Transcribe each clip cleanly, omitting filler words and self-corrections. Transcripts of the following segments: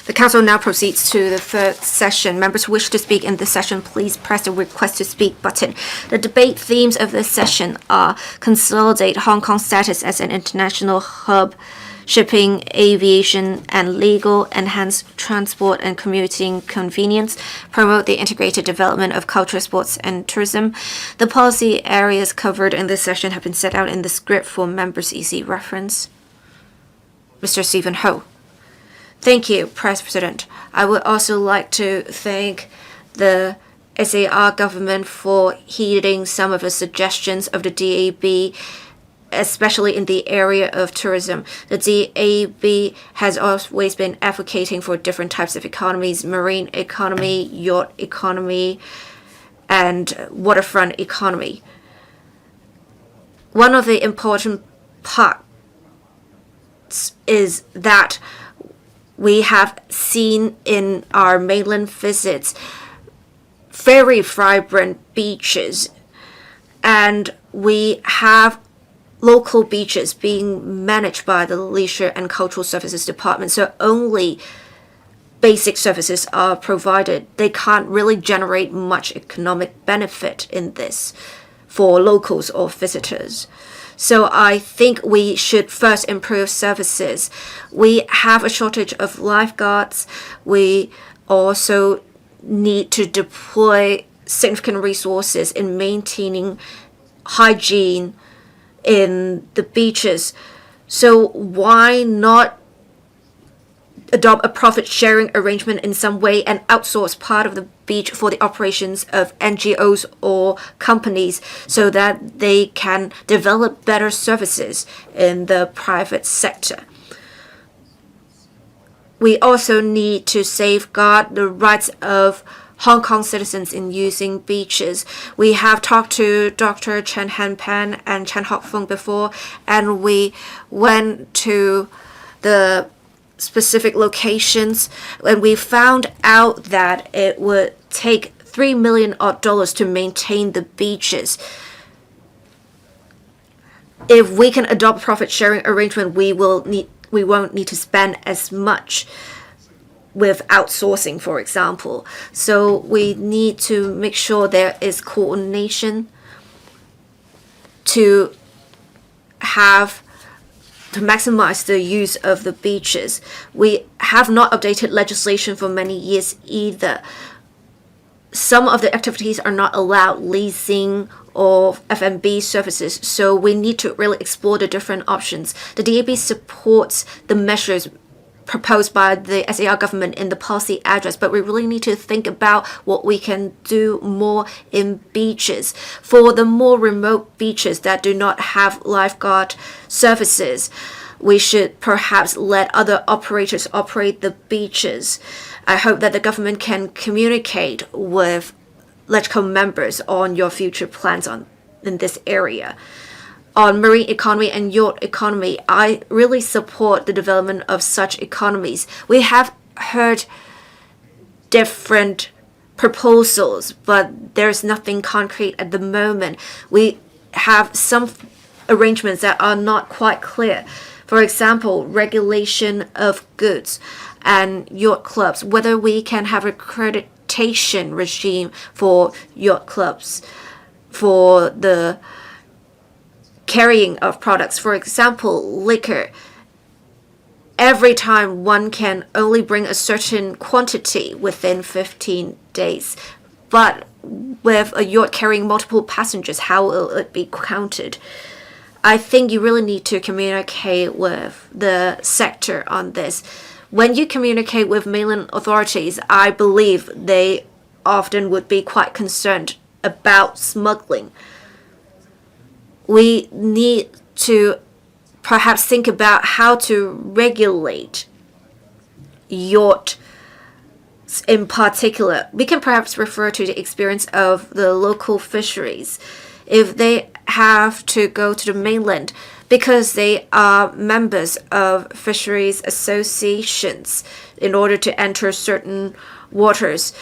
The Council now proceeds to the third session. Members who wish to speak in this session, please press the Request to Speak button. The debate themes of this session are Consolidate Hong Kong's status as an international hub, shipping, aviation, and legal, enhance transport and commuting convenience, promote the integrated development of culture, sports, and tourism. The policy areas covered in this session have been set out in the script for members' easy reference. Mr. Stephen Ho. Thank you, President. I would also like to thank the SAR government for heeding some of the suggestions of the DAB, especially in the area of tourism. The DAB has always been advocating for different types of economies: marine economy, yacht economy, and waterfront economy. One of the important parts is that we have seen in our mainland visits very vibrant beaches, and we have local beaches being managed by the Leisure and Cultural Services Department, so only basic services are provided. They can't really generate much economic benefit in this for locals or visitors. So I think we should first improve services. We have a shortage of lifeguards. We also need to deploy significant resources in maintaining hygiene in the beaches. So why not adopt a profit-sharing arrangement in some way and outsource part of the beach for the operations of NGOs or companies so that they can develop better services in the private sector? We also need to safeguard the rights of Hong Kong citizens in using beaches. We have talked to Dr. Chen Hanpan and Chen Hockfeng before, and we went to the specific locations, and we found out that it would take $3 million to maintain the beaches. If we can adopt profit sharing arrangement, we won't need to spend as much with outsourcing, for example. So we need to make sure there is coordination to maximize the use of the beaches. We have not updated legislation for many years either. Some of the activities are not allowed leasing or F&B services, so we need to really explore the different options. The DAB supports the measures proposed by the SAR government in the policy address, but we really need to think about what we can do more in beaches. For the more remote beaches that do not have lifeguard services, we should perhaps let other operators operate the beaches. I hope that the government can communicate with LegCo members on your future plans in this area. On marine economy and yacht economy, I really support the development of such economies. We have heard different proposals, but there's nothing concrete at the moment. We have some arrangements that are not quite clear. For example, regulation of goods and yacht clubs, whether we can have accreditation regime for yacht clubs for the carrying of products. For example, liquor. Every time one can only bring a certain quantity within 15 days. But with a yacht carrying multiple passengers, how will it be counted? I think you really need to communicate with the sector on this. When you communicate with mainland authorities, I believe they often would be quite concerned about smuggling. We need to perhaps think about how to regulate yachts in particular. We can perhaps refer to the experience of the local fisheries. If they have to go to the mainland because they are members of fisheries associations in order to enter certain waters,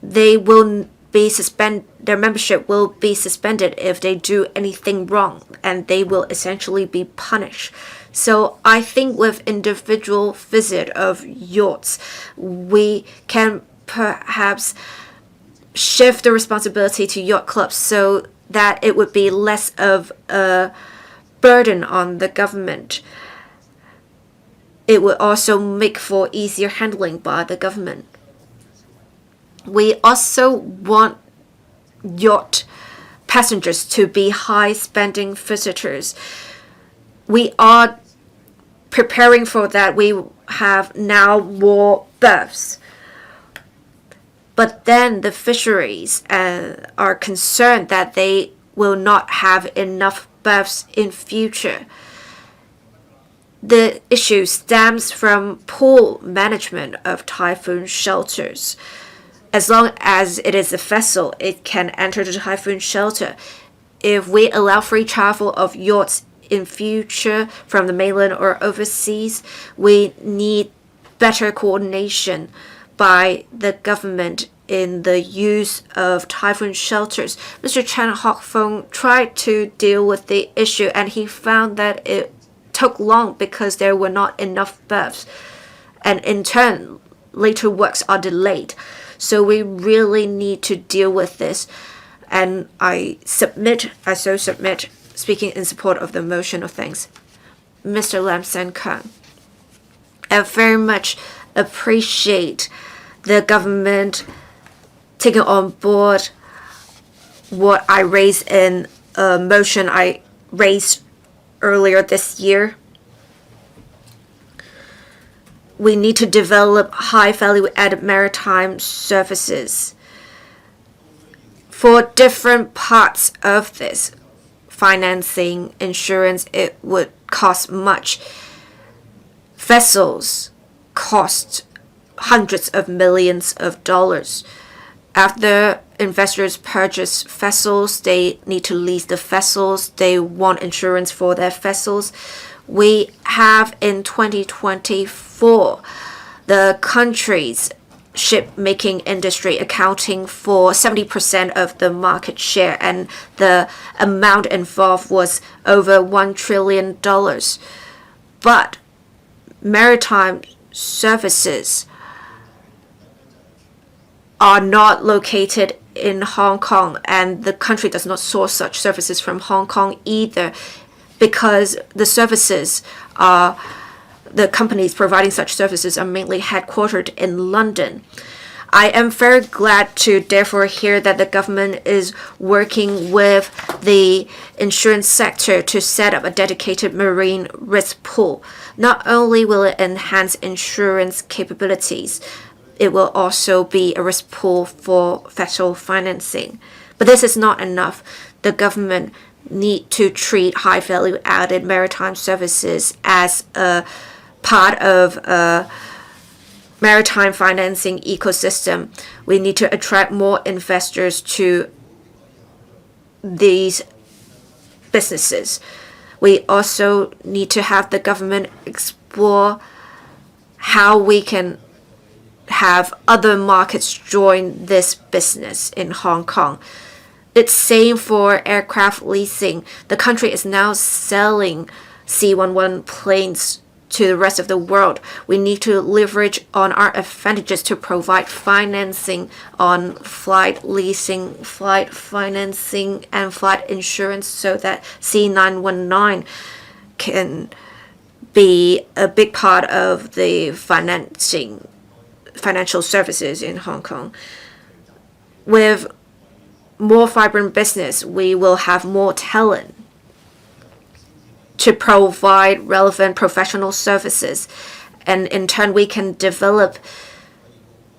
they will their membership will be suspended if they do anything wrong, and they will essentially be punished. So I think with individual visit of yachts, we can perhaps shift the responsibility to yacht clubs so that it would be less of a burden on the government. It would also make for easier handling by the government. We also want yacht passengers to be high spending visitors. We are preparing for that. We have now more berths. But then the fisheries are concerned that they will not have enough berths in future. The issue stems from poor management of typhoon shelters. As long as it is a vessel, it can enter the typhoon shelter. If we allow free travel of yachts in future from the mainland or overseas, we need better coordination by the government in the use of typhoon shelters. Mr. Chan Hock-fong tried to deal with the issue, and he found that it took long because there were not enough berths, and in turn later works are delayed. So we really need to deal with this, and I submit, speaking in support of the motion of thanks. Mr. Lam San Kang, I very much appreciate the government taking on board what I raised in a motion I raised earlier this year. We need to develop high value added maritime services. For different parts of this, financing, insurance, it would cost much. Vessels cost hundreds of millions of dollars. After investors purchase vessels, they need to lease the vessels. They want insurance for their vessels. We have in 2024 the country's shipmaking industry accounting for 70% of the market share, and the amount involved was over $1 trillion. But maritime services are not located in Hong Kong, and the country does not source such services from Hong Kong either, because the companies providing such services are mainly headquartered in London. I am very glad to therefore hear that the government is working with the insurance sector to set up a dedicated marine risk pool. Not only will it enhance insurance capabilities, it will also be a risk pool for vessel financing. But this is not enough. The government need to treat high value added maritime services as a part of a maritime financing ecosystem. We need to attract more investors to these businesses. We also need to have the government explore how we can have other markets join this business in Hong Kong. It's same for aircraft leasing. The country is now selling C-11 planes to the rest of the world. We need to leverage on our advantages to provide financing on flight leasing, flight financing, and flight insurance so that C919 can be a big part of the financial services in Hong Kong. With more vibrant business, we will have more talent to provide relevant professional services, and in turn we can develop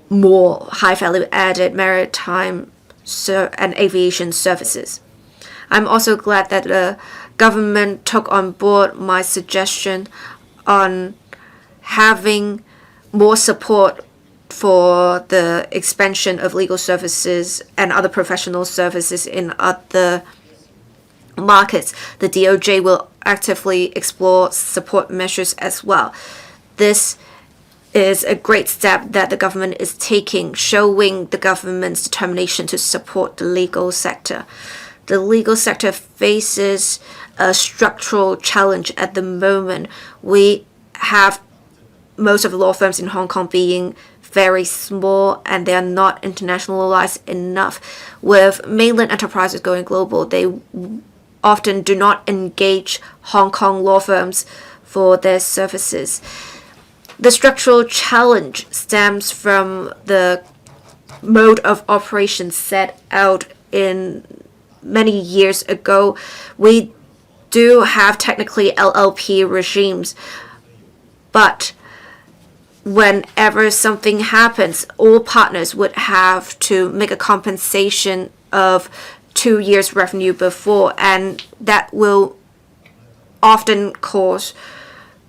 more high value added maritime and aviation services. I'm also glad that the government took on board my suggestion on having more support for the expansion of legal services and other professional services in other markets. The DOJ will actively explore support measures as well. This is a great step that the government is taking, showing the government's determination to support the legal sector. The legal sector faces a structural challenge at the moment. We have most of the law firms in Hong Kong being very small and they are not internationalized enough. With mainland enterprises going global, they often do not engage Hong Kong law firms for their services. The structural challenge stems from the mode of operation set out in many years ago. We do have technically LLP regimes, but whenever something happens, all partners would have to make a compensation of 2 years' revenue before, and that will often cause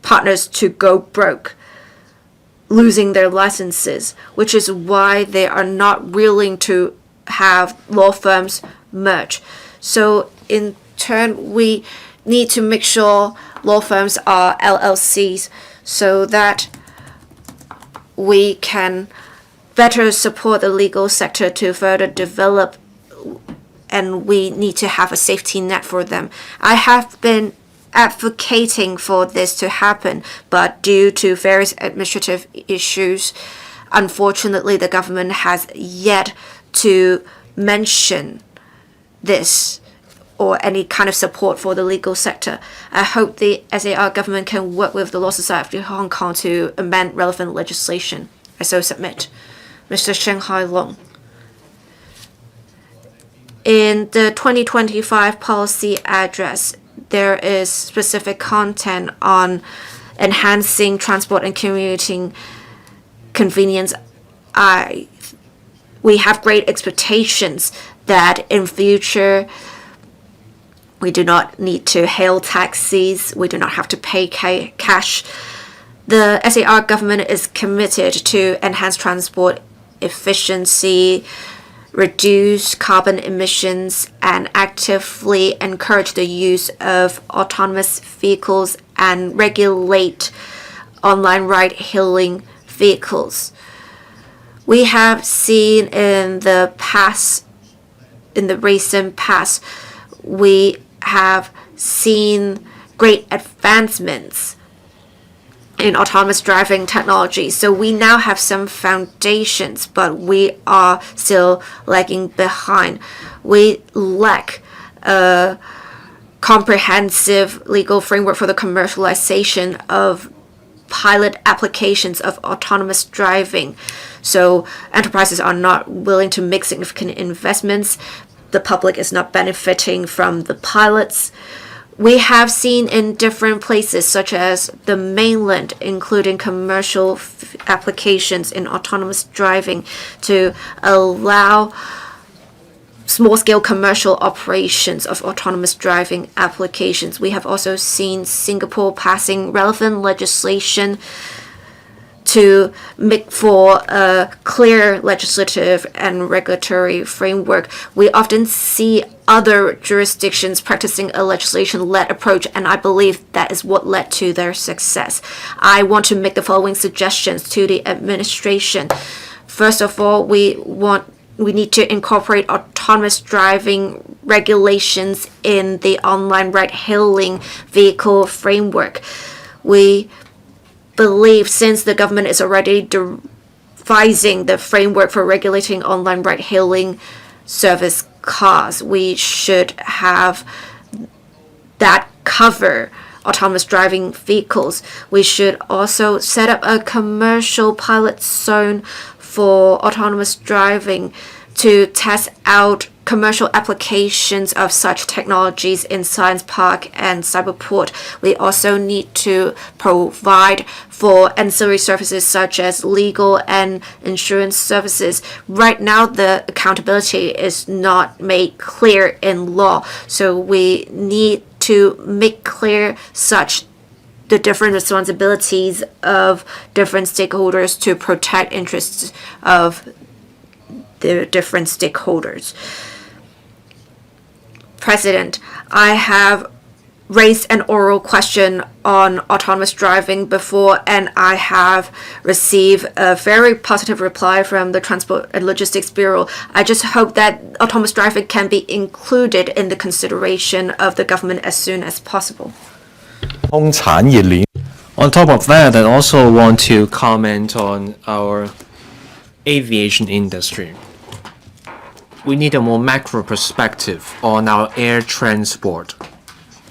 partners to go broke, losing their licenses, which is why they are not willing to have law firms merge. So in turn, we need to make sure law firms are LLCs so that we can better support the legal sector to further develop, and we need to have a safety net for them. I have been advocating for this to happen, but due to various administrative issues, unfortunately, the government has yet to mention this or any kind of support for the legal sector. I hope the SAR government can work with the Law Society of Hong Kong to amend relevant legislation. I so submit. Mr. Shanghai Long. In the 2025 policy address, there is specific content on enhancing transport and commuting convenience. We have great expectations that in future we do not need to hail taxis, we do not have to pay cash. The SAR government is committed to enhance transport efficiency, reduce carbon emissions, and actively encourage the use of autonomous vehicles and regulate online ride-hailing vehicles. We have seen in the recent past, we have seen great advancements in autonomous driving technology. So we now have some foundations, but we are still lagging behind. We lack a comprehensive legal framework for the commercialization of pilot applications of autonomous driving. So enterprises are not willing to make significant investments. The public is not benefiting from the pilots. We have seen in different places, such as the mainland, including commercial applications in autonomous driving to allow small-scale commercial operations of autonomous driving applications. We have also seen Singapore passing relevant legislation to make for a clear legislative and regulatory framework. We often see other jurisdictions practicing a legislation-led approach, and I believe that is what led to their success. I want to make the following suggestions to the administration. First of all, we need to incorporate autonomous driving regulations in the online ride-hailing vehicle framework. We believe since the government is already devising the framework for regulating online ride-hailing service cars, we should have that cover autonomous driving vehicles. We should also set up a commercial pilot zone for autonomous driving to test out commercial applications of such technologies in Science Park and Cyberport. We also need to provide for ancillary services such as legal and insurance services. Right now, the accountability is not made clear in law, so we need to make clear such the different responsibilities of different stakeholders to protect interests of the different stakeholders. President, I have raised an oral question on autonomous driving before, and I have received a very positive reply from the Transport and Logistics Bureau. I just hope that autonomous driving can be included in the consideration of the government as soon as possible. On top of that, I also want to comment on our aviation industry. We need a more macro perspective on our air transport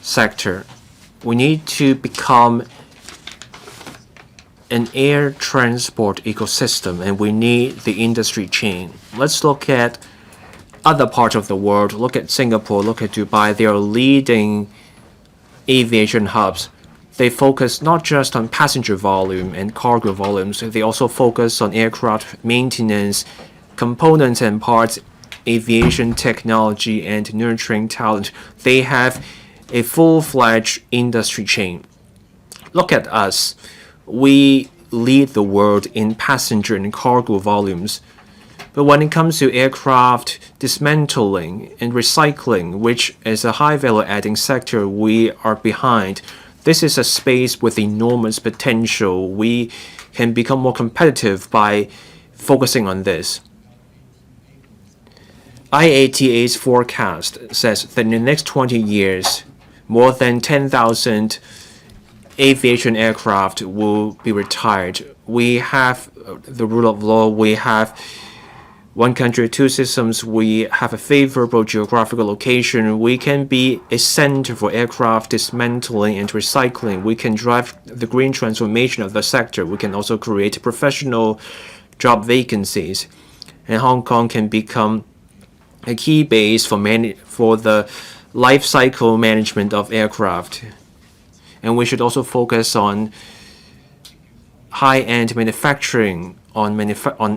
sector. We need to become an air transport ecosystem, and we need the industry chain. Let's look at other parts of the world. Look at Singapore, look at Dubai. They are leading aviation hubs. They focus not just on passenger volume and cargo volumes, they also focus on aircraft maintenance, components and parts, aviation technology, and nurturing talent. They have a full-fledged industry chain. Look at us. We lead the world in passenger and cargo volumes. But when it comes to aircraft dismantling and recycling, which is a high value adding sector, we are behind. This is a space with enormous potential. We can become more competitive by focusing on this. IATA's forecast says that in the next 20 years, more than 10,000 aviation aircraft will be retired. We have the rule of law. We have one country, two systems. We have a favorable geographical location. We can be a center for aircraft dismantling and recycling. We can drive the green transformation of the sector. We can also create professional job vacancies. And Hong Kong can become a key base for the life cycle management of aircraft. And we should also focus on high-end manufacturing on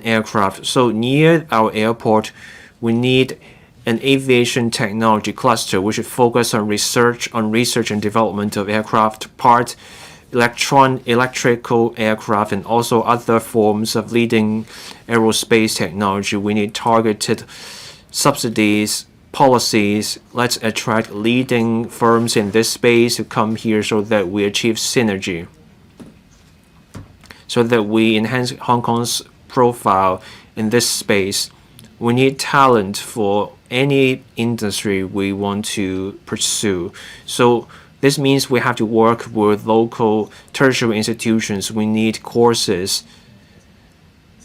aircraft. So near our airport, we need an aviation technology cluster. We should focus on research and development of aircraft parts, electrical aircraft, and also other forms of leading aerospace technology. We need targeted subsidies, policies. Let's attract leading firms in this space to come here so that we achieve synergy, so that we enhance Hong Kong's profile in this space. We need talent for any industry we want to pursue. So this means we have to work with local tertiary institutions. We need courses,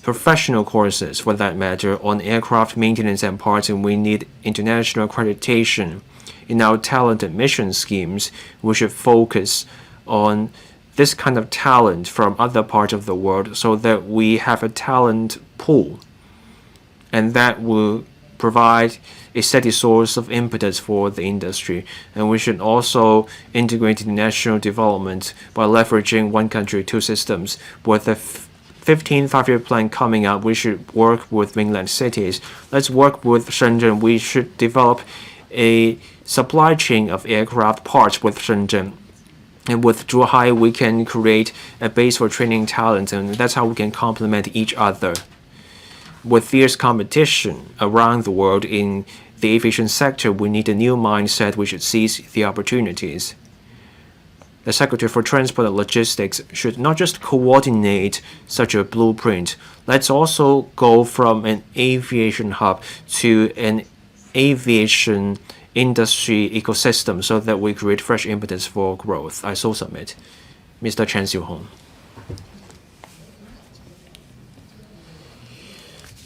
professional courses for that matter, on aircraft maintenance and parts, and we need international accreditation. In our talent admission schemes, we should focus on this kind of talent from other parts of the world so that we have a talent pool, and that will provide a steady source of impetus for the industry. And we should also integrate international development by leveraging one country, two systems. With the 15th five-year plan coming up, we should work with mainland cities. Let's work with Shenzhen. We should develop a supply chain of aircraft parts with Shenzhen. And with Zhuhai, we can create a base for training talent, and that's how we can complement each other. With fierce competition around the world in the aviation sector, we need a new mindset. We should seize the opportunities. The Secretary for Transport and Logistics should not just coordinate such a blueprint. Let's also go from an aviation hub to an aviation industry ecosystem so that we create fresh impetus for growth. I so submit. Mr. Chen Xiuhong.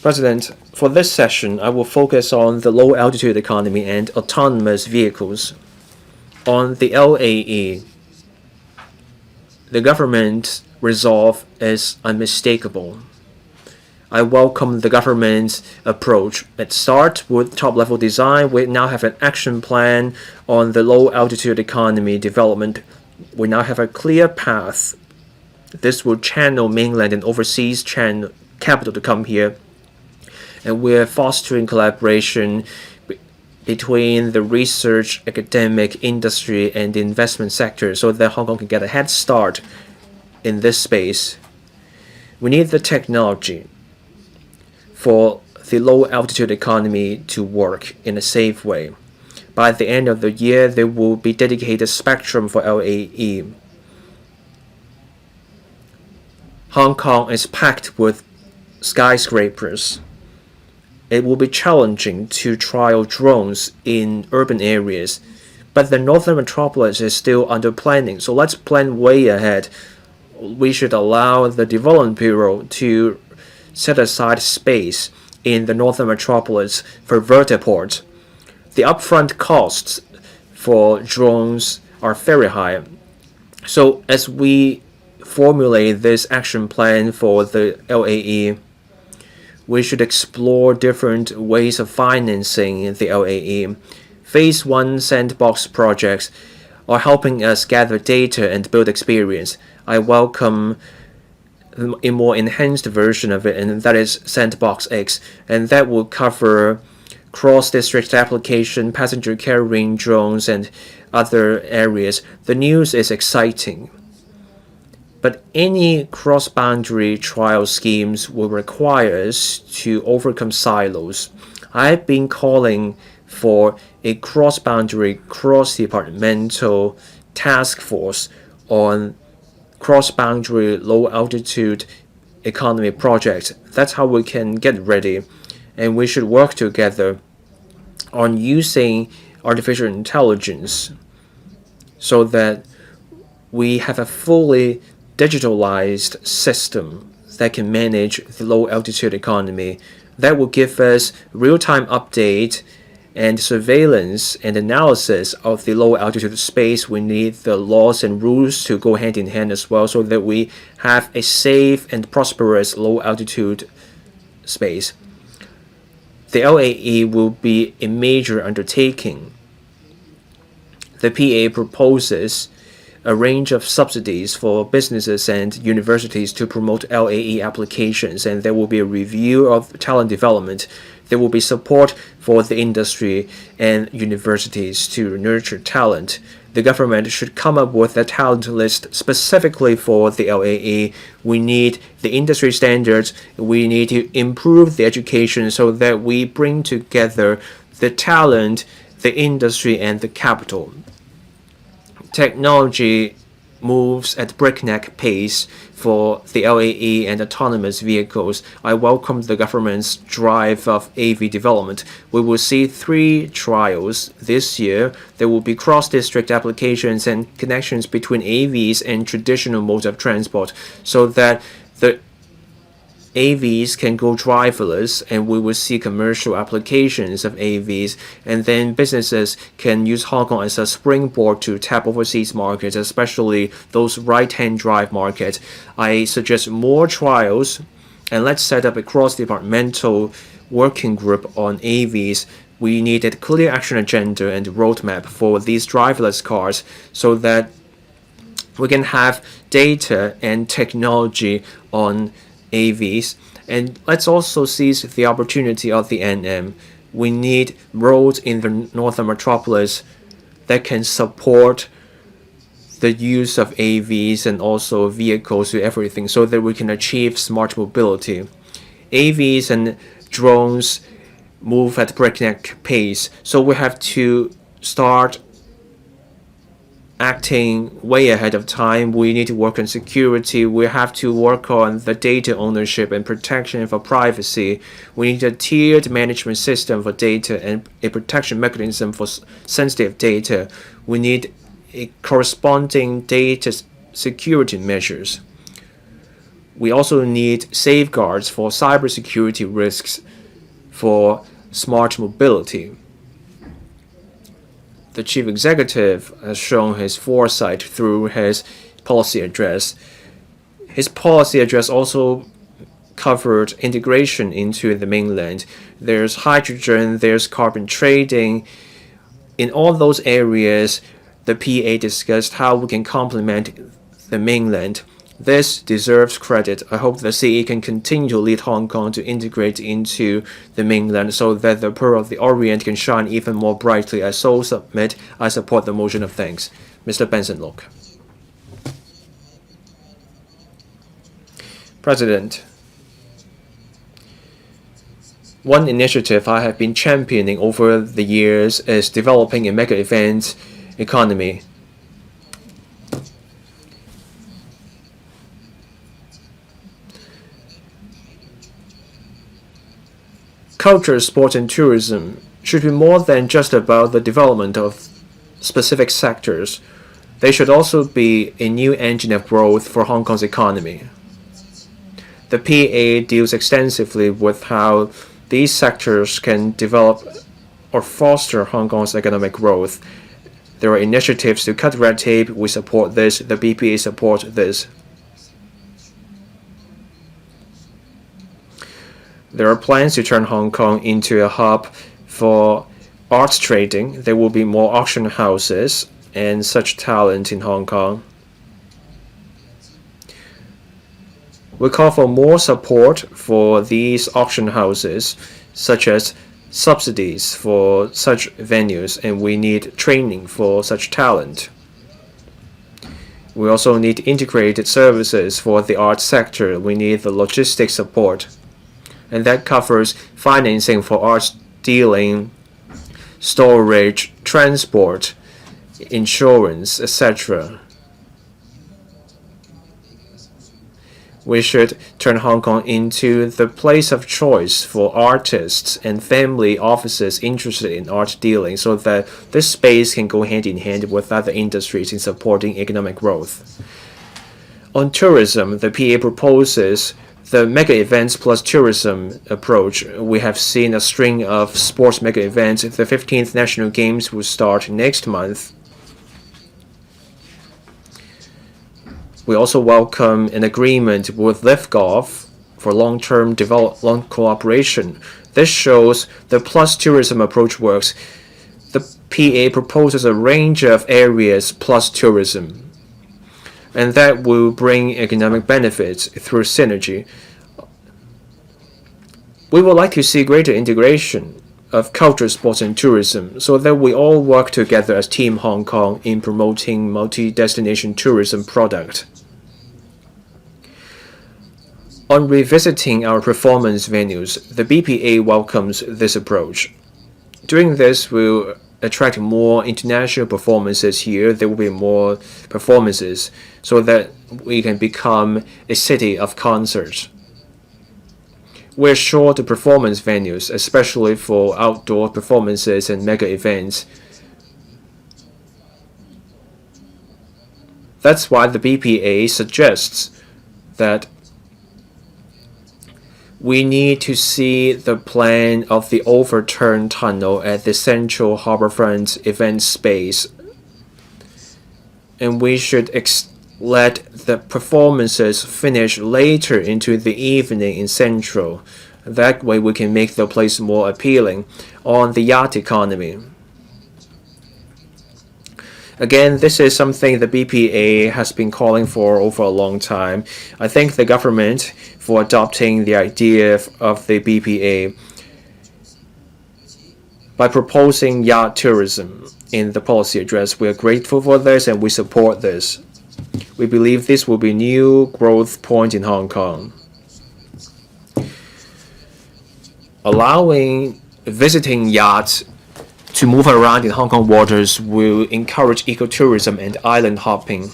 President, for this session, I will focus on the low-altitude economy and autonomous vehicles. On the LAE, the government's resolve is unmistakable. I welcome the government's approach. It starts with top-level design. We now have an action plan on the low-altitude economy development. We now have a clear path. This will channel mainland and overseas capital to come here. And we're fostering collaboration between the research, academic, industry, and the investment sector so that Hong Kong can get a head start in this space. We need the technology for the low-altitude economy to work in a safe way. By the end of the year, there will be dedicated spectrum for LAE. Hong Kong is packed with skyscrapers. It will be challenging to trial drones in urban areas, but the northern metropolis is still under planning, so let's plan way ahead. We should allow the Development Bureau to set aside space in the northern metropolis for vertiport. The upfront costs for drones are very high. So as we formulate this action plan for the LAE, we should explore different ways of financing the LAE. Phase 1 sandbox projects are helping us gather data and build experience. I welcome a more enhanced version of it, and that is Sandbox X, and that will cover cross-district application, passenger carrying drones, and other areas. The news is exciting, but any cross-boundary trial schemes will require us to overcome silos. I've been calling for a cross-boundary, cross-departmental task force on cross-boundary low-altitude economy projects. That's how we can get ready, and we should work together on using artificial intelligence so that we have a fully digitalized system that can manage the low-altitude economy. That will give us real-time update and surveillance and analysis of the low altitude space. We need the laws and rules to go hand in hand as well, so that we have a safe and prosperous low altitude space. The LAE will be a major undertaking. The PA proposes a range of subsidies for businesses and universities to promote LAE applications, and there will be a review of talent development. There will be support for the industry and universities to nurture talent. The government should come up with a talent list specifically for the LAE. We need the industry standards. We need to improve the education so that we bring together the talent, the industry, and the capital. Technology moves at breakneck pace for the LAE and autonomous vehicles. I welcome the government's drive of AV development. We will see 3 trials this year. There will be cross-district applications and connections between AVs and traditional modes of transport, so that the AVs can go driverless, and we will see commercial applications of AVs, and then businesses can use Hong Kong as a springboard to tap overseas markets, especially those right-hand drive markets. I suggest more trials, and let's set up a cross-departmental working group on AVs. We need a clear action agenda and roadmap for these driverless cars, so that we can have data and technology on AVs. And let's also seize the opportunity of the NM. We need roads in the northern metropolis that can support the use of AVs and also vehicles to everything, so that we can achieve smart mobility. AVs and drones move at breakneck pace, so we have to start acting way ahead of time. We need to work on security. We have to work on the data ownership and protection for privacy. We need a tiered management system for data and a protection mechanism for sensitive data. We need a corresponding data security measures. We also need safeguards for cybersecurity risks for smart mobility. The chief executive has shown his foresight through his policy address. His policy address also covered integration into the mainland. There's hydrogen, there's carbon trading. In all those areas, the PA discussed how we can complement the mainland. This deserves credit. I hope the CE can continue to lead Hong Kong to integrate into the mainland, so that the Pearl of the Orient can shine even more brightly. I so submit. I support the motion of thanks. Mr. Benson Look. President, One initiative I have been championing over the years is developing a mega event economy. Culture, sport, and tourism should be more than just about the development of specific sectors. They should also be a new engine of growth for Hong Kong's economy. The PA deals extensively with how these sectors can develop or foster Hong Kong's economic growth. There are initiatives to cut red tape. We support this. The BPA supports this. There are plans to turn Hong Kong into a hub for arts trading. There will be more auction houses and such talent in Hong Kong. We call for more support for these auction houses, such as subsidies for such venues, and we need training for such talent. We also need integrated services for the arts sector. We need the logistics support, and that covers financing for arts dealing, storage, transport, insurance, etc. We should turn Hong Kong into the place of choice for artists and family offices interested in art dealing, so that this space can go hand in hand with other industries in supporting economic growth. On tourism, the PA proposes the mega events plus tourism approach. We have seen a string of sports mega events. The 15th National Games will start next month. We also welcome an agreement with Live Golf for long-term development cooperation. This shows the plus tourism approach works. The PA proposes a range of areas plus tourism, and that will bring economic benefits through synergy. We would like to see greater integration of culture, sports, and tourism, so that we all work together as Team Hong Kong in promoting multi-destination tourism product. On revisiting our performance venues, the BPA welcomes this approach. Doing this will attract more international performances here. There will be more performances so that we can become a city of concerts. We're short of performance venues, especially for outdoor performances and mega events. That's why the BPA suggests that we need to see the plan of the overturned tunnel at the Central Harbourfront event space, and we should let the performances finish later into the evening in Central. That way we can make the place more appealing. On the yacht economy, again, this is something the BPA has been calling for over a long time. I thank the government for adopting the idea of the BPA by proposing yacht tourism in the policy address. We are grateful for this and we support this. We believe this will be a new growth point in Hong Kong. Allowing visiting yachts to move around in Hong Kong waters will encourage ecotourism and island hopping.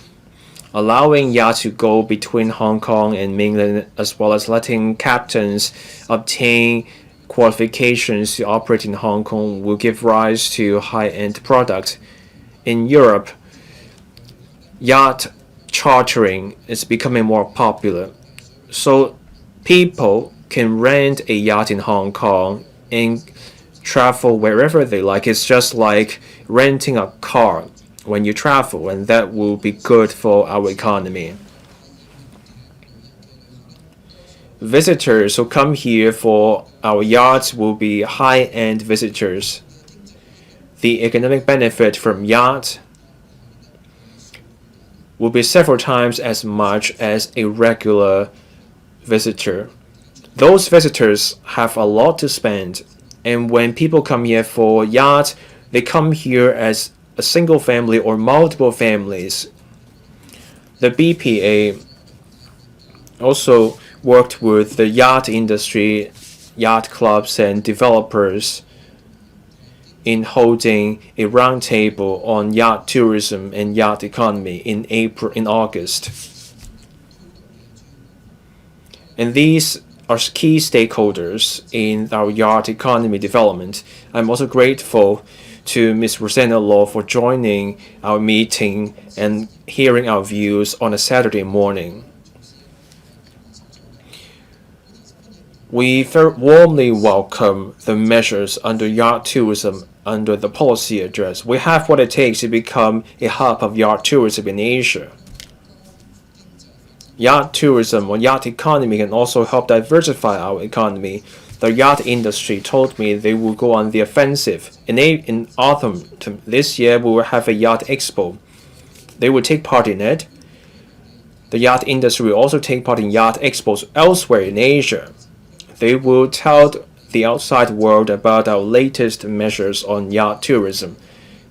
Allowing yachts to go between Hong Kong and mainland, as well as letting captains obtain qualifications to operate in Hong Kong, will give rise to high-end products. In Europe, yacht chartering is becoming more popular, so people can rent a yacht in Hong Kong and travel wherever they like. It's just like renting a car when you travel, and that will be good for our economy. Visitors who come here for our yachts will be high-end visitors. The economic benefit from yacht will be several times as much as a regular visitor. Those visitors have a lot to spend, and when people come here for yacht, they come here as a single family or multiple families. The BPA also worked with the yacht industry yacht clubs and developers in holding a roundtable on yacht tourism and yacht economy in August. And these are key stakeholders in our yacht economy development. I'm also grateful to Ms. Rosanna Law for joining our meeting and hearing our views on a Saturday morning. We very warmly welcome the measures under yacht tourism under the policy address. We have what it takes to become a hub of yacht tourism in Asia. Yacht tourism or yacht economy can also help diversify our economy. The yacht industry told me they will go on the offensive. In autumn this year, we will have a yacht expo. They will take part in it. The yacht industry will also take part in yacht expos elsewhere in Asia. They will tell the outside world about our latest measures on yacht tourism.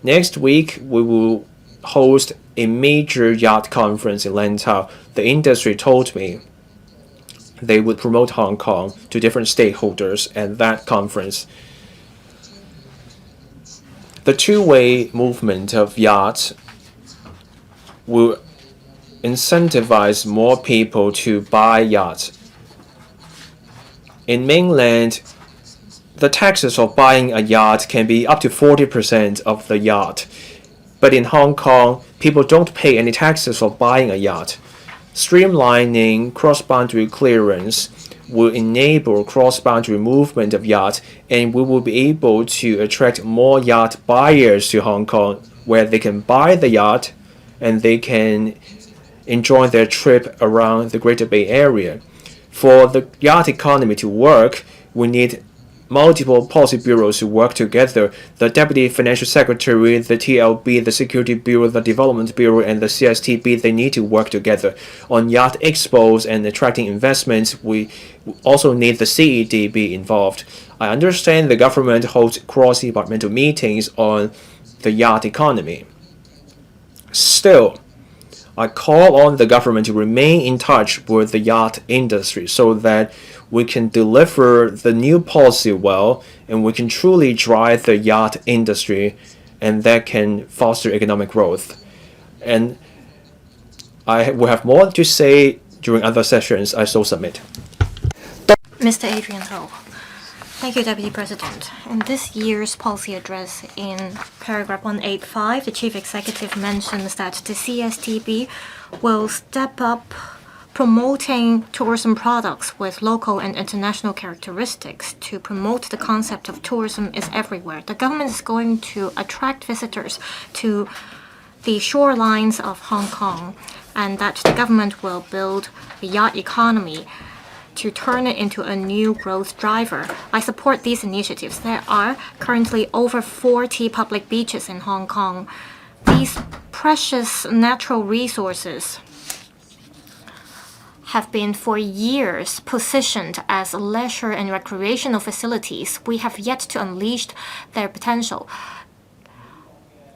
Next week, we will host a major yacht conference in Lantau. The industry told me they would promote Hong Kong to different stakeholders at that conference. The two-way movement of yachts will incentivize more people to buy yachts. In mainland, the taxes of buying a yacht can be up to 40% of the yacht. But in Hong Kong, people don't pay any taxes for buying a yacht. Streamlining cross-boundary clearance will enable cross-boundary movement of yachts, and we will be able to attract more yacht buyers to Hong Kong, where they can buy the yacht and they can enjoy their trip around the Greater Bay Area. For the yacht economy to work, we need multiple policy bureaus to work together. The Deputy Financial Secretary, the TLB, the Security Bureau, the Development Bureau, and the CSTB, they need to work together. On yacht expos and attracting investments, we also need the CEDB involved. I understand the government holds cross-departmental meetings on the yacht economy. Still, I call on the government to remain in touch with the yacht industry so that we can deliver the new policy well and we can truly drive the yacht industry, and that can foster economic growth. And I will have more to say during other sessions. I so submit. Mr. Adrian Ho. Thank you, Deputy President. In this year's policy address, in paragraph 185, the Chief Executive mentions that the CSTB will step up promoting tourism products with local and international characteristics to promote the concept of tourism is everywhere. The government is going to attract visitors to the shorelines of Hong Kong, and that the government will build a yacht economy to turn it into a new growth driver. I support these initiatives. There are currently over 40 public beaches in Hong Kong. These precious natural resources have been for years positioned as leisure and recreational facilities. We have yet to unleash their potential.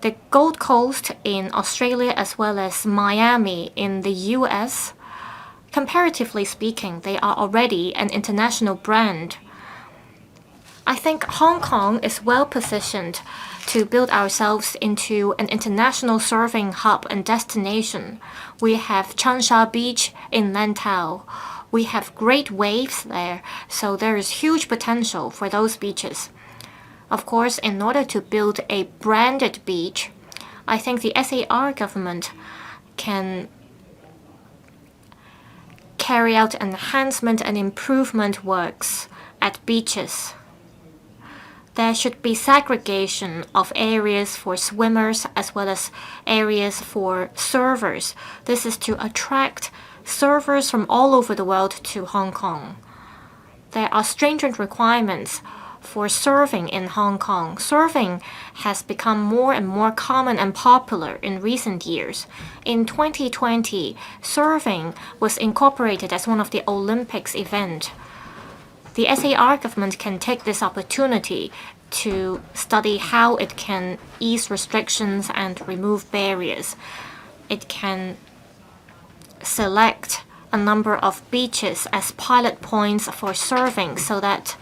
The Gold Coast in Australia as well as Miami in the US, comparatively speaking, they are already an international brand. I think Hong Kong is well positioned to build ourselves into an international surfing hub and destination. We have Changsha Beach in Lantau. We have great waves there, so there is huge potential for those beaches. Of course, in order to build a branded beach, I think the SAR government can carry out enhancement and improvement works at beaches. There should be segregation of areas for swimmers as well as areas for surfers. This is to attract surfers from all over the world to Hong Kong. There are stringent requirements for surfing in Hong Kong. Surfing has become more and more common and popular in recent years. In 2020, surfing was incorporated as one of the Olympics events. The SAR government can take this opportunity to study how it can ease restrictions and remove barriers. It can select a number of beaches as pilot points for surfing so that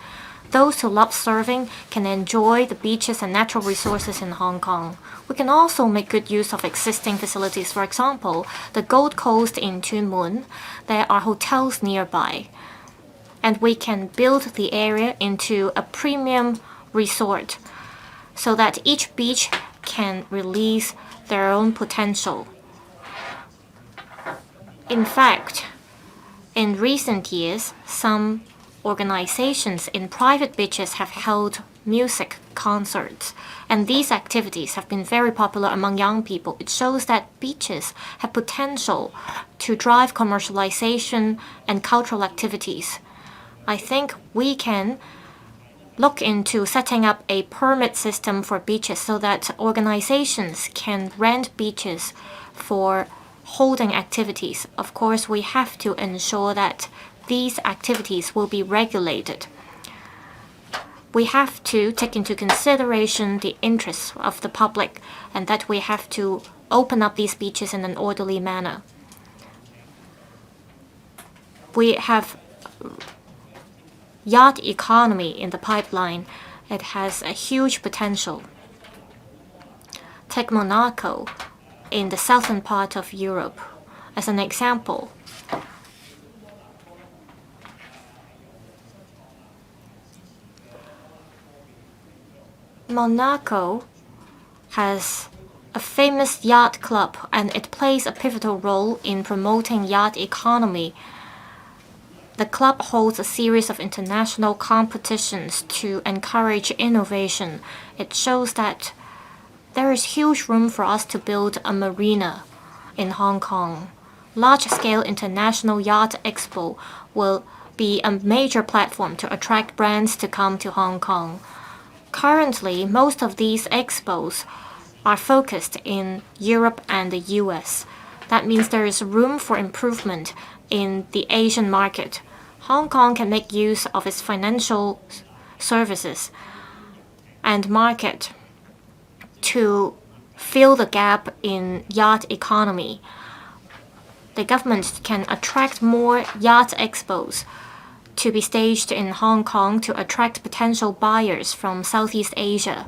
those who love surfing can enjoy the beaches and natural resources in Hong Kong. We can also make good use of existing facilities. For example, the Gold Coast in Tuen Mun, there are hotels nearby. And we can build the area into a premium resort so that each beach can release their own potential. In fact, in recent years, some organizations in private beaches have held music concerts, and these activities have been very popular among young people. It shows that beaches have potential to drive commercialization and cultural activities. I think we can look into setting up a permit system for beaches so that organizations can rent beaches for holding activities. Of course, we have to ensure that these activities will be regulated. We have to take into consideration the interests of the public and that we have to open up these beaches in an orderly manner. We have yacht economy in the pipeline. It has a huge potential. Take Monaco in the southern part of Europe as an example. Monaco has a famous yacht club, and it plays a pivotal role in promoting yacht economy. The club holds a series of international competitions to encourage innovation. It shows that there is huge room for us to build a marina in Hong Kong. Large-scale international yacht expo will be a major platform to attract brands to come to Hong Kong. Currently, most of these expos are focused in Europe and the US. That means there is room for improvement in the Asian market. Hong Kong can make use of its financial services and market to fill the gap in yacht economy. The government can attract more yacht expos to be staged in Hong Kong to attract potential buyers from Southeast Asia.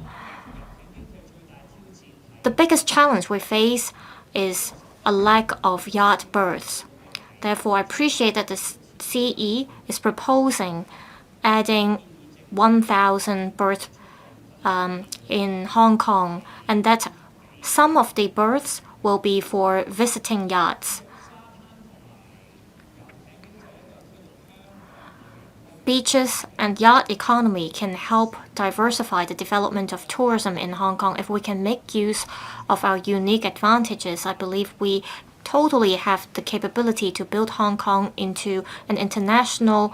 The biggest challenge we face is a lack of yacht berths. Therefore, I appreciate that the CE is proposing adding 1,000 berths in Hong Kong, and that some of the berths will be for visiting yachts. Beaches and yacht economy can help diversify the development of tourism in Hong Kong. If we can make use of our unique advantages, I believe we totally have the capability to build Hong Kong into an international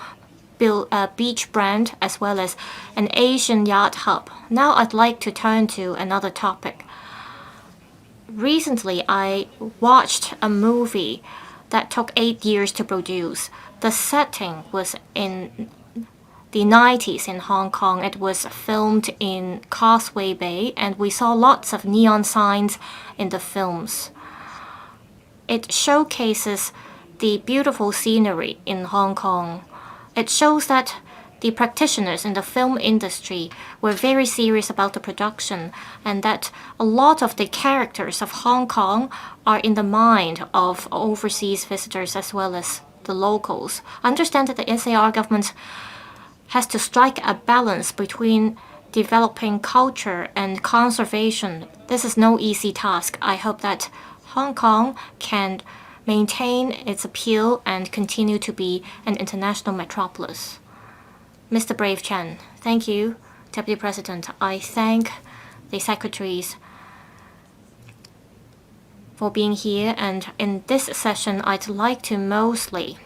beach brand as well as an Asian yacht hub. Now I'd like to turn to another topic. Recently, I watched a movie that took 8 years to produce. The setting was in the 90s in Hong Kong. It was filmed in Causeway Bay, and we saw lots of neon signs in the films. It showcases the beautiful scenery in Hong Kong. It shows that the practitioners in the film industry were very serious about the production, and that a lot of the characters of Hong Kong are in the mind of overseas visitors as well as the locals. I understand that the SAR government has to strike a balance between developing culture and conservation. This is no easy task. I hope that Hong Kong can maintain its appeal and continue to be an international metropolis. Mr. Brave Chen, thank you, Deputy President. I thank the secretaries for being here, and in this session, I'd like to mostly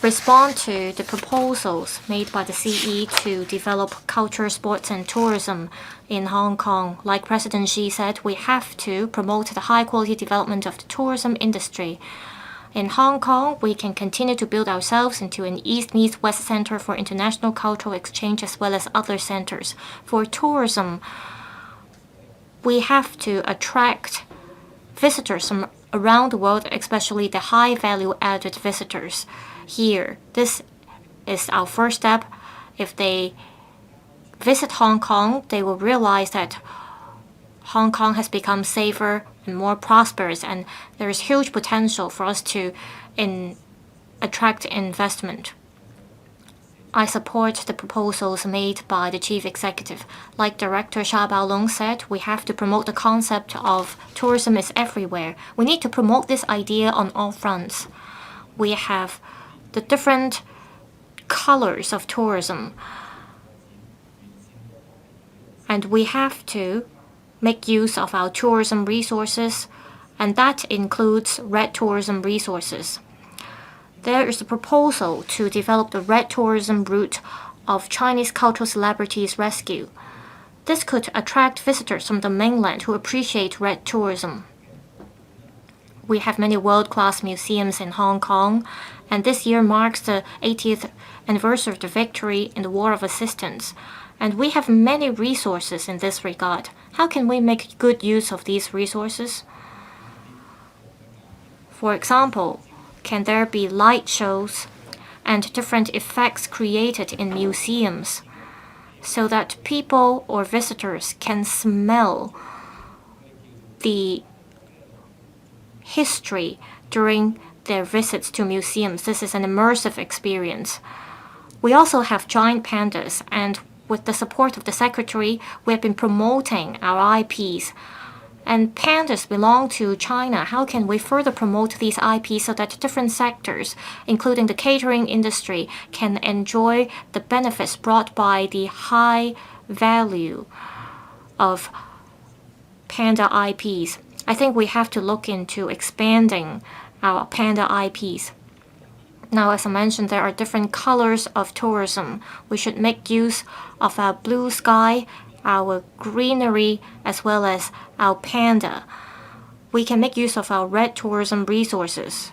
respond to the proposals made by the CE to develop culture, sports, and tourism in Hong Kong. Like President Xi said, we have to promote the high-quality development of the tourism industry. In Hong Kong, we can continue to build ourselves into an East-Meets-West center for international cultural exchange as well as other centers. For tourism, we have to attract visitors from around the world, especially the high value-added visitors here. This is our first step. If they visit Hong Kong, they will realize that Hong Kong has become safer and more prosperous, and there is huge potential for us to attract investment. I support the proposals made by the chief executive. Like Director Xia Baolong said, we have to promote the concept of tourism is everywhere. We need to promote this idea on all fronts. We have the different colors of tourism, and we have to make use of our tourism resources, and that includes red tourism resources. There is a proposal to develop the red tourism route of Chinese cultural celebrities rescue. This could attract visitors from the mainland who appreciate red tourism. We have many world-class museums in Hong Kong, and this year marks the 80th anniversary of the victory in the War of Assistance. And we have many resources in this regard. How can we make good use of these resources? For example, can there be light shows and different effects created in museums so that people or visitors can smell the history during their visits to museums? This is an immersive experience. We also have giant pandas, and with the support of the Secretary, we have been promoting our IPs. And pandas belong to China. How can we further promote these IPs so that different sectors, including the catering industry, can enjoy the benefits brought by the high value of panda IPs? I think we have to look into expanding our panda IPs. Now, as I mentioned, there are different colors of tourism. We should make use of our blue sky, our greenery, as well as our panda. We can make use of our red tourism resources.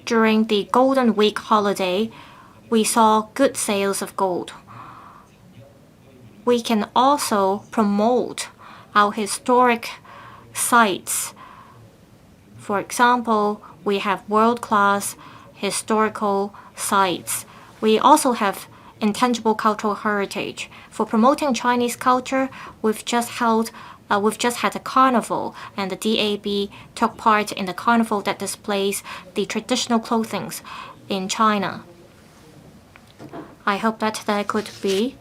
During the Golden Week holiday, we saw good sales of gold. We can also promote our historic sites. For example, we have world-class historical sites. We also have intangible cultural heritage. For promoting Chinese culture, we've just had a carnival, and the DAB took part in the carnival that displays the traditional clothing in China. I hope that there could be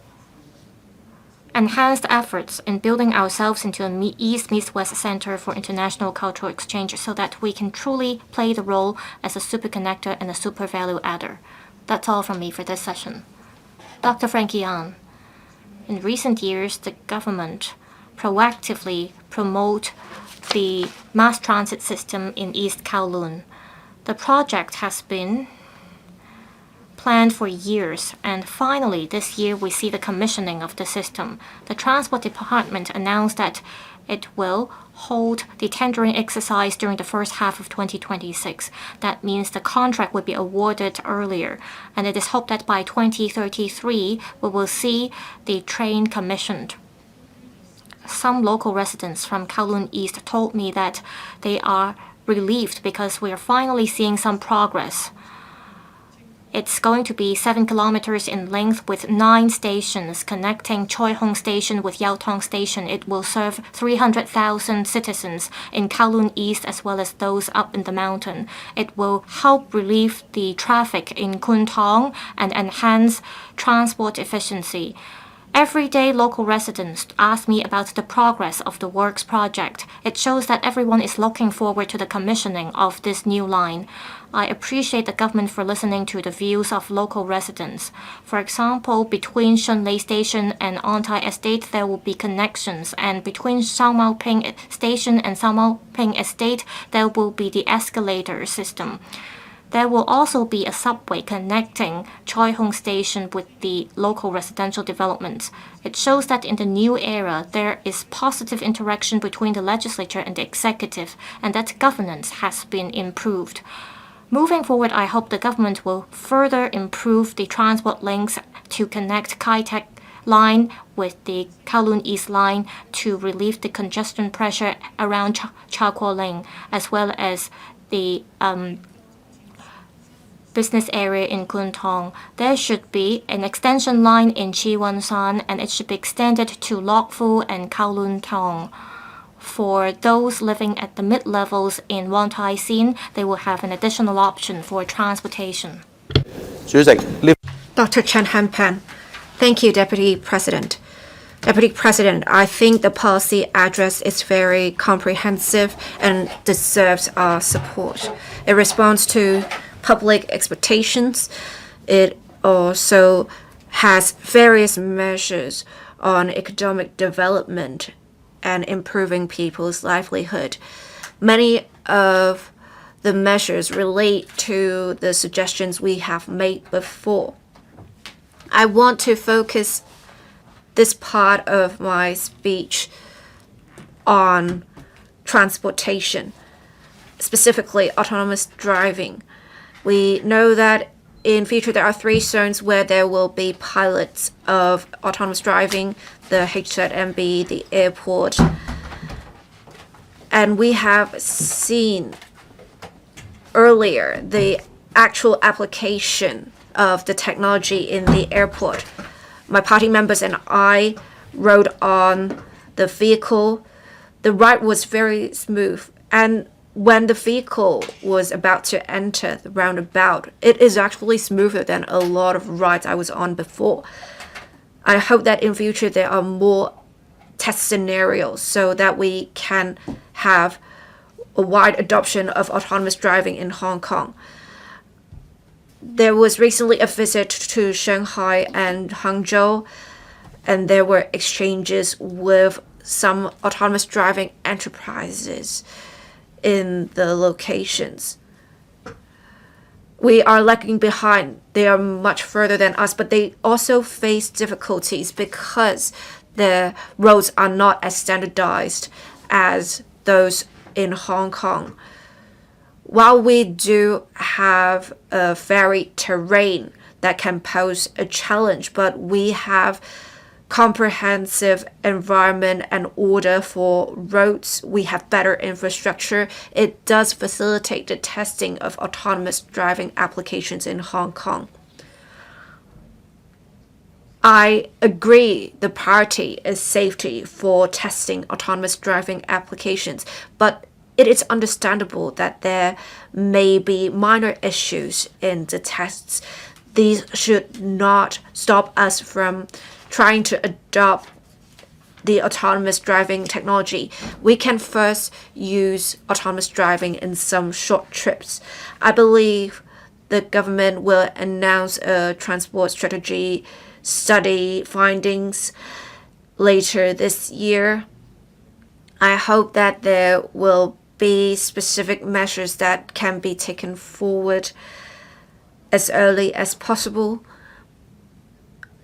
enhanced efforts in building ourselves into an East meets West Center for international cultural exchange so that we can truly play the role as a super connector and a super value adder. That's all from me for this session. Dr. Frankie Yang. In recent years, the government proactively promote the mass transit system in East Kowloon. The project has been planned for years, and finally this year we see the commissioning of the system. The Transport Department announced that it will hold the tendering exercise during the first half of 2026. That means the contract will be awarded earlier, and it is hoped that by 2033 we will see the train commissioned. Some local residents from Kowloon East told me that they are relieved because we are finally seeing some progress. It's going to be 7 kilometers in length with 9 stations connecting Choi Hong Station with Yau Tong Station. It will serve 300,000 citizens in Kowloon East as well as those up in the mountain. It will help relieve the traffic in Kwun Tong and enhance transport efficiency. Everyday local residents ask me about the progress of the works project. It shows that everyone is looking forward to the commissioning of this new line. I appreciate the government for listening to the views of local residents. For example, between Shunlei Station and Ontai Estate, there will be connections, and between Sao Mau Ping Station and Sao Mau Ping Estate, there will be the escalator system. There will also be a subway connecting Choi Hong Station with the local residential developments. It shows that in the new era, there is positive interaction between the legislature and the executive, and that governance has been improved. Moving forward, I hope the government will further improve the transport links to connect Kai Tak line with the Kowloon East line to relieve the congestion pressure around Cha Kuo Ling, as well as the business area in Kuntung, there should be an extension line in Chiwonsan, and it should be extended to Lokfu and Kowloon. For those living at the mid-levels in Wong Tai Sin, they will have an additional option for transportation. Dr. Chen Hanpan. Thank you, Deputy President. Deputy President, I think the policy address is very comprehensive and deserves our support. It responds to public expectations. It also has various measures on economic development and improving people's livelihood. Many of the measures relate to the suggestions we have made before. I want to focus this part of my speech on transportation, specifically autonomous driving. We know that in future there are 3 zones where there will be pilots of autonomous driving, the HZMB, the airport. And we have seen earlier the actual application of the technology in the airport. My party members and I rode on the vehicle. The ride was very smooth, and when the vehicle was about to enter the roundabout, it is actually smoother than a lot of rides I was on before. I hope that in future there are more test scenarios so that we can have a wide adoption of autonomous driving in Hong Kong. There was recently a visit to Shanghai and Hangzhou, and there were exchanges with some autonomous driving enterprises in the locations. We are lagging behind. They are much further than us, but they also face difficulties because the roads are not as standardized as those in Hong Kong. While we do have a varied terrain that can pose a challenge, but we have comprehensive environment and order for roads. We have better infrastructure. It does facilitate the testing of autonomous driving applications in Hong Kong. I agree the priority is safety for testing autonomous driving applications, but it is understandable that there may be minor issues in the tests. These should not stop us from trying to adopt the autonomous driving technology. We can first use autonomous driving in some short trips. I believe the government will announce a transport strategy study findings later this year. I hope that there will be specific measures that can be taken forward as early as possible.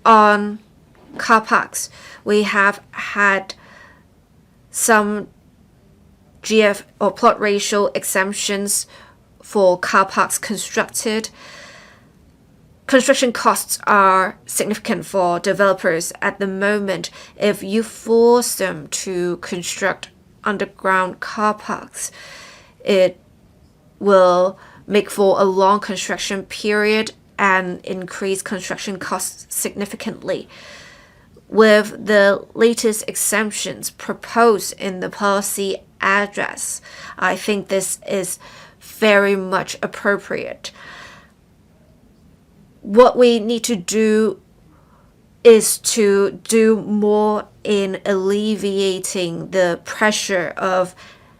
On car parks, we have had some GF or plot ratio exemptions for car parks constructed. Construction costs are significant for developers at the moment. If you force them to construct underground car parks, it will make for a long construction period and increase construction costs significantly. With the latest exemptions proposed in the policy address, I think this is very much appropriate. What we need to do is to do more in alleviating the pressure of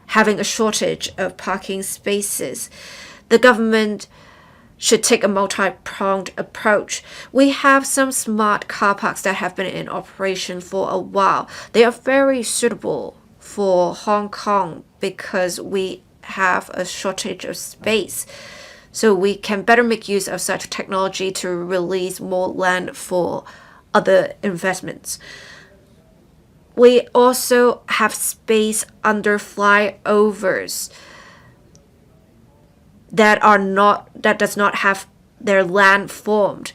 having a shortage of parking spaces. The government should take a multi-pronged approach. We have some smart car parks that have been in operation for a while. They are very suitable for Hong Kong because we have a shortage of space. So we can better make use of such technology to release more land for other investments. We also have space under flyovers that does not have their land formed.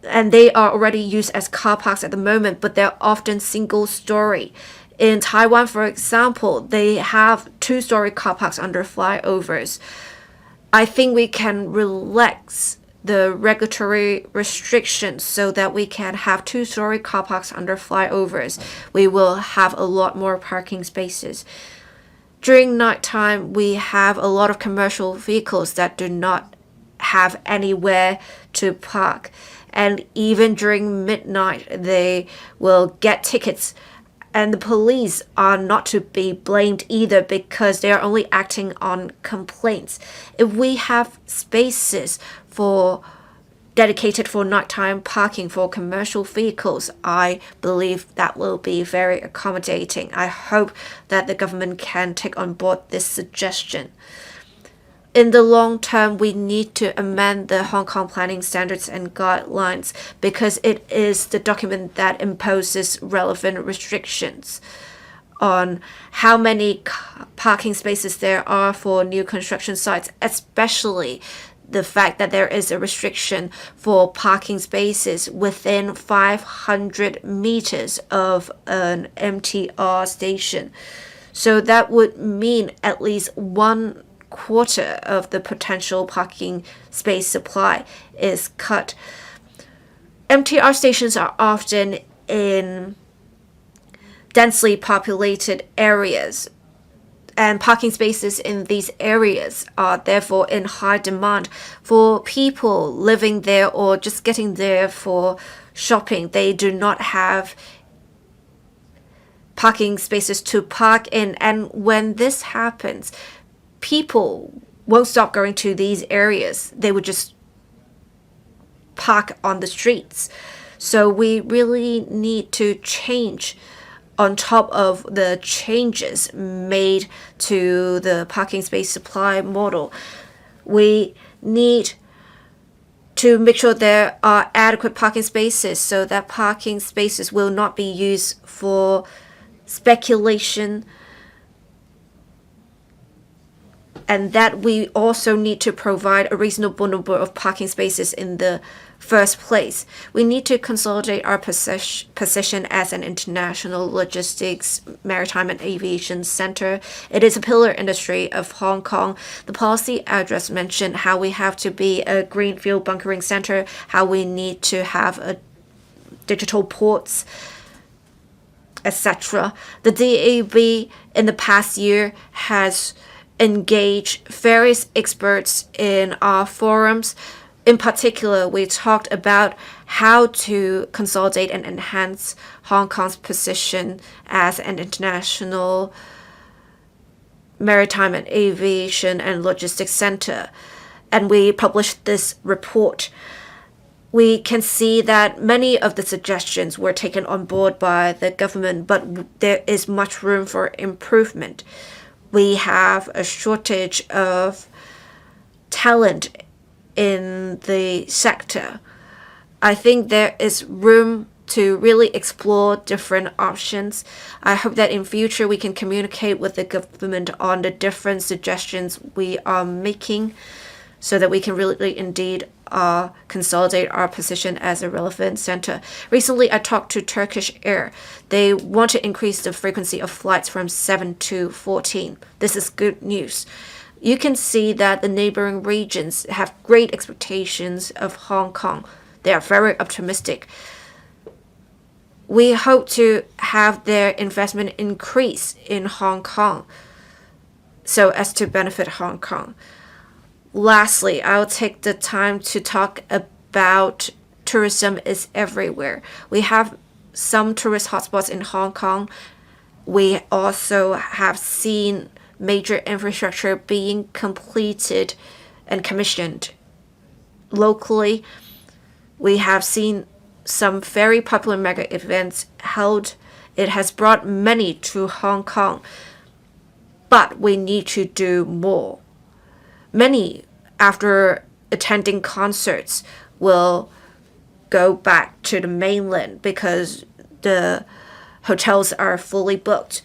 And they are already used as car parks at the moment, but they're often single story. In Taiwan, for example, they have 2-story car parks under flyovers. I think we can relax the regulatory restrictions so that we can have two-story car parks under flyovers. We will have a lot more parking spaces. During nighttime, we have a lot of commercial vehicles that do not have anywhere to park. And even during midnight, they will get tickets. And the police are not to be blamed either because they are only acting on complaints. If we have spaces dedicated for nighttime parking for commercial vehicles, I believe that will be very accommodating. I hope that the government can take on board this suggestion. In the long term, we need to amend the Hong Kong Planning Standards and Guidelines because it is the document that imposes relevant restrictions on how many parking spaces there are for new construction sites, especially the fact that there is a restriction for parking spaces within 500 meters of an MTR station. So that would mean at least 1/4 of the potential parking space supply is cut. MTR stations are often in densely populated areas, and parking spaces in these areas are therefore in high demand for people living there or just getting there for shopping. They do not have parking spaces to park in, and when this happens, people won't stop going to these areas. They would just park on the streets. So we really need to change on top of the changes made to the parking space supply model. We need to make sure there are adequate parking spaces so that parking spaces will not be used for speculation, and that we also need to provide a reasonable number of parking spaces in the first place. We need to consolidate our position as an international logistics, maritime, and aviation center. It is a pillar industry of Hong Kong. The policy address mentioned how we have to be a greenfield bunkering center, how we need to have a digital ports, etc. The DAB in the past year has engaged various experts in our forums. In particular, we talked about how to consolidate and enhance Hong Kong's position as an international maritime and aviation and logistics center. And we published this report. We can see that many of the suggestions were taken on board by the government, but there is much room for improvement. We have a shortage of talent in the sector. I think there is room to really explore different options. I hope that in future we can communicate with the government on the different suggestions we are making so that we can really indeed consolidate our position as a relevant center. Recently, I talked to Turkish Air. They want to increase the frequency of flights from 7 to 14. This is good news. You can see that the neighboring regions have great expectations of Hong Kong. They are very optimistic. We hope to have their investment increase in Hong Kong so as to benefit Hong Kong. Lastly, I'll take the time to talk about tourism is everywhere. We have some tourist hotspots in Hong Kong. We also have seen major infrastructure being completed and commissioned locally. We have seen some very popular mega events held. It has brought many to Hong Kong, but we need to do more. Many, after attending concerts, will go back to the mainland because the hotels are fully booked.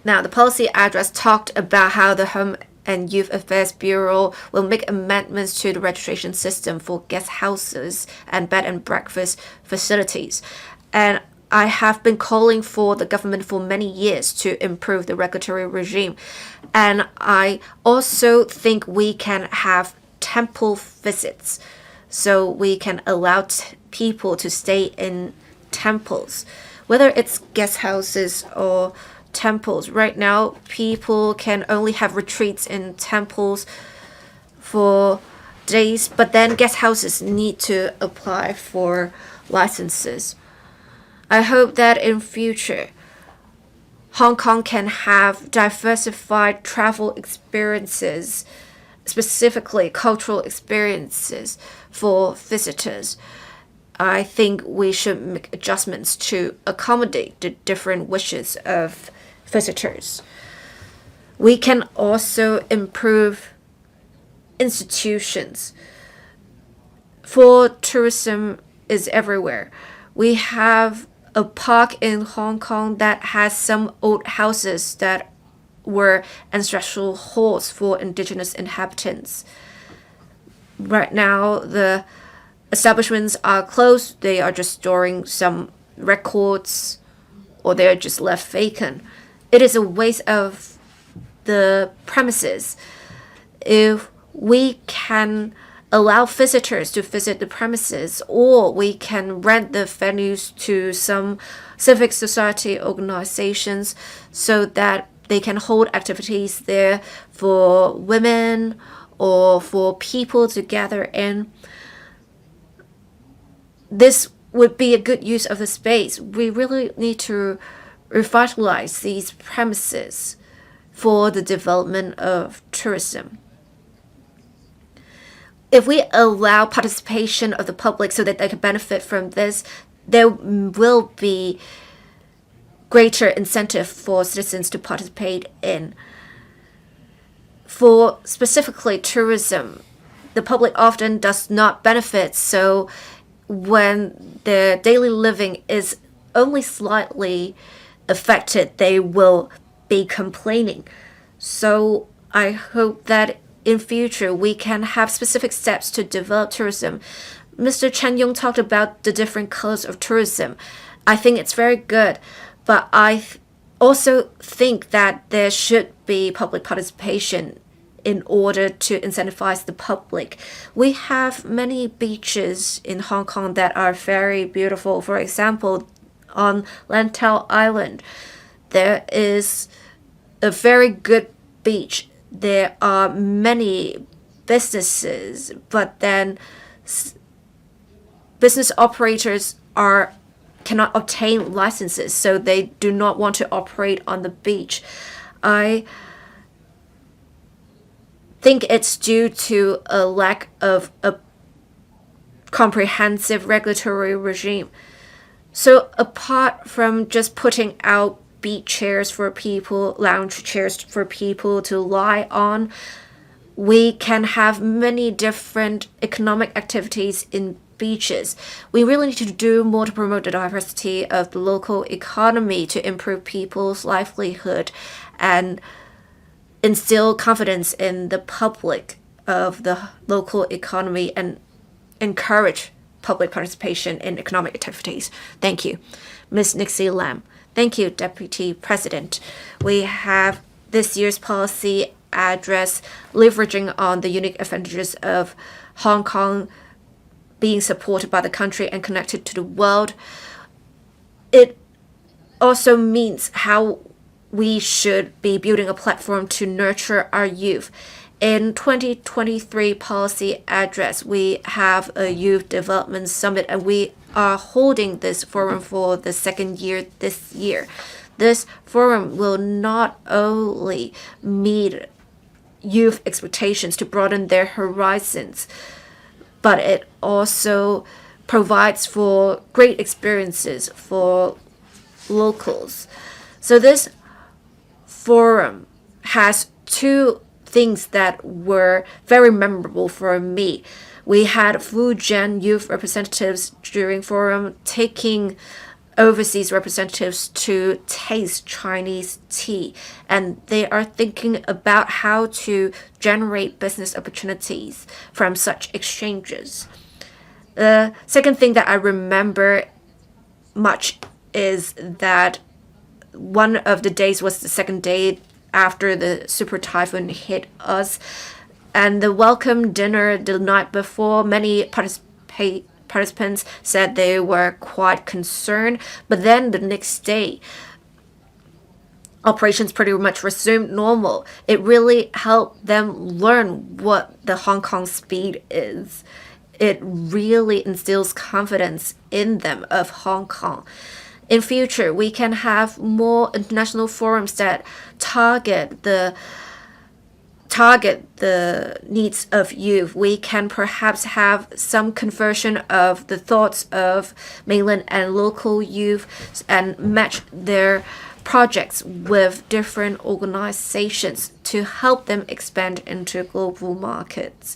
Now, the policy address talked about how the Home and Youth Affairs Bureau will make amendments to the registration system for guest houses and bed and breakfast facilities. And I have been calling for the government for many years to improve the regulatory regime. And I also think we can have temple visits so we can allow people to stay in temples, whether it's guest houses or temples. Right now, people can only have retreats in temples for days, but then guest houses need to apply for licenses. I hope that in future, Hong Kong can have diversified travel experiences, specifically cultural experiences for visitors. I think we should make adjustments to accommodate the different wishes of visitors. We can also improve institutions. For tourism is everywhere. We have a park in Hong Kong that has some old houses that were ancestral halls for indigenous inhabitants. Right now, the establishments are closed. They are just storing some records or they're just left vacant. It is a waste of the premises. If we can allow visitors to visit the premises, or we can rent the venues to some civic society organizations so that they can hold activities there for women or for people to gather in. This would be a good use of the space. We really need to revitalize these premises for the development of tourism. If we allow participation of the public so that they can benefit from this, there will be greater incentive for citizens to participate in. For specifically tourism, the public often does not benefit, so when their daily living is only slightly affected, they will be complaining. So I hope that in future we can have specific steps to develop tourism. Mr. Chen Yong talked about the different colors of tourism. I think it's very good, but I also think that there should be public participation in order to incentivize the public. We have many beaches in Hong Kong that are very beautiful. For example, on Lantau Island, there is a very good beach. There are many businesses, but then business operators cannot obtain licenses, so they do not want to operate on the beach. I think it's due to a lack of a comprehensive regulatory regime. So apart from just putting out beach chairs for people, lounge chairs for people to lie on, we can have many different economic activities in beaches. We really need to do more to promote the diversity of the local economy to improve people's livelihood and instill confidence in the public of the local economy and encourage public participation in economic activities. Thank you. Ms. Nixie Lam. Thank you, Deputy President. We have this year's policy address leveraging on the unique advantages of Hong Kong being supported by the country and connected to the world. It also means how we should be building a platform to nurture our youth. In 2023 policy address, we have a youth development summit, and we are holding this forum for the second year this year. This forum will not only meet youth expectations to broaden their horizons, but it also provides for great experiences for locals. So this forum has two things that were very memorable for me. We had Fujian youth representatives during forum taking overseas representatives to taste Chinese tea, and they are thinking about how to generate business opportunities from such exchanges. The second thing that I remember much is that one of the days was the second day after the super typhoon hit us, and the welcome dinner the night before, many participants said they were quite concerned, but then the next day operations pretty much resumed normal. It really helped them learn what the Hong Kong speed is. It really instills confidence in them of Hong Kong. In future, we can have more international forums that target the needs of youth. We can perhaps have some conversion of the thoughts of mainland and local youth and match their projects with different organizations to help them expand into global markets.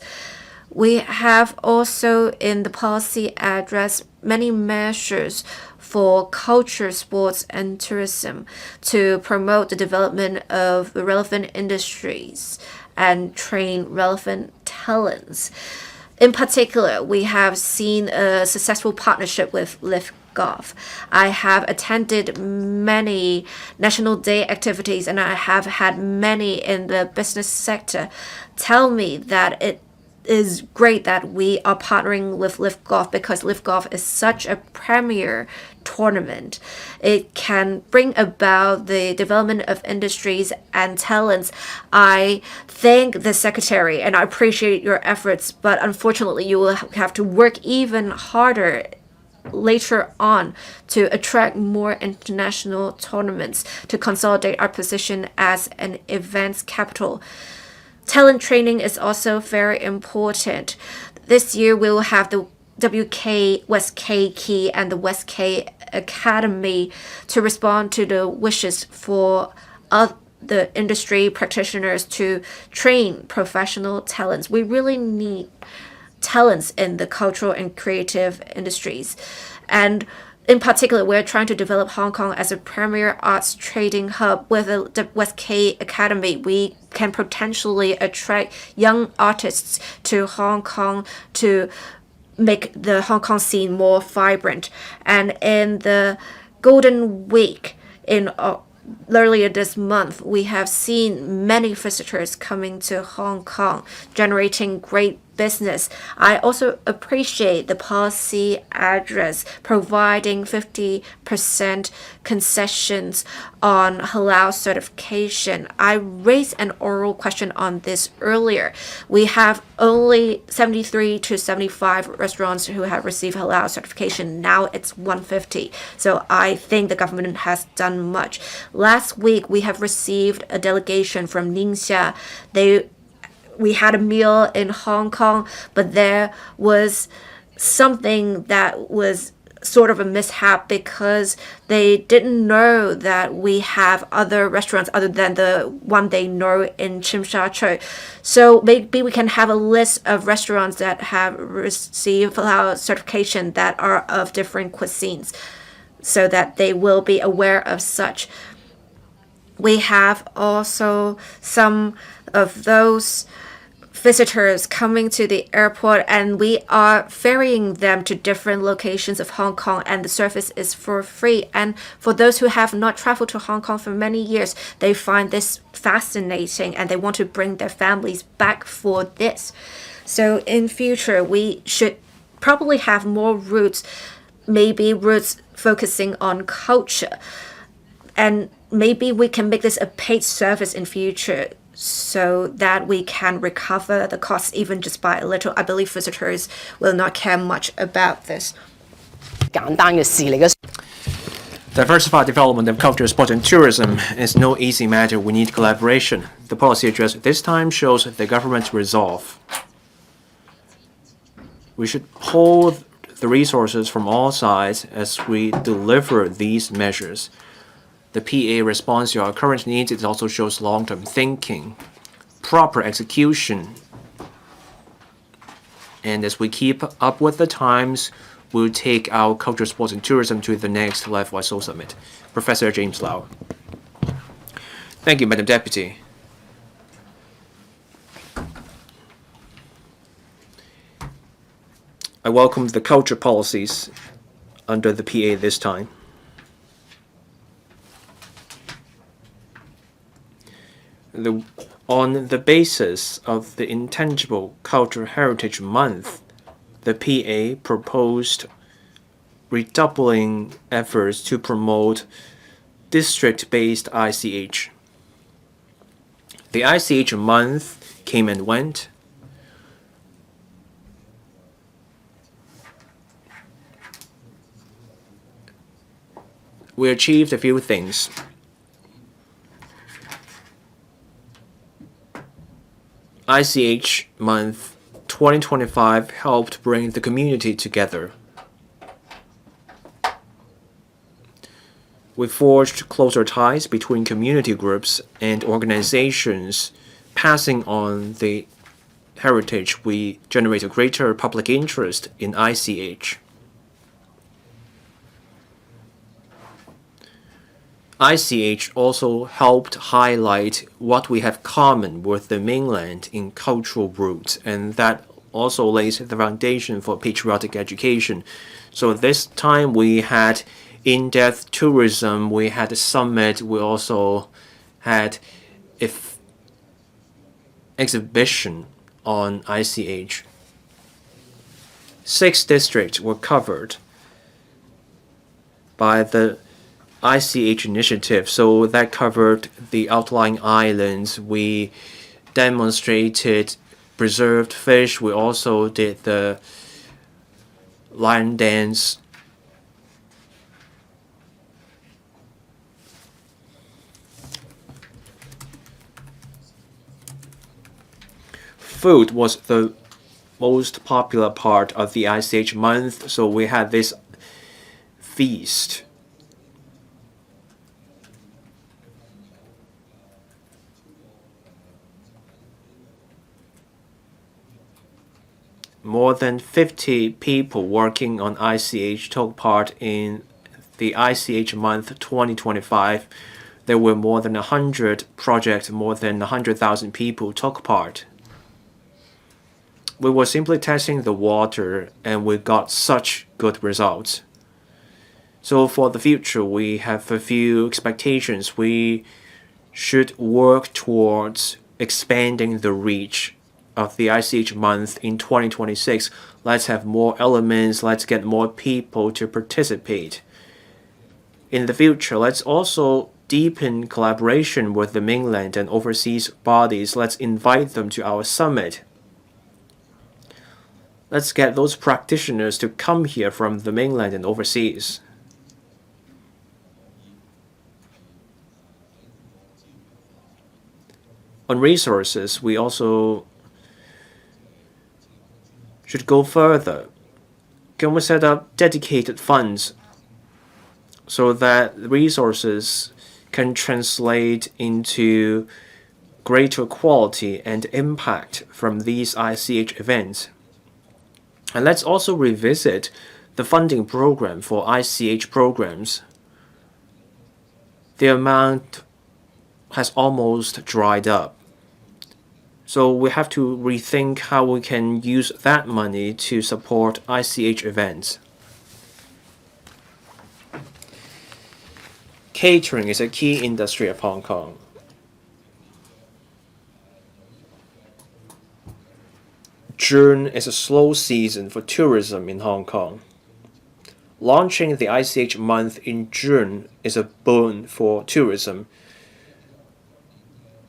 We have also in the policy address many measures for culture, sports, and tourism to promote the development of relevant industries and train relevant talents. In particular, we have seen a successful partnership with Lift Golf. I have attended many National Day activities and I have had many in the business sector tell me that it is great that we are partnering with Lift Golf because Lift Golf is such a premier tournament. It can bring about the development of industries and talents. I thank the secretary and I appreciate your efforts, but unfortunately you will have to work even harder later on to attract more international tournaments to consolidate our position as an events capital. Talent training is also very important. This year we will have the WK West K Key and the West K Academy to respond to the wishes for the industry practitioners to train professional talents. We really need talents in the cultural and creative industries. And in particular, we're trying to develop Hong Kong as a premier arts trading hub. With the West K Academy, we can potentially attract young artists to Hong Kong to make the Hong Kong scene more vibrant. And in the Golden Week in earlier this month, we have seen many visitors coming to Hong Kong, generating great business. I also appreciate the policy address providing 50% concessions on halal certification. I raised an oral question on this earlier. We have only 73 to 75 restaurants who have received halal certification. Now it's 150. So I think the government has done much. Last week, we have received a delegation from Ningxia. We had a meal in Hong Kong, but there was something that was sort of a mishap because they didn't know that we have other restaurants other than the one they know in Tsim Sha Tsui. So maybe we can have a list of restaurants that have received halal certification that are of different cuisines so that they will be aware of such. We have also some of those visitors coming to the airport and we are ferrying them to different locations of Hong Kong and the service is for free. And for those who have not traveled to Hong Kong for many years, they find this fascinating and they want to bring their families back for this. So in future, we should probably have more routes, maybe routes focusing on culture. And maybe we can make this a paid service in future so that we can recover the costs even just by a little. I believe visitors will not care much about this. Diversified development of culture, sport, and tourism is no easy matter. We need collaboration. The policy address this time shows the government's resolve. We should pull the resources from all sides as we deliver these measures. The PA responds to our current needs. It also shows long-term thinking, proper execution. And as we keep up with the times, we'll take our culture, sports, and tourism to the next level at Seoul Summit. Professor James Lau. Thank you, Madam Deputy. I welcome the culture policies under the PA this time. On the basis of the Intangible Cultural Heritage Month, the PA proposed redoubling efforts to promote district-based ICH. The ICH month came and went. We achieved a few things. ICH month 2025 helped bring the community together. We forged closer ties between community groups and organizations. Passing on the heritage, we generate a greater public interest in ICH. ICH also helped highlight what we have common with the mainland in cultural roots, and that also lays the foundation for patriotic education. So this time we had in-depth tourism, we had a summit, we also had exhibition on ICH. 6 districts were covered by the ICH initiative, so that covered the outlying islands. We demonstrated preserved fish. We also did the lion dance. Food was the most popular part of the ICH month, so we had this feast. More than 50 people working on ICH took part in the ICH month 2025. There were more than 100 projects, more than 100,000 people took part. We were simply testing the water and we got such good results. So for the future, we have a few expectations. We should work towards expanding the reach of the ICH month in 2026. Let's have more elements, let's get more people to participate. In the future, let's also deepen collaboration with the mainland and overseas bodies. Let's invite them to our summit. Let's get those practitioners to come here from the mainland and overseas. On resources, we also should go further. Can we set up dedicated funds so that resources can translate into greater quality and impact from these ICH events? And let's also revisit the funding program for ICH programs. The amount has almost dried up. So we have to rethink how we can use that money to support ICH events. Catering is a key industry of Hong Kong. June is a slow season for tourism in Hong Kong. Launching the ICH month in June is a boon for tourism.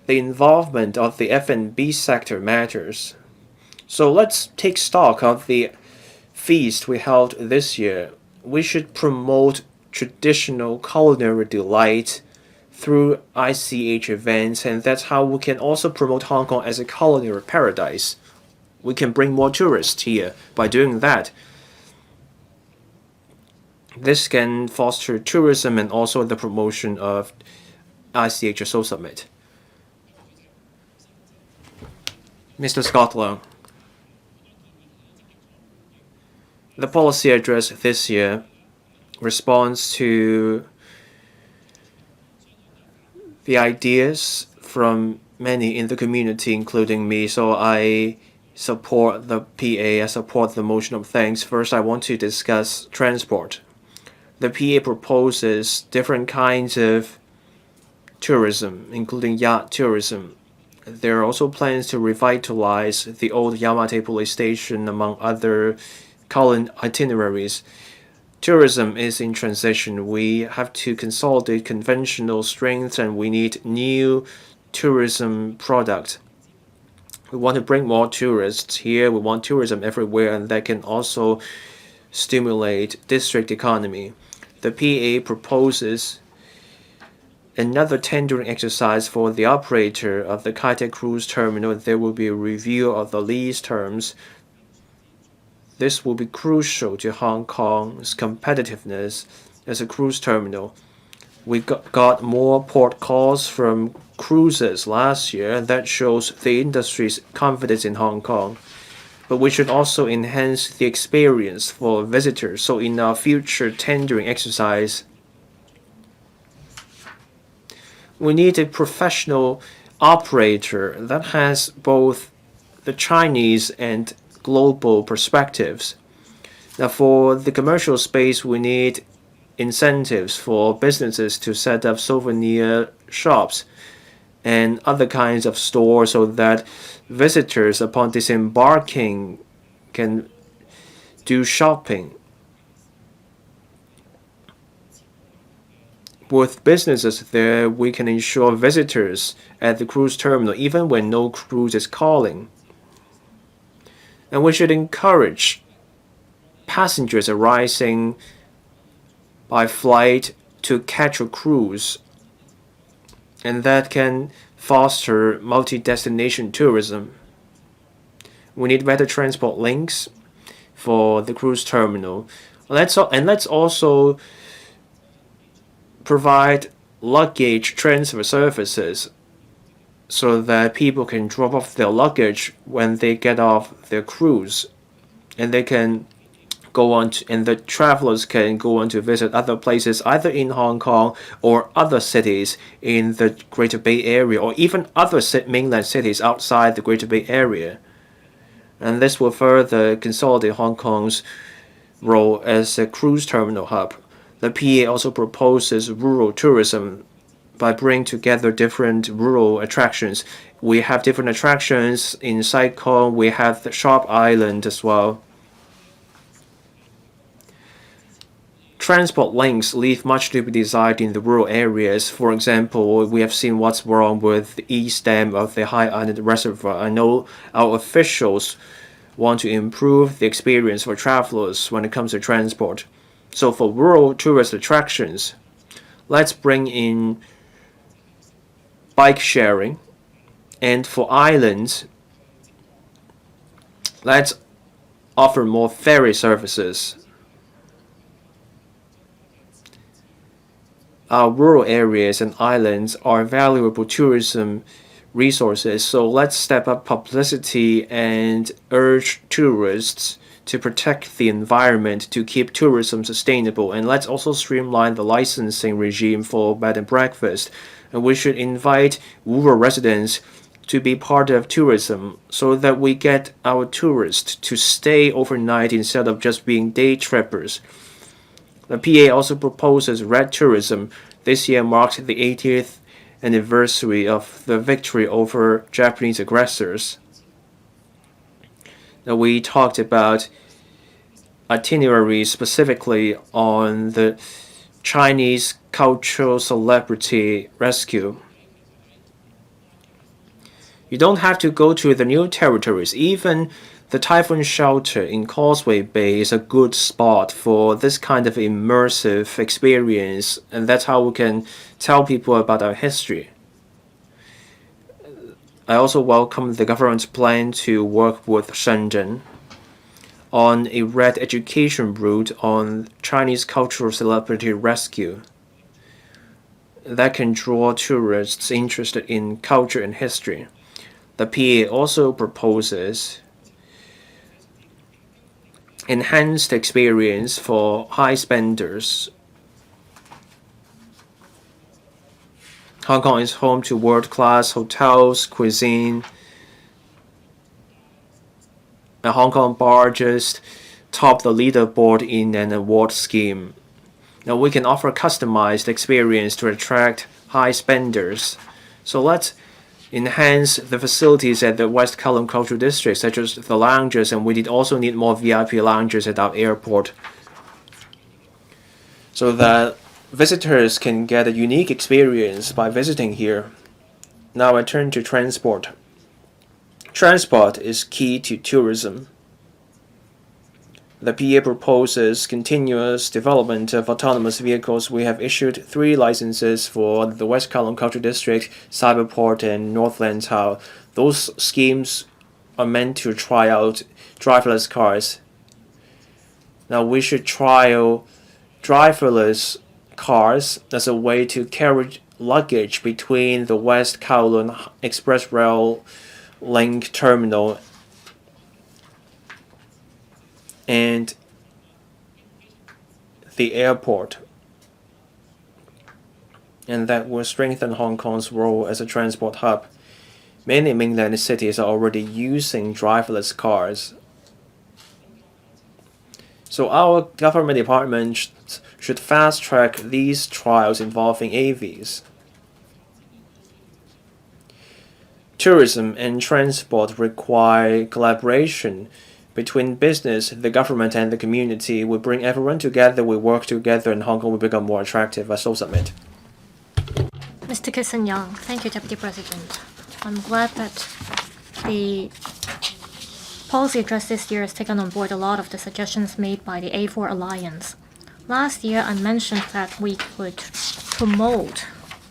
The involvement of the F&B sector matters. So let's take stock of the feast we held this year. We should promote traditional culinary delight through ICH events, and that's how we can also promote Hong Kong as a culinary paradise. We can bring more tourists here by doing that. This can foster tourism and also the promotion of ICH Seoul Summit. Mr. Scotland, the policy address this year responds to the ideas from many in the community, including me, so I support the PA, I support the motion of thanks. First, I want to discuss transport. The PA proposes different kinds of tourism, including yacht tourism. There are also plans to revitalize the old Yamate police station, among other current itineraries. Tourism is in transition. We have to consolidate conventional strengths and we need new tourism products. We want to bring more tourists here. We want tourism everywhere, and that can also stimulate district economy. The PA proposes another tendering exercise for the operator of the Kai Tak cruise terminal. There will be a review of the lease terms. This will be crucial to Hong Kong's competitiveness as a cruise terminal. We got more port calls from cruises last year, and that shows the industry's confidence in Hong Kong. But we should also enhance the experience for visitors. So in our future tendering exercise, we need a professional operator that has both the Chinese and global perspectives. Now, for the commercial space, we need incentives for businesses to set up souvenir shops and other kinds of stores so that visitors, upon disembarking, can do shopping. With businesses there, we can ensure visitors at the cruise terminal even when no cruise is calling. And we should encourage passengers arising by flight to catch a cruise, and that can foster multi-destination tourism. We need better transport links for the cruise terminal. Let's also provide luggage transfer services so that people can drop off their luggage when they get off their cruise, and they can go on to, and the travelers can go on to visit other places either in Hong Kong or other cities in the Greater Bay Area, or even other mainland cities outside the Greater Bay Area. And this will further consolidate Hong Kong's role as a cruise terminal hub. The PA also proposes rural tourism by bringing together different rural attractions. We have different attractions in Sai Kung. We have the Sharp Island as well. Transport links leave much to be desired in the rural areas. For example, we have seen what's wrong with the east dam of the High Island Reservoir. I know our officials want to improve the experience for travelers when it comes to transport. So for rural tourist attractions, let's bring in bike sharing. And for islands, let's offer more ferry services. Our rural areas and islands are valuable tourism resources, so let's step up publicity and urge tourists to protect the environment to keep tourism sustainable. And let's also streamline the licensing regime for bed and breakfast. And we should invite rural residents to be part of tourism so that we get our tourists to stay overnight instead of just being day trippers. The PA also proposes red tourism. This year marked the 80th anniversary of the victory over Japanese aggressors. Now, we talked about itineraries specifically on the Chinese cultural celebrity rescue. You don't have to go to the new territories. Even the typhoon shelter in Causeway Bay is a good spot for this kind of immersive experience, and that's how we can tell people about our history. I also welcome the government's plan to work with Shenzhen on a red education route on Chinese cultural celebrity rescue that can draw tourists interested in culture and history. The PA also proposes enhanced experience for high spenders. Hong Kong is home to world-class hotels, cuisine, and Hong Kong bar just topped the leaderboard in an award scheme. Now we can offer customized experience to attract high spenders. So let's enhance the facilities at the West Kowloon Cultural District, such as the lounges, and we also need more VIP lounges at our airport, so that visitors can get a unique experience by visiting here. Now I turn to transport. Transport is key to tourism. The PA proposes continuous development of autonomous vehicles. We have issued 3 licenses for the West Kowloon Cultural District, Cyberport, and North Lantau. Those schemes are meant to try out driverless cars. Now we should trial driverless cars as a way to carry luggage between the West Kowloon Express Rail Link Terminal and the airport, and that will strengthen Hong Kong's role as a transport hub. Many mainland cities are already using driverless cars. So our government department should fast-track these trials involving AVs. Tourism and transport require collaboration between business, the government, and the community. We bring everyone together, we work together, and Hong Kong will become more attractive. I so submit. Mr. Kissen-Yang, thank you, Deputy President. I'm glad that the policy address this year has taken on board a lot of the suggestions made by the A4 Alliance. Last year, I mentioned that we would promote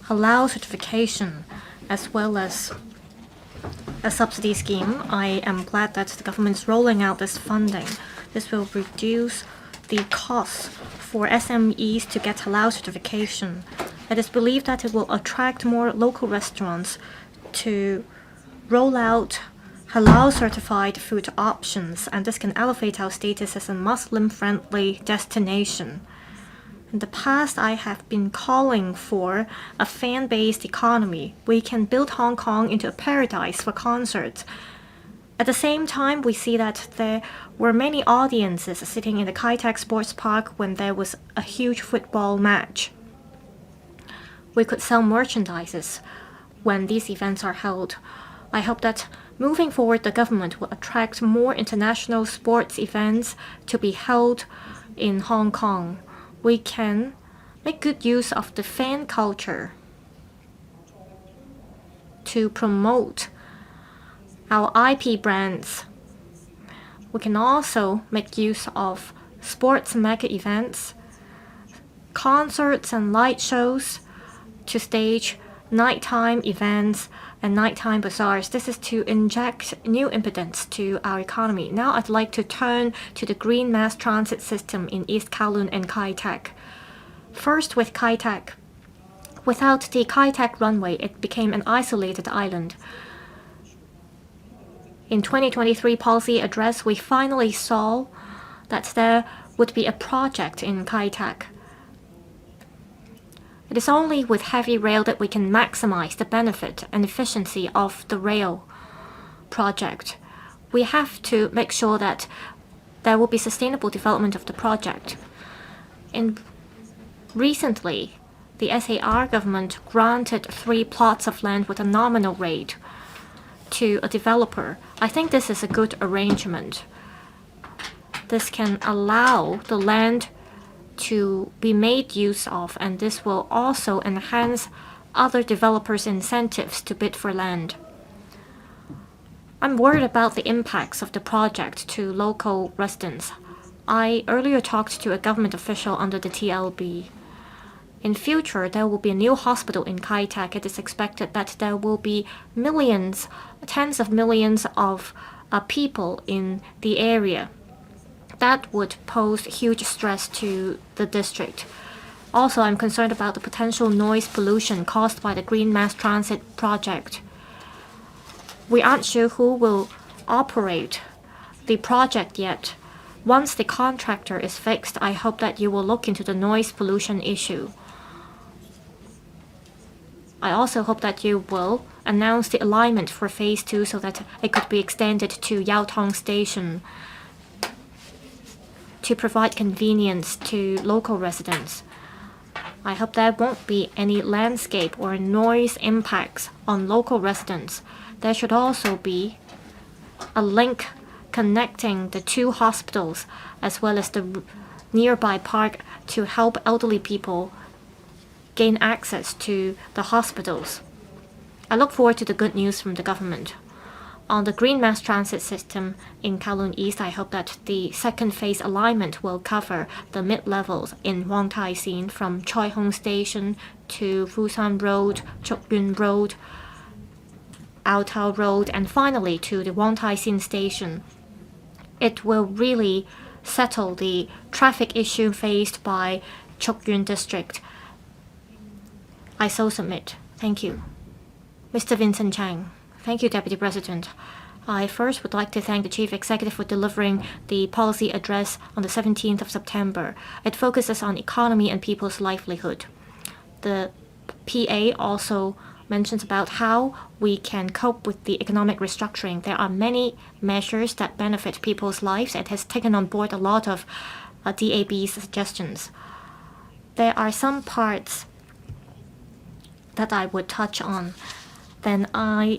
halal certification as well as a subsidy scheme. I am glad that the government is rolling out this funding. This will reduce the costs for SMEs to get halal certification. It is believed that it will attract more local restaurants to roll out halal certified food options, and this can elevate our status as a Muslim-friendly destination. In the past, I have been calling for a fan-based economy. We can build Hong Kong into a paradise for concerts. At the same time, we see that there were many audiences sitting in the Kai Tak Sports Park when there was a huge football match. We could sell merchandises when these events are held. I hope that moving forward, the government will attract more international sports events to be held in Hong Kong. We can make good use of the fan culture to promote our IP brands. We can also make use of sports mega events, concerts and light shows to stage nighttime events and nighttime bazaars. This is to inject new impotence to our economy. Now I'd like to turn to the green mass transit system in East Kowloon and Kai Tak. First with Kai Tak. Without the Kai Tak runway, it became an isolated island. In 2023 policy address, we finally saw that there would be a project in Kai Tak. It is only with heavy rail that we can maximize the benefit and efficiency of the rail project. We have to make sure that there will be sustainable development of the project. Recently, the SAR government granted 3 plots of land with a nominal rate to a developer. I think this is a good arrangement. This can allow the land to be made use of, and this will also enhance other developers' incentives to bid for land. I'm worried about the impacts of the project to local residents. I earlier talked to a government official under the TLB. In future, there will be a new hospital in Kai Tak. It is expected that there will be millions, tens of millions of people in the area. That would pose huge stress to the district. Also, I'm concerned about the potential noise pollution caused by the green mass transit project. We aren't sure who will operate the project yet. Once the contractor is fixed, I hope that you will look into the noise pollution issue. I also hope that you will announce the alignment for Phase 2 so that it could be extended to Yau Tong Station to provide convenience to local residents. I hope there won't be any landscape or noise impacts on local residents. There should also be a link connecting the two hospitals as well as the nearby park to help elderly people gain access to the hospitals. I look forward to the good news from the government. On the green mass transit system in Kowloon East, I hope that the second phase alignment will cover the mid-levels in Wong Tai Sin from Choi Hong Station to Fusan Road, Chuk Yun Road, Aotao Road, and finally to the Wong Tai Sin Station. It will really settle the traffic issue faced by Chuk Yun District. I so submit. Thank you. Mr. Vincent Chang. Thank you, Deputy President. I first would like to thank the Chief Executive for delivering the policy address on the 17th of September. It focuses on economy and people's livelihood. The PA also mentions about how we can cope with the economic restructuring. There are many measures that benefit people's lives. It has taken on board a lot of DAB's suggestions. There are some parts that I would touch on. Then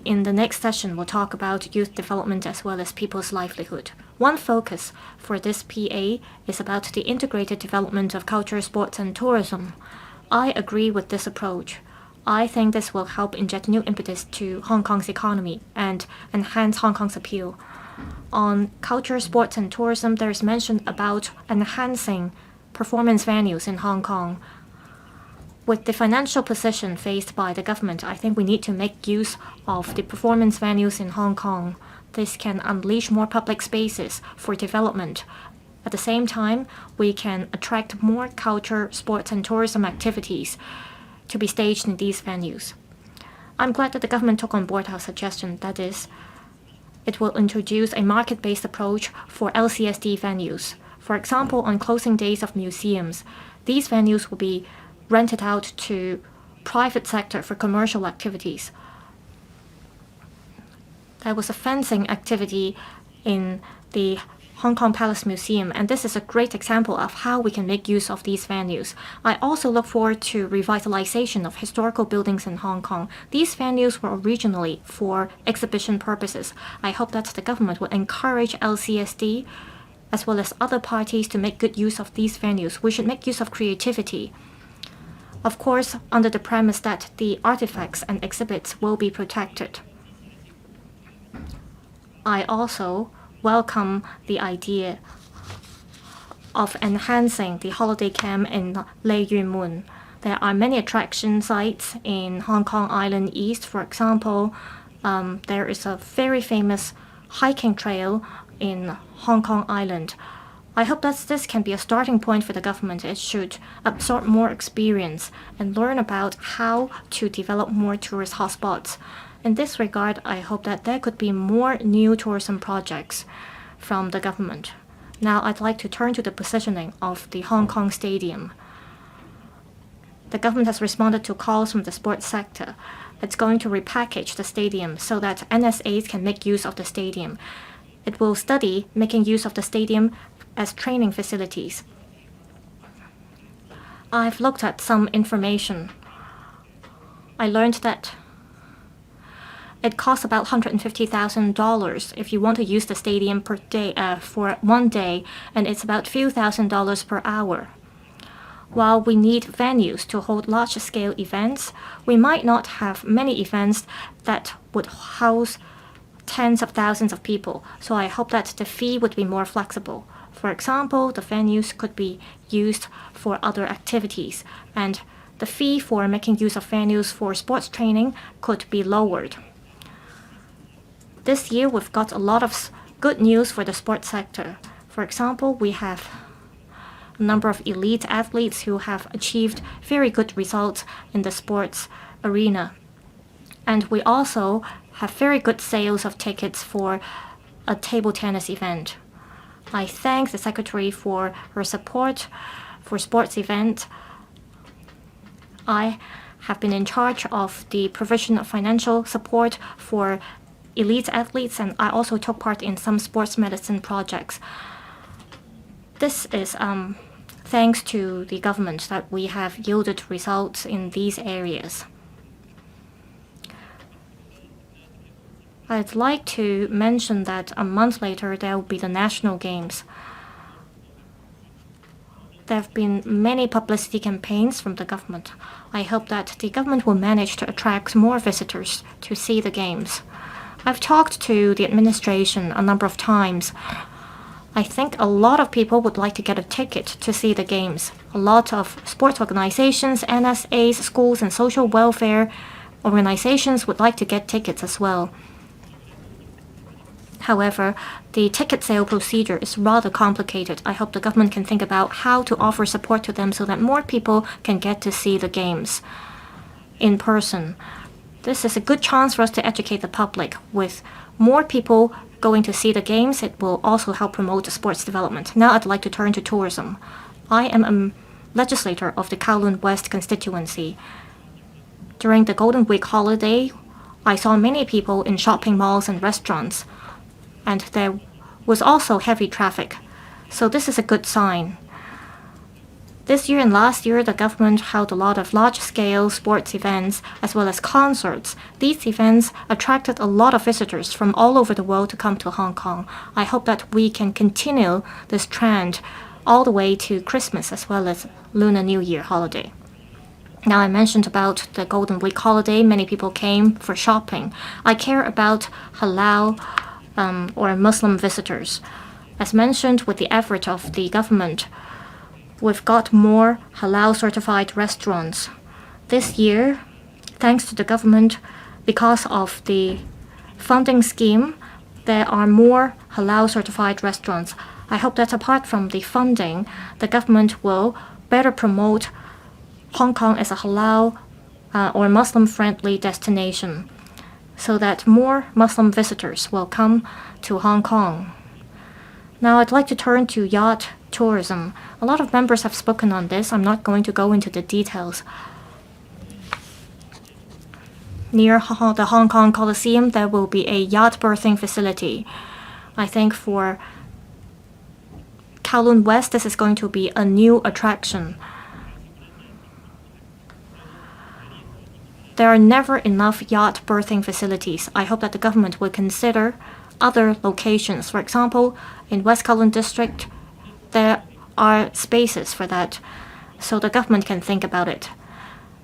in the next session, will talk about youth development as well as people's livelihood. One focus for this PA is about the integrated development of culture, sports, and tourism. I agree with this approach. I think this will help inject new impetus to Hong Kong's economy and enhance Hong Kong's appeal. On culture, sports, and tourism, there is mention about enhancing performance venues in Hong Kong. With the financial position faced by the government, I think we need to make use of the performance venues in Hong Kong. This can unleash more public spaces for development. At the same time, we can attract more culture, sports, and tourism activities to be staged in these venues. I'm glad that the government took on board our suggestion, that is, it will introduce a market-based approach for LCSD venues. For example, on closing days of museums, these venues will be rented out to private sector for commercial activities. There was a fencing activity in the Hong Kong Palace Museum, and this is a great example of how we can make use of these venues. I also look forward to revitalization of historical buildings in Hong Kong. These venues were originally for exhibition purposes. I hope that the government will encourage LCSD as well as other parties to make good use of these venues. We should make use of creativity. Of course, under the premise that the artifacts and exhibits will be protected. I also welcome the idea of enhancing the holiday camp in Lei Yuen Mun. There are many attraction sites in Hong Kong Island East. For example, there is a very famous hiking trail in Hong Kong Island. I hope that this can be a starting point for the government. It should absorb more experience and learn about how to develop more tourist hotspots. In this regard, I hope that there could be more new tourism projects from the government. Now, I'd like to turn to the positioning of the Hong Kong Stadium. The government has responded to calls from the sports sector. It's going to repackage the stadium so that NSAs can make use of the stadium. It will study making use of the stadium as training facilities. I've looked at some information. I learned that it costs about $150,000 if you want to use the stadium per day for 1 day, and it's about few $1,000s per hour. While we need venues to hold large-scale events, we might not have many events that would house tens of thousands of people, so I hope that the fee would be more flexible. For example, the venues could be used for other activities, and the fee for making use of venues for sports training could be lowered. This year, we've got a lot of good news for the sports sector. For example, we have a number of elite athletes who have achieved very good results in the sports arena. And we also have very good sales of tickets for a table tennis event. I thank the Secretary for her support for sports events. I have been in charge of the provision of financial support for elite athletes, and I also took part in some sports medicine projects. This is thanks to the government that we have yielded results in these areas. I'd like to mention that a month later there will be the national games. There have been many publicity campaigns from the government. I hope that the government will manage to attract more visitors to see the games. I've talked to the administration a number of times. I think a lot of people would like to get a ticket to see the games. A lot of sports organizations, NSAs, schools, and social welfare organizations would like to get tickets as well. However, the ticket sale procedure is rather complicated. I hope the government can think about how to offer support to them so that more people can get to see the games in person. This is a good chance for us to educate the public. With more people going to see the games, it will also help promote sports development. Now I'd like to turn to tourism. I am a legislator of the Kowloon West constituency. During the Golden Week holiday, I saw many people in shopping malls and restaurants, and there was also heavy traffic. So this is a good sign. This year and last year, the government held a lot of large-scale sports events as well as concerts. These events attracted a lot of visitors from all over the world to come to Hong Kong. I hope that we can continue this trend all the way to Christmas as well as Lunar New Year holiday. Now, I mentioned about the Golden Week holiday. Many people came for shopping. I care about halal or Muslim visitors. As mentioned, with the effort of the government, we've got more halal certified restaurants. This year, thanks to the government, because of the funding scheme, there are more halal certified restaurants. I hope that apart from the funding, the government will better promote Hong Kong as a halal or Muslim-friendly destination, so that more Muslim visitors will come to Hong Kong. Now I'd like to turn to yacht tourism. A lot of members have spoken on this. I'm not going to go into the details. Near the Hong Kong Coliseum, there will be a yacht berthing facility. I think for Kowloon West, this is going to be a new attraction. There are never enough yacht berthing facilities. I hope that the government will consider other locations. For example, in West Kowloon District, there are spaces for that, so the government can think about it.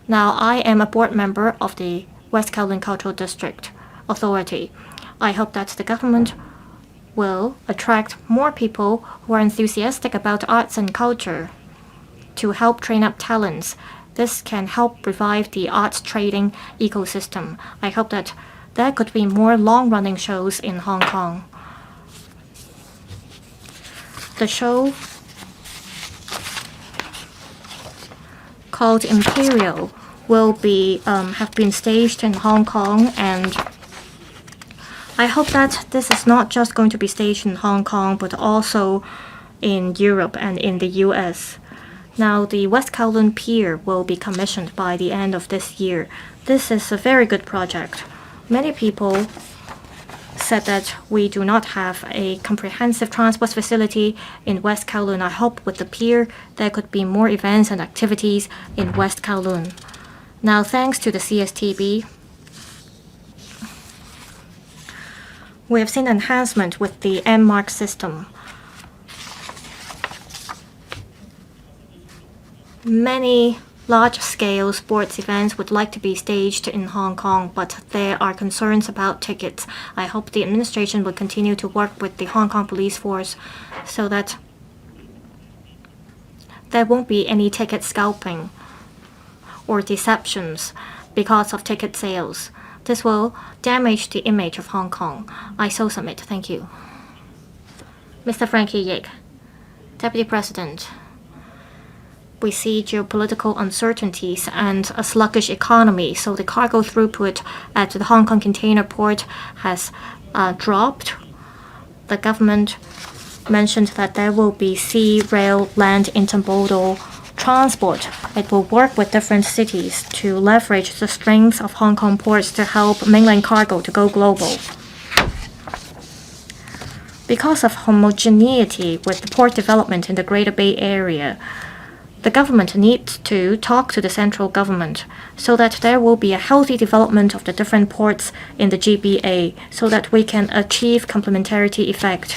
Now, I am a board member of the West Kowloon Cultural District Authority. I hope that the government will attract more people who are enthusiastic about arts and culture to help train up talents. This can help revive the arts trading ecosystem. I hope that there could be more long-running shows in Hong Kong. The show called Imperial will be have been staged in Hong Kong, and I hope that this is not just going to be staged in Hong Kong, but also in Europe and in the US. Now, the West Kowloon Pier will be commissioned by the end of this year. This is a very good project. Many people said that we do not have a comprehensive transport facility in West Kowloon. I hope with the pier there could be more events and activities in West Kowloon. Now, thanks to the CSTB, we have seen enhancement with the M-Mark system. Many large-scale sports events would like to be staged in Hong Kong, but there are concerns about tickets. I hope the administration will continue to work with the Hong Kong police force so that there won't be any ticket scalping or deceptions because of ticket sales. This will damage the image of Hong Kong. I so submit. Thank you. Mr. Frankie Yik, Deputy President. We see geopolitical uncertainties and a sluggish economy, so the cargo throughput at the Hong Kong container port has dropped. The government mentioned that there will be sea, rail, land intermodal transport. It will work with different cities to leverage the strengths of Hong Kong ports to help mainland cargo to go global. Because of homogeneity with the port development in the Greater Bay Area, the government needs to talk to the central government so that there will be a healthy development of the different ports in the GBA so that we can achieve complementarity effect.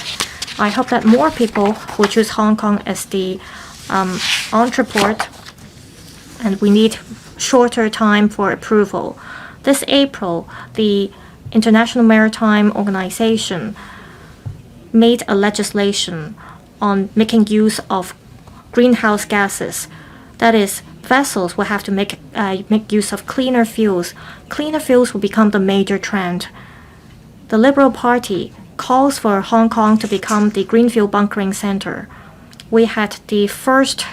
I hope that more people will choose Hong Kong as the entreport, and we need shorter time for approval. This April, the International Maritime Organization made a legislation on making use of greenhouse gases. That is, vessels will have to make use of cleaner fuels. Cleaner fuels will become the major trend. The Liberal Party calls for Hong Kong to become the green fuel bunkering center. We had the first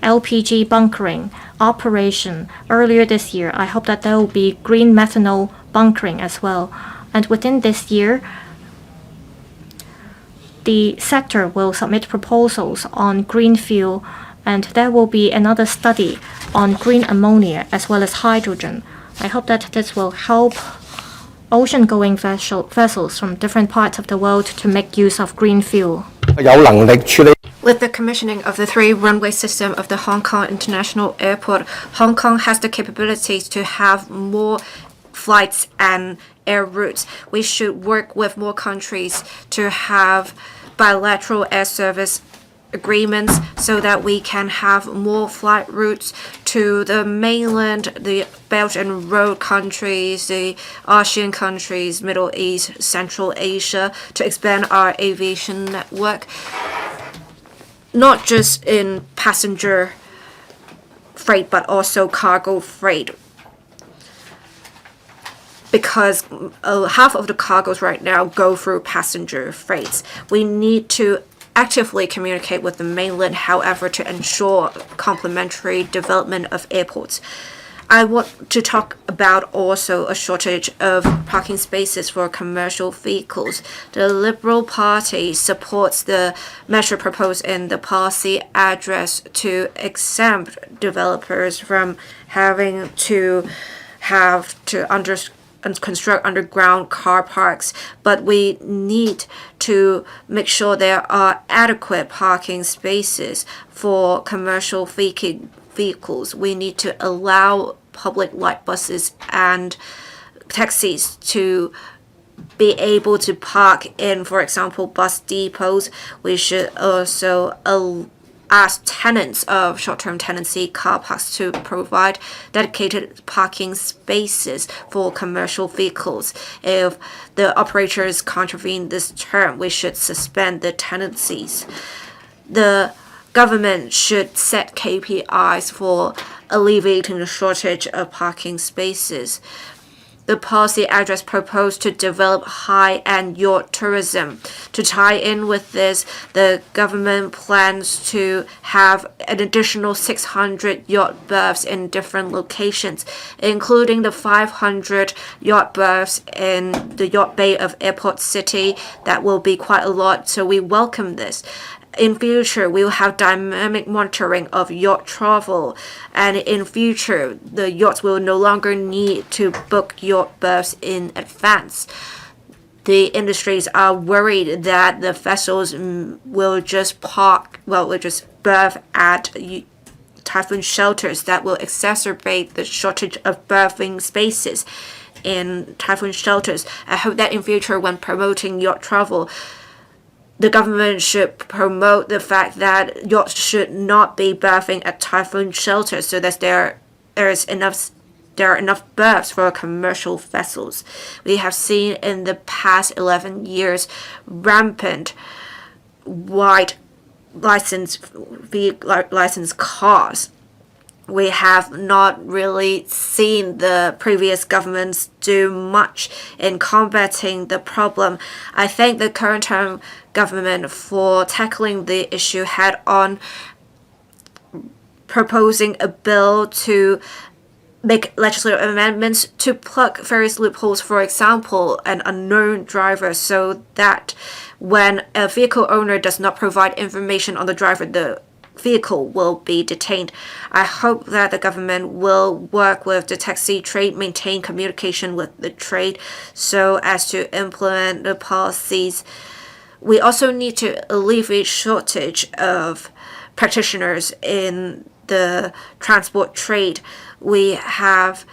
LPG bunkering operation earlier this year. I hope that there will be green methanol bunkering as well. And within this year, the sector will submit proposals on green fuel, and there will be another study on green ammonia as well as hydrogen. I hope that this will help ocean-going vessels from different parts of the world to make use of green fuel. With the commissioning of the 3-runway system of the Hong Kong International Airport, Hong Kong has the capabilities to have more flights and air routes. We should work with more countries to have bilateral air service agreements so that we can have more flight routes to the mainland, the Belt and Road countries, the ASEAN countries, Middle East, Central Asia, to expand our aviation network, not just in passenger freight, but also cargo freight. Because half of the cargoes right now go through passenger freights. We need to actively communicate with the mainland, however, to ensure complementary development of airports. I want to talk about also a shortage of parking spaces for commercial vehicles. The Liberal Party supports the measure proposed in the policy address to exempt developers from having to construct underground car parks, but we need to make sure there are adequate parking spaces for commercial vehicles. We need to allow public light buses and taxis to be able to park in, for example, bus depots. We should also ask tenants of short-term tenancy car parks to provide dedicated parking spaces for commercial vehicles. If the operators contravene this term, we should suspend the tenancies. The government should set KPIs for alleviating the shortage of parking spaces. The policy address proposed to develop high-end yacht tourism. To tie in with this, the government plans to have an additional 600 yacht berths in different locations, including the 500 yacht berths in the yacht bay of Airport City. That will be quite a lot, so we welcome this. In future, we will have dynamic monitoring of yacht travel, and in future, the yachts will no longer need to book yacht berths in advance. The industries are worried that the vessels will just berth at typhoon shelters that will exacerbate the shortage of berthing spaces in typhoon shelters. I hope that in future, when promoting yacht travel, the government should promote the fact that yachts should not be berthing at typhoon shelters so that there are enough berths for commercial vessels. We have seen in the past 11 years rampant wide license cars. We have not really seen the previous governments do much in combating the problem. I thank the current term government for tackling the issue head on, proposing a bill to make legislative amendments to plug various loopholes, for example, an unknown driver, so that when a vehicle owner does not provide information on the driver, the vehicle will be detained. I hope that the government will work with the taxi trade, maintain communication with the trade so as to implement the policies. We also need to alleviate shortage of practitioners in the transport trade. We have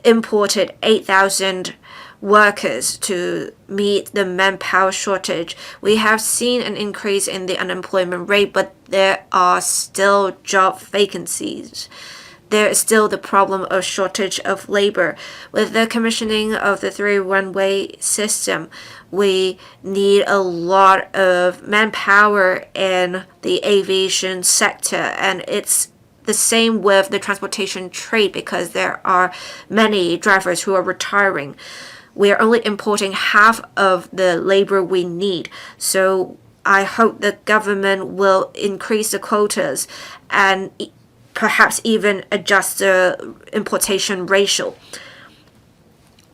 imported 8,000 workers to meet the manpower shortage. We have seen an increase in the unemployment rate, but there are still job vacancies. There is still the problem of shortage of labor. With the commissioning of the 3-runway system, we need a lot of manpower in the aviation sector, and it's the same with the transportation trade because there are many drivers who are retiring. We are only importing half of the labor we need. So I hope the government will increase the quotas and perhaps even adjust the importation ratio.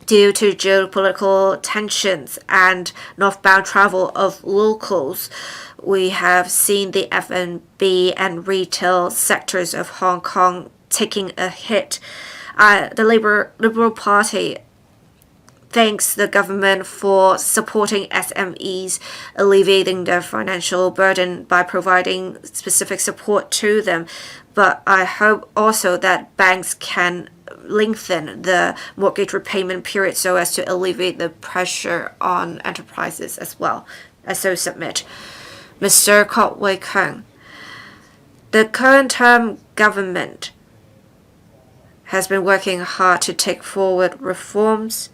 Due to geopolitical tensions and northbound travel of locals, we have seen the F&B and retail sectors of Hong Kong taking a hit. The Liberal Party thanks the government for supporting SMEs, alleviating their financial burden by providing specific support to them. But I hope also that banks can lengthen the mortgage repayment period so as to alleviate the pressure on enterprises as well. I so submit. Mr. Kok Wei Kang, the current term government has been working hard to take forward reforms,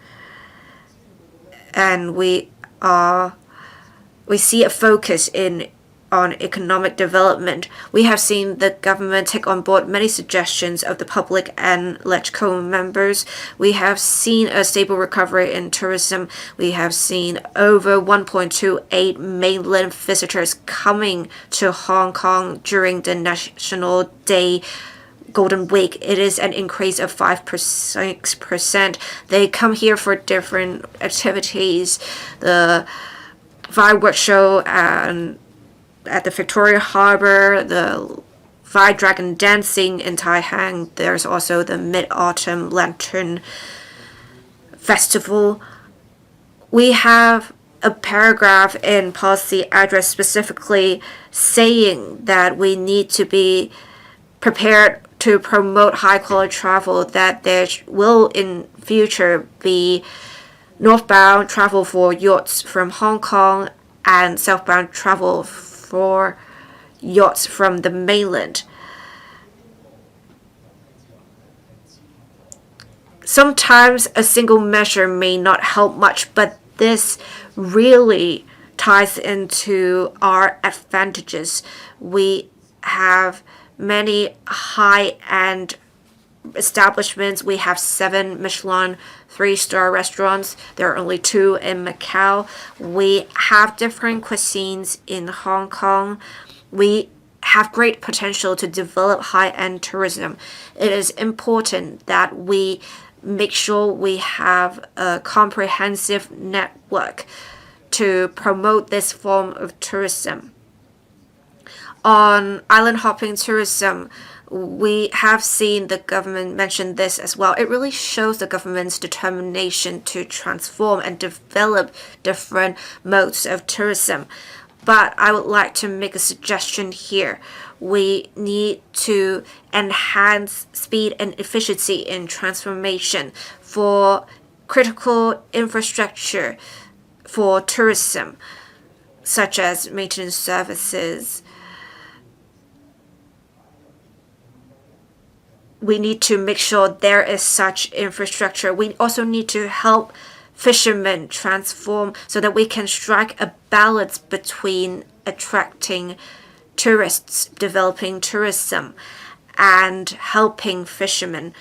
and we see a focus on economic development. We have seen the government take on board many suggestions of the public and LegCo members. We have seen a stable recovery in tourism. We have seen over 1.28 mainland visitors coming to Hong Kong during the National Day Golden Week. It is an increase of 5%. They come here for different activities. The fireworks show and at the Victoria Harbour, the Fire Dragon dancing in Tai Hang. There's also the Mid-Autumn Lantern Festival. We have a paragraph in policy address specifically saying that we need to be prepared to promote high-quality travel, that there will in future be northbound travel for yachts from Hong Kong and southbound travel for yachts from the mainland. Sometimes a single measure may not help much, but this really ties into our advantages. We have many high-end establishments. We have 7 Michelin 3-star restaurants. There are only 2 in Macau. We have different cuisines in Hong Kong. We have great potential to develop high-end tourism. It is important that we make sure we have a comprehensive network to promote this form of tourism. On island hopping tourism, we have seen the government mention this as well. It really shows the government's determination to transform and develop different modes of tourism. But I would like to make a suggestion here. We need to enhance speed and efficiency in transformation for critical infrastructure for tourism, such as maintenance services. We need to make sure there is such infrastructure. We also need to help fishermen transform so that we can strike a balance between attracting tourists, developing tourism, and helping fishermen.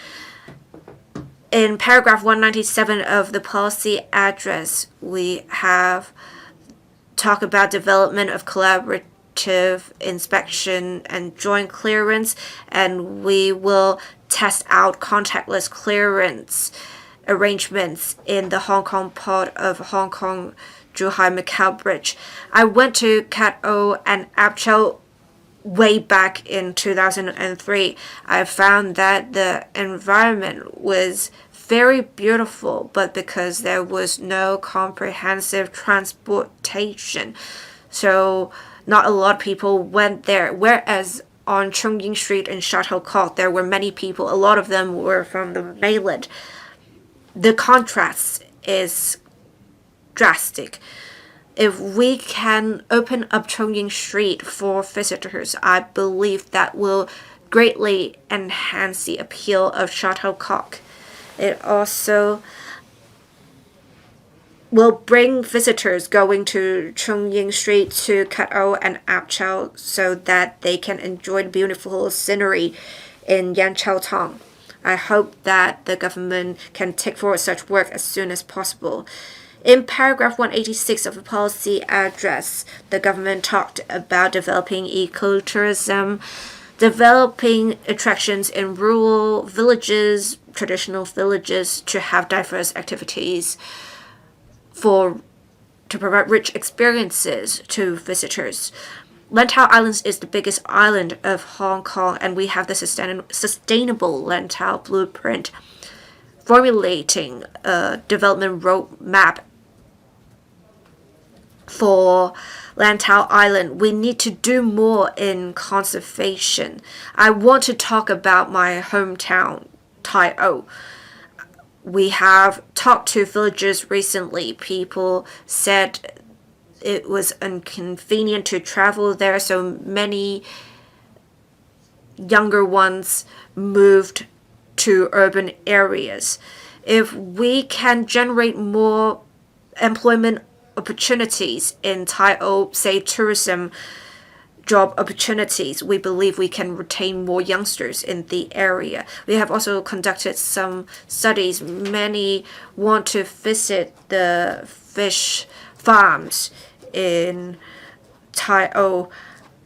In paragraph 197 of the policy address, we have talked about development of collaborative inspection and joint clearance, and we will test out contactless clearance arrangements in the Hong Kong part of Hong Kong Zhuhai Macau Bridge. I went to Cat O and Apchel way back in 2003. I found that the environment was very beautiful, but because there was no comprehensive transportation, so not a lot of people went there. Whereas on Chongying Street in Shuttlecock, there were many people. A lot of them were from the mainland. The contrast is drastic. If we can open up Chongying Street for visitors, I believe that will greatly enhance the appeal of Shuttlecock. It also will bring visitors going to Chongying Street to Kat-O and Apchow so that they can enjoy the beautiful scenery in Yanqiaotong. I hope that the government can take forward such work as soon as possible. In paragraph 186 of the policy address, the government talked about developing ecotourism, developing attractions in rural villages, traditional villages, to have diverse activities to provide rich experiences to visitors. Lantau Islands is the biggest island of Hong Kong, and we have the sustainable Lantau blueprint, formulating a development roadmap for Lantau Island. We need to do more in conservation. I want to talk about my hometown, Tai O. We have talked to villagers recently. People said it was inconvenient to travel there, so many younger ones moved to urban areas. If we can generate more employment opportunities in Tai O, say tourism job opportunities, we believe we can retain more youngsters in the area. We have also conducted some studies. Many want to visit the fish farms in Tai O,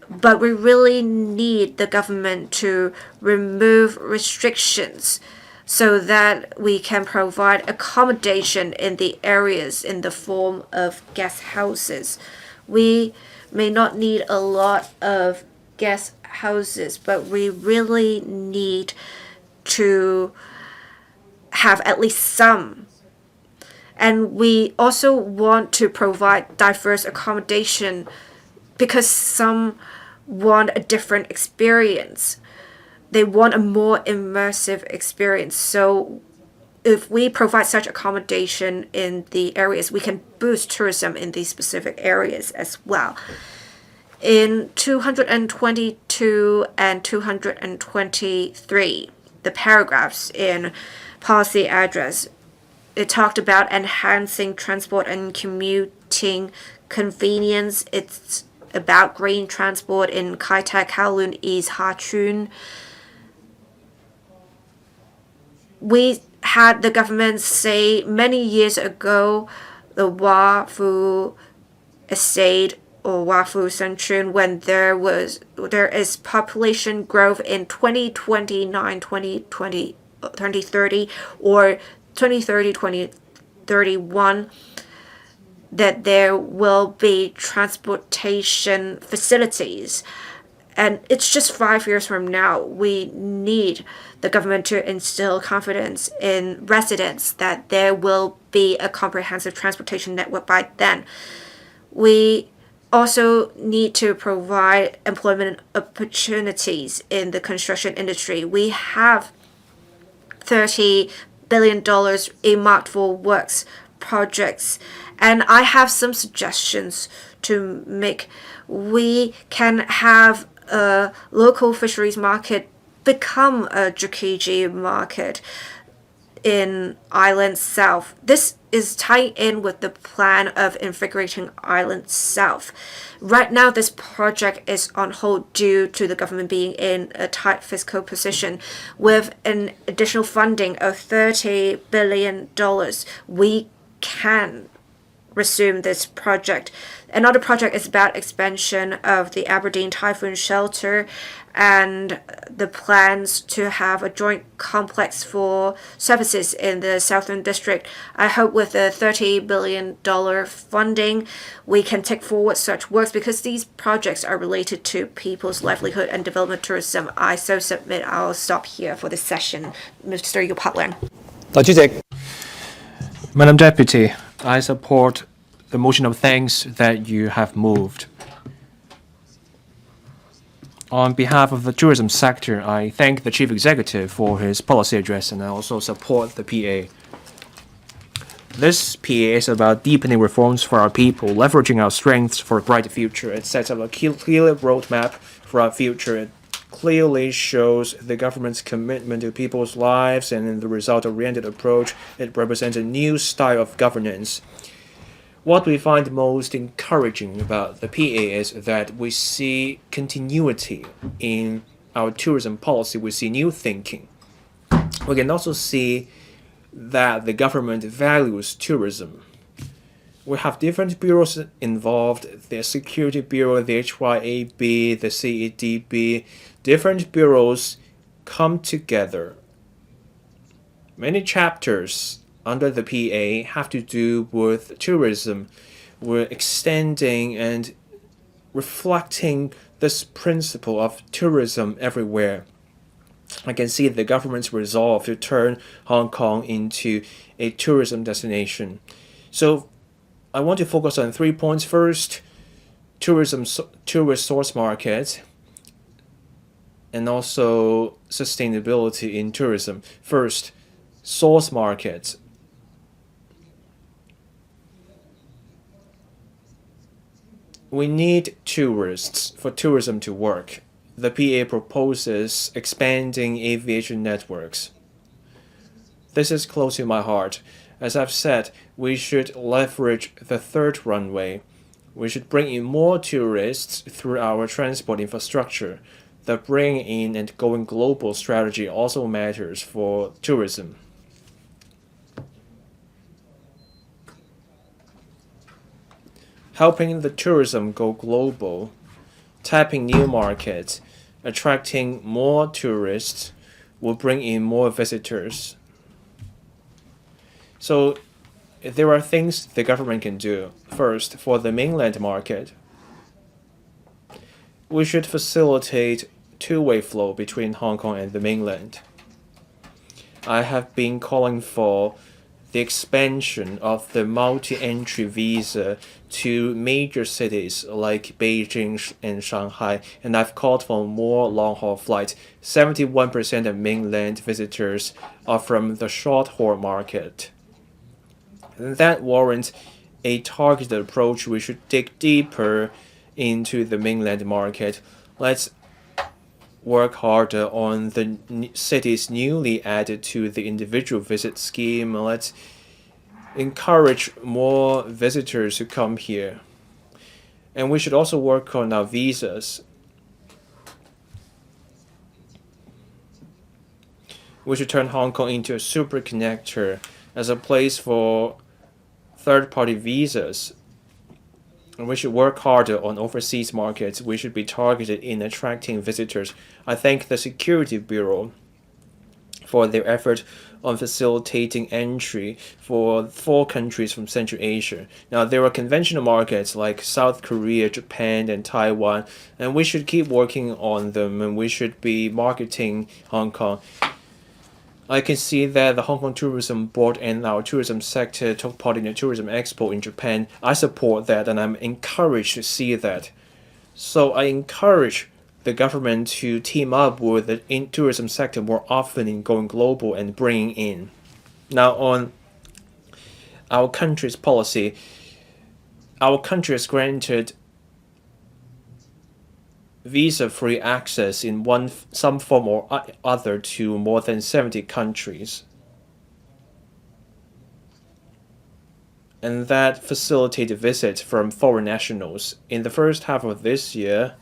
but we really need the government to remove restrictions so that we can provide accommodation in the areas in the form of guest houses. We may not need a lot of guest houses, but we really need to have at least some. And we also want to provide diverse accommodation because some want a different experience. They want a more immersive experience. So if we provide such accommodation in the areas, we can boost tourism in these specific areas as well. In 222 and 223, the paragraphs in policy address, it talked about enhancing transport and commuting convenience. It's about green transport in Kai Tak, Kowloon East, Ha-Chun. We had the government say many years ago the Wafu estate or Wafu Sanchun, when there is population growth in 2029, 2030 or 2030, 2031, that there will be transportation facilities. And it's just 5 years from now. We need the government to instill confidence in residents that there will be a comprehensive transportation network by then. We also need to provide employment opportunities in the construction industry. We have $30 billion earmarked for works projects, and I have some suggestions to make. We can have a local fisheries market become a Jukiji market in Island South. This is tied in with the plan of invigorating Island South. Right now, this project is on hold due to the government being in a tight fiscal position. With an additional funding of $30 billion, we can resume this project. Another project is about expansion of the Aberdeen Typhoon Shelter and the plans to have a joint complex for services in the Southern District. I hope with the $30 billion funding, we can take forward such works because these projects are related to people's livelihood and development tourism. I so submit I'll stop here for this session. Mr. Yu Patlan. Madam Deputy, I support the motion of thanks that you have moved. On behalf of the tourism sector, I thank the Chief Executive for his policy address, and I also support the PA. This PA is about deepening reforms for our people, leveraging our strengths for a brighter future. It sets up a clear roadmap for our future. It clearly shows the government's commitment to people's lives, and in the result-oriented approach, it represents a new style of governance. What we find most encouraging about the PA is that we see continuity in our tourism policy. We see new thinking. We can also see that the government values tourism. We have different bureaus involved, the Security Bureau, the HYAB, the CEDB. Different bureaus come together. Many chapters under the PA have to do with tourism. We're extending and reflecting this principle of tourism everywhere. I can see the government's resolve to turn Hong Kong into a tourism destination. So I want to focus on 3 points. First, tourist source market, and also sustainability in tourism. First, source market. We need tourists for tourism to work. The PA proposes expanding aviation networks. This is close to my heart. As I've said, we should leverage the third runway. We should bring in more tourists through our transport infrastructure. The bring in and going global strategy also matters for tourism. Helping the tourism go global, tapping new markets, attracting more tourists will bring in more visitors. So there are things the government can do. First, for the mainland market, we should facilitate two-way flow between Hong Kong and the mainland. I have been calling for the expansion of the multi-entry visa to major cities like Beijing and Shanghai, and I've called for more long-haul flights. 71% of mainland visitors are from the short-haul market. And that warrants a targeted approach. We should dig deeper into the mainland market. Let's work harder on the cities newly added to the individual visit scheme. Let's encourage more visitors to come here. And we should also work on our visas. We should turn Hong Kong into a super connector as a place for third-party visas. And we should work harder on overseas markets. We should be targeted in attracting visitors. I thank the Security Bureau for their effort on facilitating entry for 4 countries from Central Asia. Now, there are conventional markets like South Korea, Japan, and Taiwan, and we should keep working on them, and we should be marketing Hong Kong. I can see that the Hong Kong Tourism Board and our tourism sector took part in the Tourism Expo in Japan. I support that, and I'm encouraged to see that. So I encourage the government to team up with the tourism sector more often in going global and bringing in. Now, on our country's policy, our country has granted visa-free access in some form or other to more than 70 countries. And that facilitated visits from foreign nationals. In the first half of this year,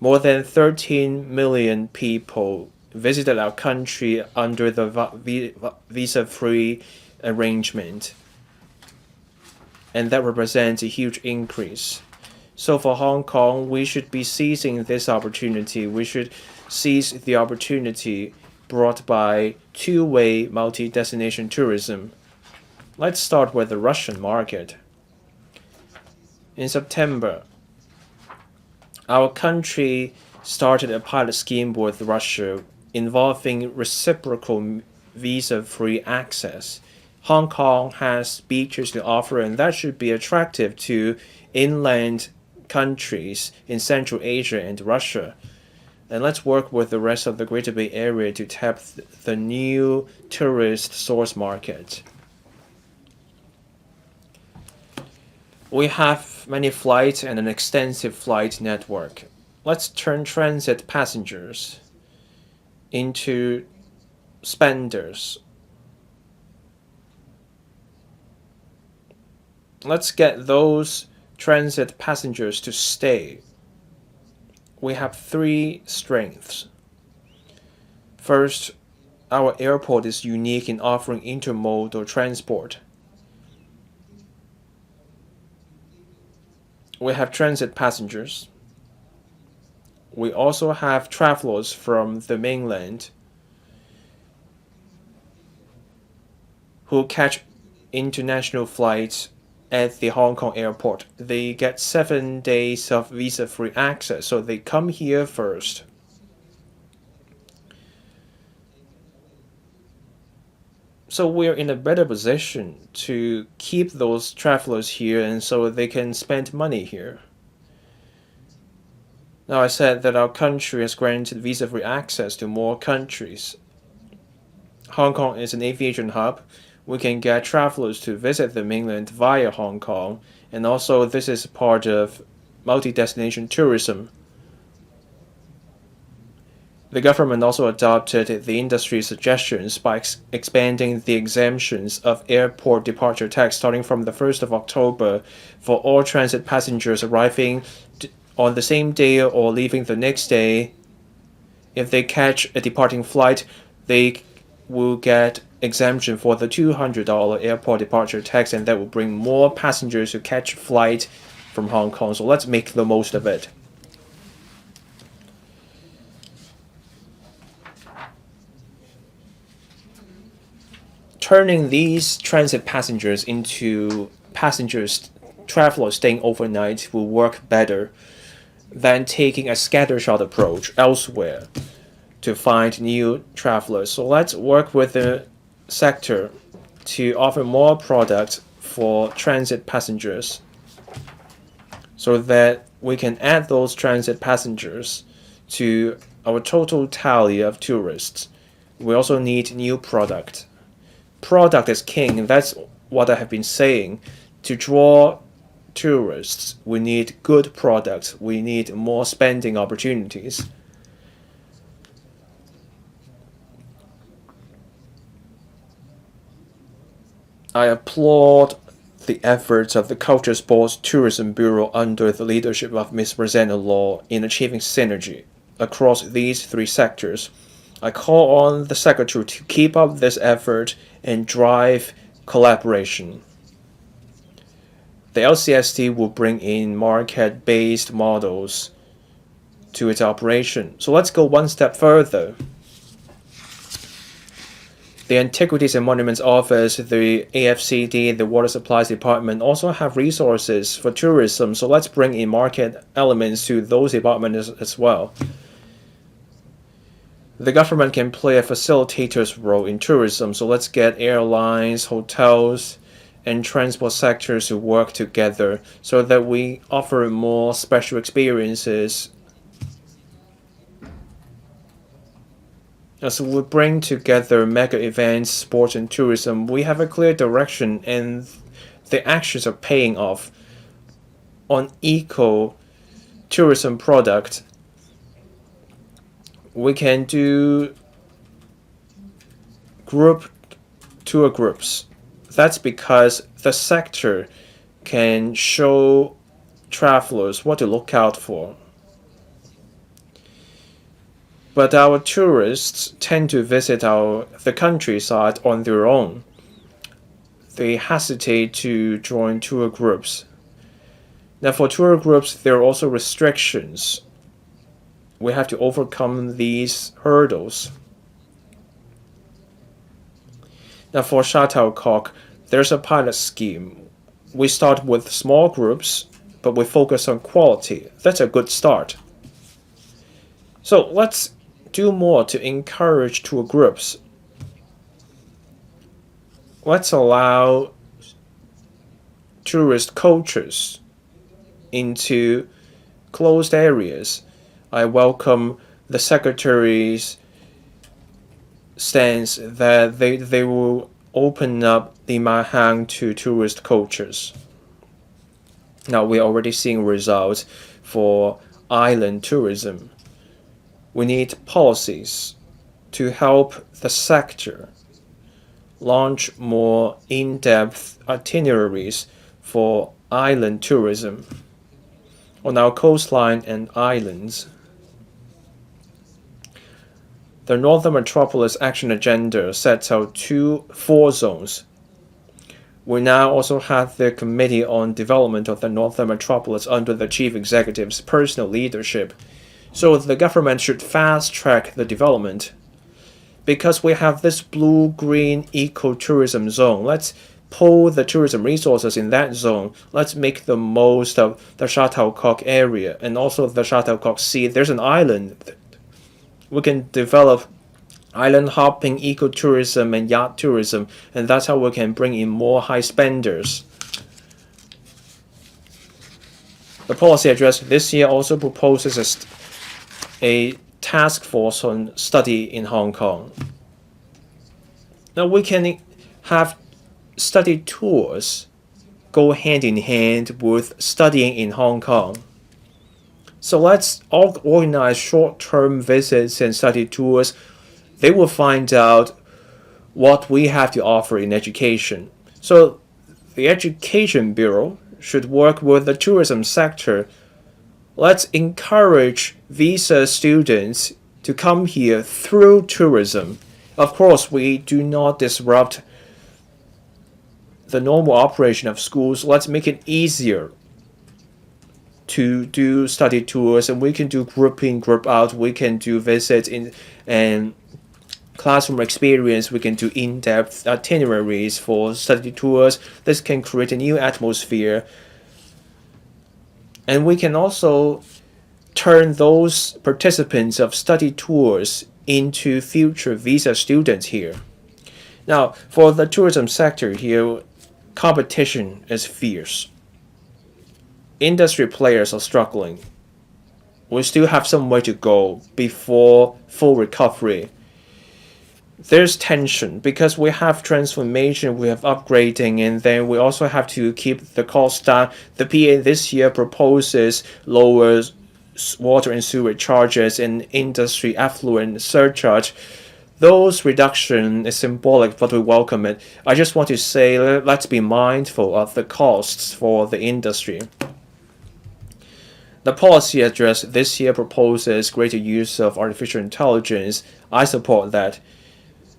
more than 13 million people visited our country under the visa-free arrangement. And that represents a huge increase. So for Hong Kong, we should be seizing this opportunity. We should seize the opportunity brought by two-way multi-destination tourism. Let's start with the Russian market. In September, our country started a pilot scheme with Russia involving reciprocal visa-free access. Hong Kong has beaches to offer, and that should be attractive to inland countries in Central Asia and Russia. And let's work with the rest of the Greater Bay Area to tap the new tourist source market. We have many flights and an extensive flight network. Let's turn transit passengers into spenders. Let's get those transit passengers to stay. We have three strengths. First, our airport is unique in offering intermodal transport. We have transit passengers. We also have travelers from the mainland who catch international flights at the Hong Kong airport. They get 7 days of visa-free access, so they come here first. So we're in a better position to keep those travelers here and so they can spend money here. Now, I said that our country has granted visa-free access to more countries. Hong Kong is an aviation hub. We can get travelers to visit the mainland via Hong Kong, and also this is part of multi-destination tourism. The government also adopted the industry's suggestions by expanding the exemptions of airport departure tax starting from the 1st of October for all transit passengers arriving on the same day or leaving the next day. If they catch a departing flight, they will get exemption for the $200 airport departure tax, and that will bring more passengers to catch flight from Hong Kong. So let's make the most of it. Turning these transit passengers into travelers staying overnight will work better than taking a scattershot approach elsewhere to find new travelers. So let's work with the sector to offer more products for transit passengers so that we can add those transit passengers to our total tally of tourists. We also need new product. Product is king, and that's what I have been saying. To draw tourists, we need good products. We need more spending opportunities. I applaud the efforts of the Culture Sports Tourism Bureau under the leadership of Ms. Rosanna Law in achieving synergy across these three sectors. I call on the Secretary to keep up this effort and drive collaboration. The LCST will bring in market-based models to its operation. So let's go one step further. The Antiquities and Monuments Office, the AFCD, the Water Supplies Department also have resources for tourism, so let's bring in market elements to those departments as well. The government can play a facilitator's role in tourism, so let's get airlines, hotels, and transport sectors to work together so that we offer more special experiences. As we bring together mega events, sports, and tourism, we have a clear direction and the actions are paying off. On eco-tourism product, we can do group tour groups. That's because the sector can show travelers what to look out for. But our tourists tend to visit the countryside on their own. They hesitate to join tour groups. Now, for tour groups, there are also restrictions. We have to overcome these hurdles. Now, for Shuttlecock, there's a pilot scheme. We start with small groups, but we focus on quality. That's a good start. So let's do more to encourage tour groups. Let's allow tourist coaches into closed areas. I welcome the Secretary's stance that they will open up the Mahang to tourist coaches. Now we're already seeing results for island tourism. We need policies to help the sector launch more in-depth itineraries for island tourism on our coastline and islands. The Northern Metropolis Action Agenda sets out 4 zones. We now also have the Committee on Development of the Northern Metropolis under the Chief Executive's personal leadership. So the government should fast-track the development. Because we have this blue-green ecotourism zone, let's pull the tourism resources in that zone. Let's make the most of the Shuttlecock area and also the Shuttlecock Sea. There's an island. We can develop island hopping, ecotourism, and yacht tourism, and that's how we can bring in more high spenders. The policy address this year also proposes a task force on study in Hong Kong. Now we can have study tours go hand in hand with studying in Hong Kong. So let's all organize short-term visits and study tours. They will find out what we have to offer in education. So the Education Bureau should work with the tourism sector. Let's encourage visa students to come here through tourism. Of course, we do not disrupt the normal operation of schools. Let's make it easier to do study tours, and we can do group in, group out. We can do visits in and classroom experience. We can do in-depth itineraries for study tours. This can create a new atmosphere. And we can also turn those participants of study tours into future visa students here. Now, for the tourism sector here, competition is fierce. Industry players are struggling. We still have some way to go before full recovery. There's tension because we have transformation, we have upgrading, and then we also have to keep the cost down. The PA this year proposes lower water and sewer charges and industry affluent surcharge. Those reduction is symbolic, but we welcome it. I just want to say, let's be mindful of the costs for the industry. The policy address this year proposes greater use of artificial intelligence. I support that.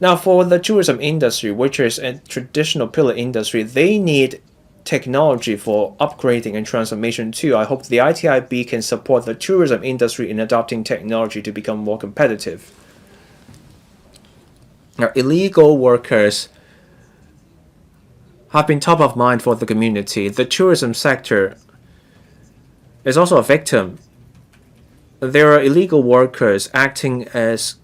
Now, for the tourism industry, which is a traditional pillar industry, they need technology for upgrading and transformation too. I hope the ITIB can support the tourism industry in adopting technology to become more competitive. Now, illegal workers have been top of mind for the community. The tourism sector is also a victim. There are illegal workers acting as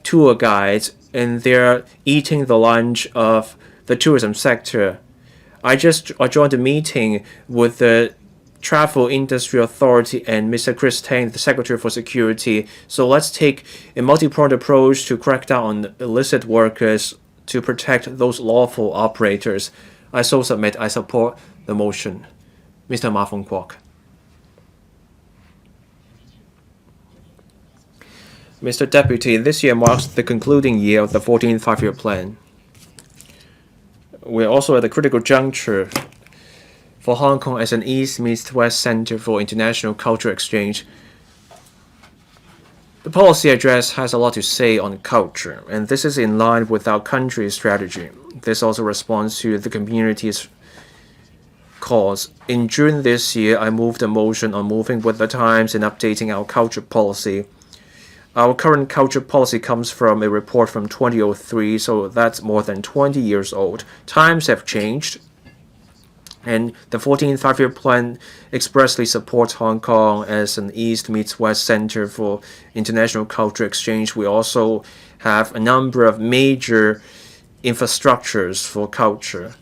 tour guides, and they're eating the lunch of the tourism sector. I joined a meeting with the Travel Industry Authority and Mr. Chris Tang, the Secretary for Security. So let's take a multi-pronged approach to crack down on illicit workers to protect those lawful operators. I support the motion. Mr. Ma Fong Kwok. Mr. Deputy, this year marks the concluding year of the 14th Five-Year Plan. We're also at a critical juncture for Hong Kong as an East-West center for international cultural exchange. The policy address has a lot to say on culture, and this is in line with our country's strategy. This also responds to the community's cause. In June this year, I moved a motion on moving with the times and updating our culture policy. Our current culture policy comes from a report from 2003, so that's more than 20 years old. Times have changed, and the 14th Five-Year Plan expressly supports Hong Kong as an East-West center for international culture exchange. We also have a number of major infrastructures for culture.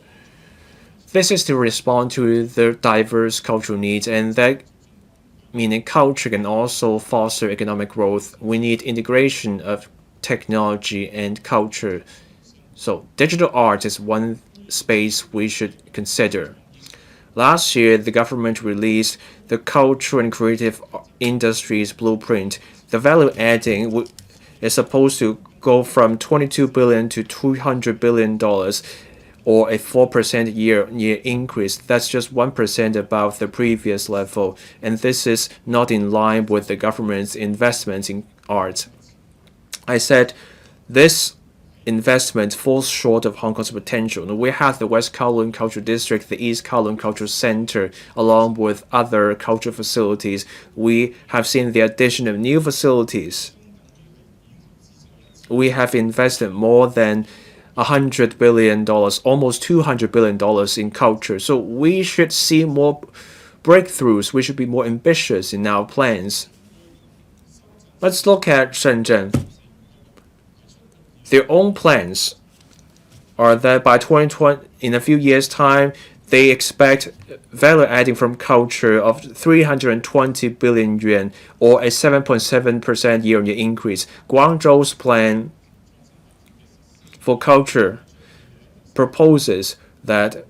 This is to respond to the diverse cultural needs, and that meaning culture can also foster economic growth. We need integration of technology and culture. So digital art is one space we should consider. Last year, the government released the Cultural and Creative Industries Blueprint. The value adding is supposed to go from $22 billion to $200 billion, or a 4% year-on-year increase. That's just 1% above the previous level, and this is not in line with the government's investments in art. I said this investment falls short of Hong Kong's potential. We have the West Kowloon Cultural District, the East Kowloon Cultural Center, along with other cultural facilities. We have seen the addition of new facilities. We have invested more than $100 billion, almost $200 billion in culture. So we should see more breakthroughs. We should be more ambitious in our plans. Let's look at Shenzhen. Their own plans are that by 2020, in a few years' time, they expect value adding from culture of 320 billion yuan, or a 7.7% year-on-year increase. Guangzhou's plan for culture proposes that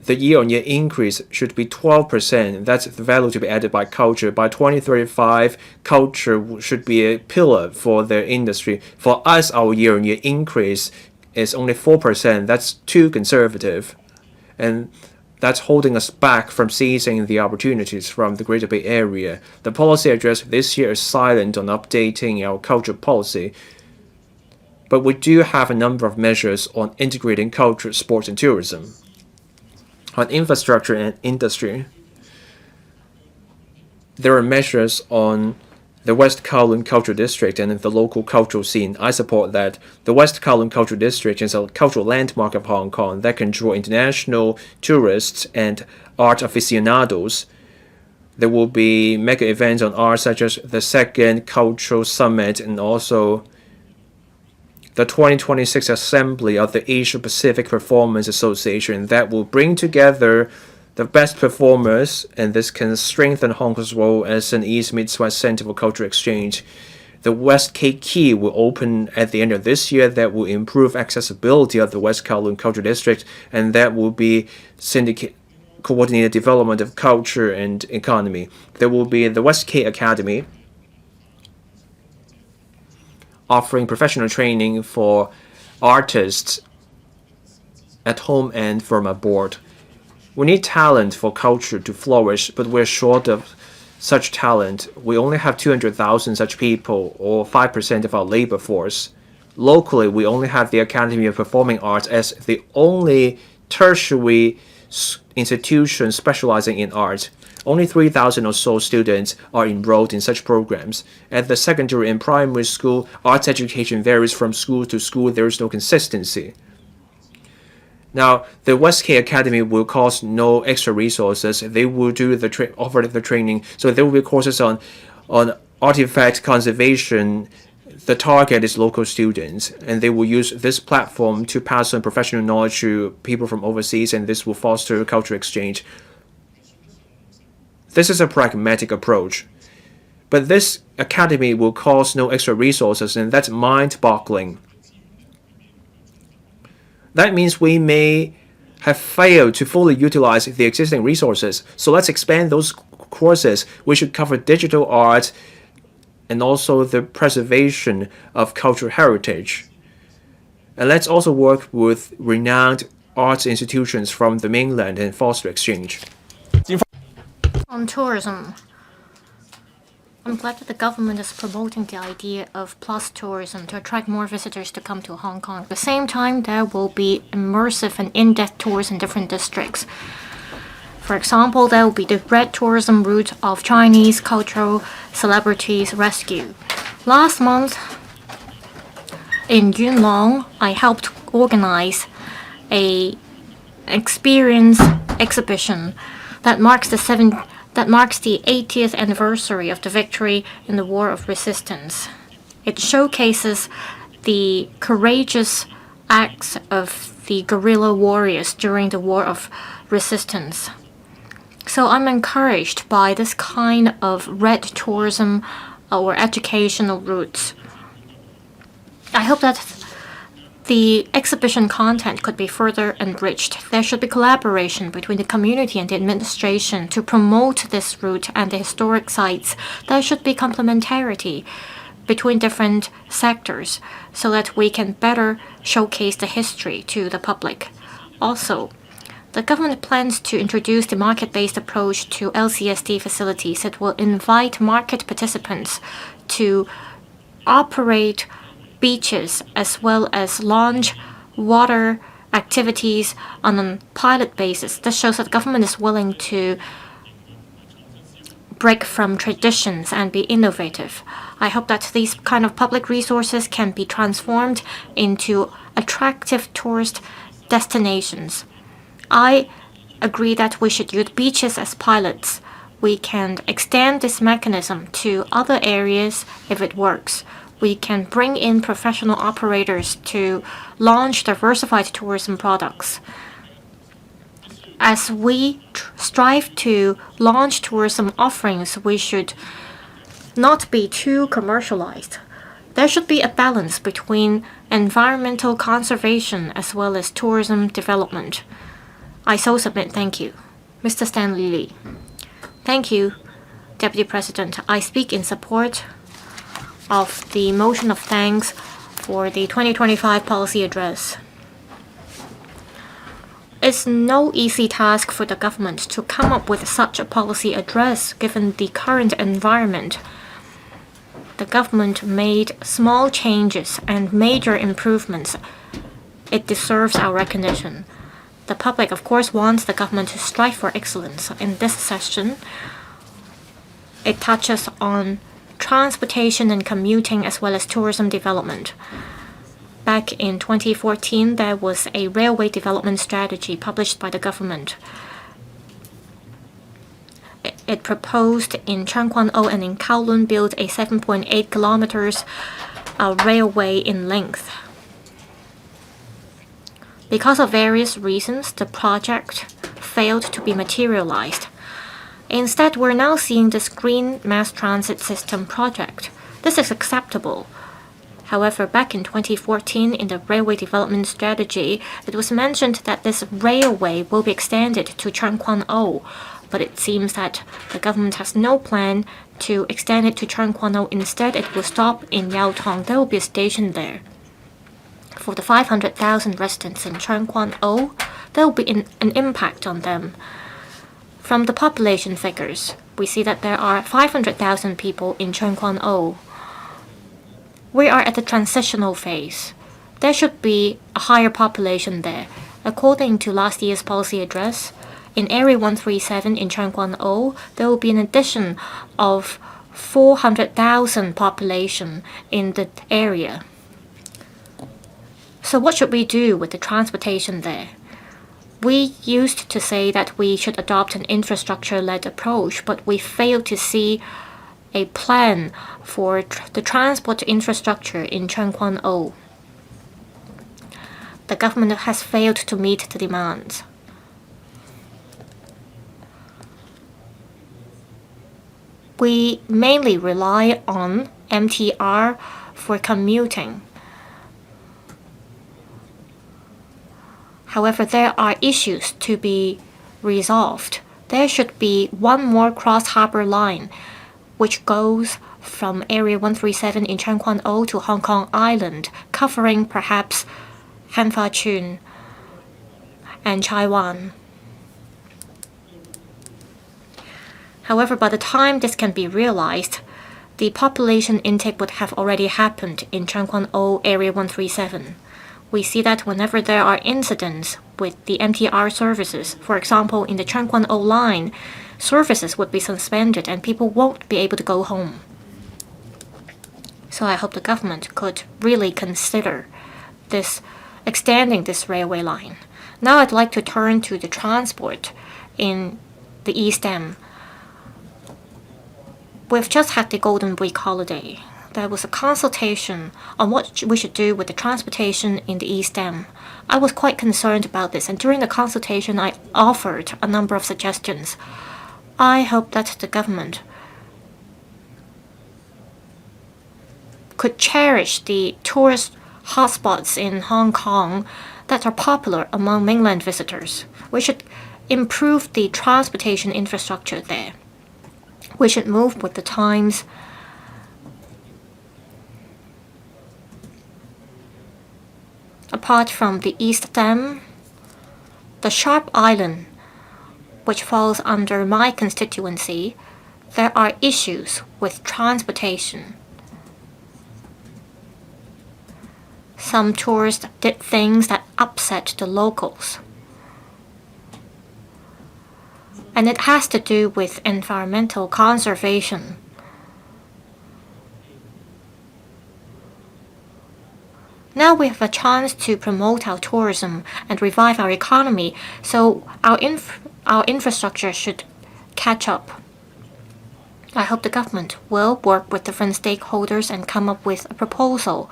the year-on-year increase should be 12%. That's the value to be added by culture. By 2035, culture should be a pillar for their industry. For us, our year-on-year increase is only 4%. That's too conservative. And that's holding us back from seizing the opportunities from the Greater Bay Area. The policy address this year is silent on updating our culture policy. But we do have a number of measures on integrating culture, sports, and tourism. On infrastructure and industry, there are measures on the West Kowloon Cultural District and the local cultural scene. I support that. The West Kowloon Cultural District is a cultural landmark of Hong Kong that can draw international tourists and art aficionados. There will be mega events on art, such as the second Cultural Summit and also the 2026 Assembly of the Asia Pacific Performance Association that will bring together the best performers, and this can strengthen Hong Kong's role as an East-Mid-West center for cultural exchange. The West Cape Quay will open at the end of this year. That will improve accessibility of the West Kowloon Cultural District, and that will be coordinated development of culture and economy. There will be the West Cape Academy, offering professional training for artists at home and from abroad. We need talent for culture to flourish, but we're short of such talent. We only have 200,000 such people, or 5% of our labor force. Locally, we only have the Academy of Performing Arts as the only tertiary institution specializing in art. Only 3,000 or so students are enrolled in such programs. At the secondary and primary school, arts education varies from school to school. There is no consistency. Now, the West Cape Academy will cost no extra resources. They will do offer the training. So there will be courses on artifact conservation. The target is local students, and they will use this platform to pass on professional knowledge to people from overseas, and this will foster cultural exchange. This is a pragmatic approach. But this academy will cost no extra resources, and that's mind-boggling. That means we may have failed to fully utilize the existing resources. So let's expand those courses. We should cover digital art and also the preservation of cultural heritage. And let's also work with renowned arts institutions from the mainland and foster exchange. On tourism, I'm glad that the government is promoting the idea of plus tourism to attract more visitors to come to Hong Kong. At the same time, there will be immersive and in-depth tours in different districts. For example, there will be the red tourism route of Chinese cultural celebrities rescue. Last month in Yuen Long, I helped organize an experience exhibition that marks the 80th anniversary of the victory in the War of Resistance. It showcases the courageous acts of the guerrilla warriors during the War of Resistance. So I'm encouraged by this kind of red tourism or educational routes. I hope that the exhibition content could be further enriched. There should be collaboration between the community and the administration to promote this route and the historic sites. There should be complementarity between different sectors so that we can better showcase the history to the public. Also, the government plans to introduce the market-based approach to LCSD facilities. It will invite market participants to operate beaches as well as launch water activities on a pilot basis. This shows that the government is willing to break from traditions and be innovative. I hope that these kind of public resources can be transformed into attractive tourist destinations. I agree that we should use beaches as pilots. We can extend this mechanism to other areas if it works. We can bring in professional operators to launch diversified tourism products. As we strive to launch tourism offerings, we should not be too commercialized. There should be a balance between environmental conservation as well as tourism development. I so submit. Thank you. Mr. Stanley Lee. Thank you, Deputy President. I speak in support of the motion of thanks for the 2025 policy address. It's no easy task for the government to come up with such a policy address given the current environment. The government made small changes and major improvements. It deserves our recognition. The public, of course, wants the government to strive for excellence. In this session, it touches on transportation and commuting as well as tourism development. Back in 2014, there was a railway development strategy published by the government. It proposed in Changquan-o and in Kowloon build a 7.8 kilometers railway in length. Because of various reasons, the project failed to be materialized. Instead, we're now seeing this green mass transit system project. This is acceptable. However, back in 2014, in the railway development strategy, it was mentioned that this railway will be extended to Changquan-o, but it seems that the government has no plan to extend it to Changquan-o. Instead, it will stop in Yaotong. There will be a station there. For the 500,000 residents in Changquan-o, there will be an impact on them. From the population figures, we see that there are 500,000 people in Changquan-o. We are at the transitional phase. There should be a higher population there. According to last year's policy address, in Area 137 in Changquan-o, there will be an addition of 400,000 population in the area. So what should we do with the transportation there? We used to say that we should adopt an infrastructure-led approach, but we failed to see a plan for the transport infrastructure in Changquan-o. The government has failed to meet the demands. We mainly rely on MTR for commuting. However, there are issues to be resolved. There should be one more cross-harbor line, which goes from Area 137 in Changquan-o to Hong Kong Island, covering perhaps Hanfa-chun and Chai Wan. However, by the time this can be realized, the population intake would have already happened in Changquan-o Area 137. We see that whenever there are incidents with the MTR services, for example, in the Changquan-o line, services would be suspended and people won't be able to go home. So I hope the government could really consider this, extending this railway line. Now I'd like to turn to the transport in the East End. We've just had the Golden Week holiday. There was a consultation on what we should do with the transportation in the East End. I was quite concerned about this, and during the consultation I offered a number of suggestions. I hope that the government could cherish the tourist hotspots in Hong Kong that are popular among mainland visitors. We should improve the transportation infrastructure there. We should move with the times. Apart from the East Dam, the Sharp Island, which falls under my constituency, there are issues with transportation. Some tourists did things that upset the locals. And it has to do with environmental conservation. Now we have a chance to promote our tourism and revive our economy, so our infrastructure should catch up. I hope the government will work with different stakeholders and come up with a proposal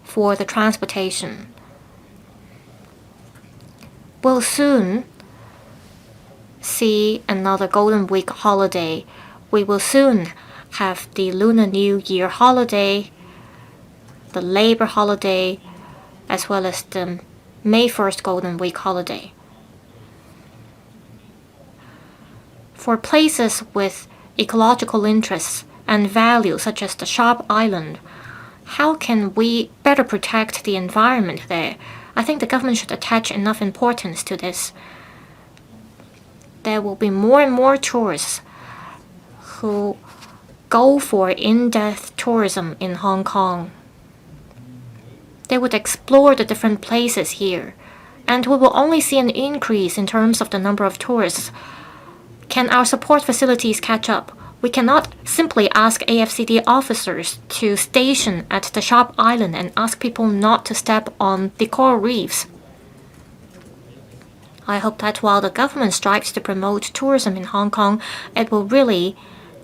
for the transportation. We'll soon see another Golden Week holiday. We will soon have the Lunar New Year holiday, the Labor holiday, as well as the May 1st Golden Week holiday. For places with ecological interests and values such as the Sharp Island, how can we better protect the environment there? I think the government should attach enough importance to this. There will be more and more tourists who go for in-depth tourism in Hong Kong. They would explore the different places here, and we will only see an increase in terms of the number of tourists. Can our support facilities catch up? We cannot simply ask AFCD officers to station at the Sharp Island and ask people not to step on the coral reefs. I hope that while the government strives to promote tourism in Hong Kong, it will really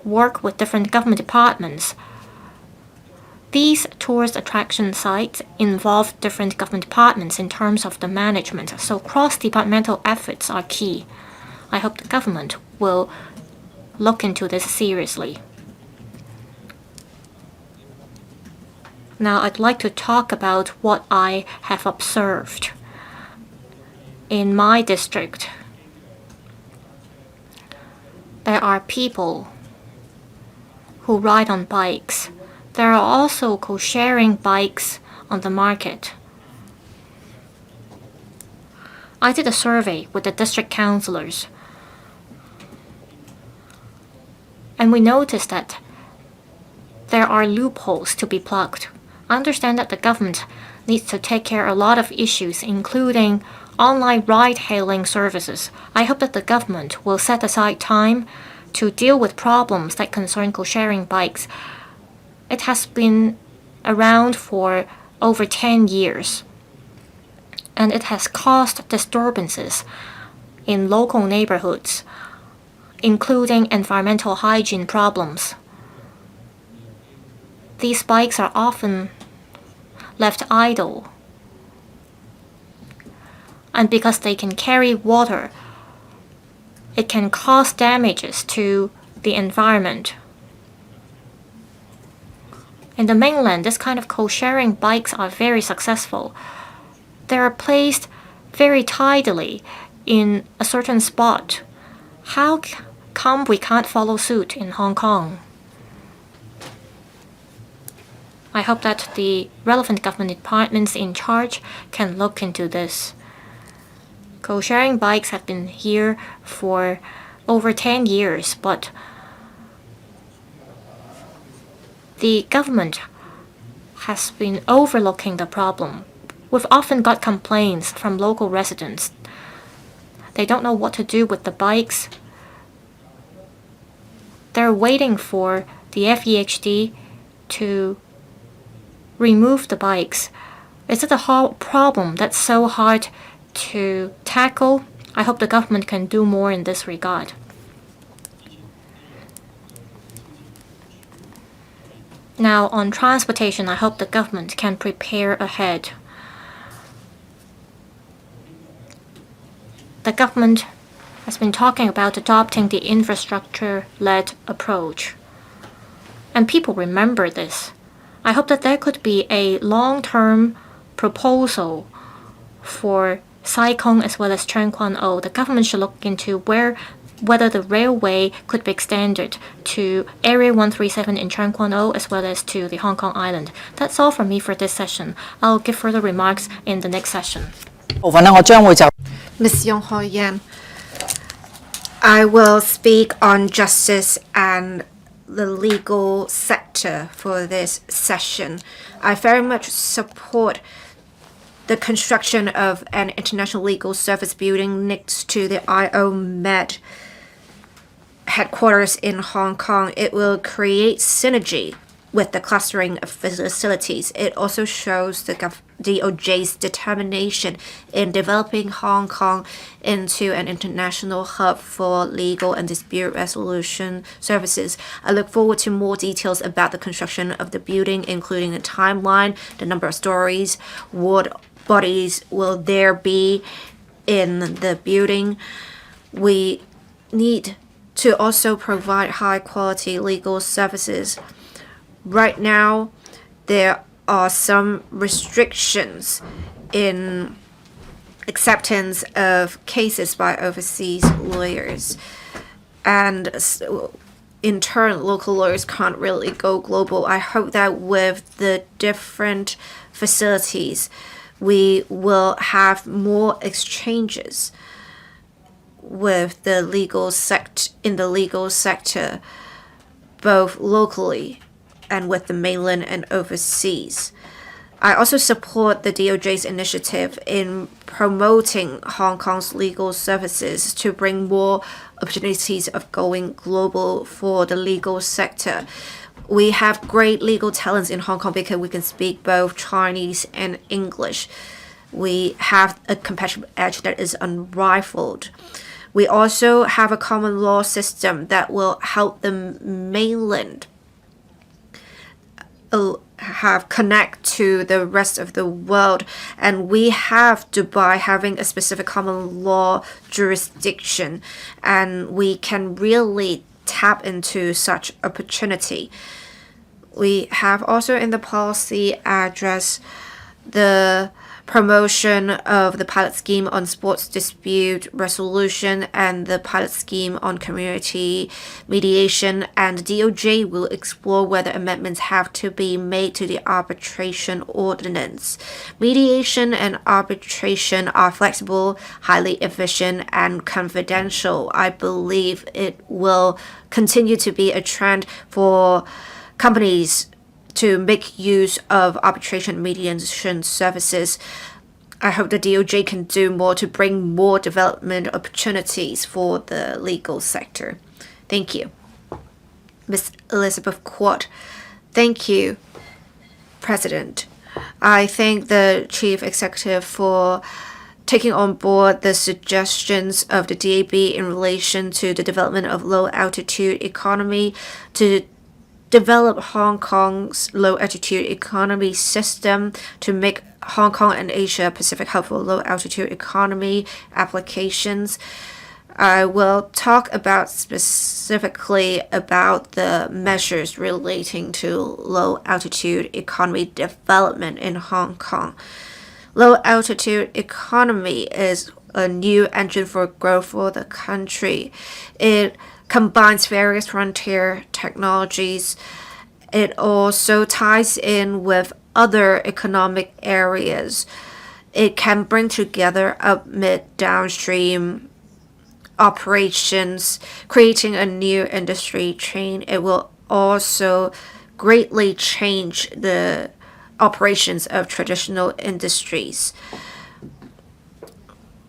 work with different government departments. These tourist attraction sites involve different government departments in terms of the management, so cross-departmental efforts are key. I hope the government will look into this seriously. Now I'd like to talk about what I have observed in my district. There are people who ride on bikes. There are also co-sharing bikes on the market. I did a survey with the district councillors, and we noticed that there are loopholes to be plugged. I understand that the government needs to take care of a lot of issues, including online ride-hailing services. I hope that the government will set aside time to deal with problems that concern co-sharing bikes. It has been around for over 10 years, and it has caused disturbances in local neighborhoods, including environmental hygiene problems. These bikes are often left idle, and because they can carry water, it can cause damages to the environment. In the mainland, this kind of co-sharing bikes are very successful. They are placed very tidily in a certain spot. How come we can't follow suit in Hong Kong? I hope that the relevant government departments in charge can look into this. Co-sharing bikes have been here for over 10 years, but the government has been overlooking the problem. We've often got complaints from local residents. They don't know what to do with the bikes. They're waiting for the FEHD to remove the bikes. Is it a problem that's so hard to tackle? I hope the government can do more in this regard. Now, on transportation, I hope the government can prepare ahead. The government has been talking about adopting the infrastructure-led approach. And people remember this. I hope that there could be a long-term proposal for Sai Kung as well as Cheung Kwan O. The government should look into whether the railway could be extended to Area 137 in Cheung Kwan O as well as to the Hong Kong Island. That's all from me for this session. I'll give further remarks in the next session. Ms. Yong Ho Yan, I will speak on justice and the legal sector for this session. I very much support the construction of an international legal service building next to the IOMED headquarters in Hong Kong. It will create synergy with the clustering of facilities. It also shows the DOJ's determination in developing Hong Kong into an international hub for legal and dispute resolution services. I look forward to more details about the construction of the building, including the timeline, the number of stories, what bodies will there be in the building. We need to also provide high quality legal services. Right now, there are some restrictions in acceptance of cases by overseas lawyers. And in turn, local lawyers can't really go global. I hope that with the different facilities, we will have more exchanges with the legal in the legal sector, both locally and with the mainland and overseas. I also support the DOJ's initiative in promoting Hong Kong's legal services to bring more opportunities of going global for the legal sector. We have great legal talents in Hong Kong because we can speak both Chinese and English. We have a competitive edge that is unrivaled. We also have a common law system that will help the mainland have connect to the rest of the world, and we have Dubai having a specific common law jurisdiction, and we can really tap into such opportunity. We have also in the policy address the promotion of the pilot scheme on sports dispute resolution and the pilot scheme on community mediation, and DOJ will explore whether amendments have to be made to the arbitration ordinance. Mediation and arbitration are flexible, highly efficient, and confidential. I believe it will continue to be a trend for companies to make use of arbitration mediation services. I hope the DOJ can do more to bring more development opportunities for the legal sector. Thank you. Ms. Elizabeth Quat. Thank you, President. I thank the Chief Executive for taking on board the suggestions of the DAB in relation to the development of low-altitude economy to develop Hong Kong's low-altitude economy system to make Hong Kong and Asia Pacific hub for low-altitude economy applications. I will talk about specifically about the measures relating to low-altitude economy development in Hong Kong. Low-altitude economy is a new engine for growth for the country. It combines various frontier technologies. It also ties in with other economic areas. It can bring together up, mid, downstream operations, creating a new industry chain. It will also greatly change the operations of traditional industries.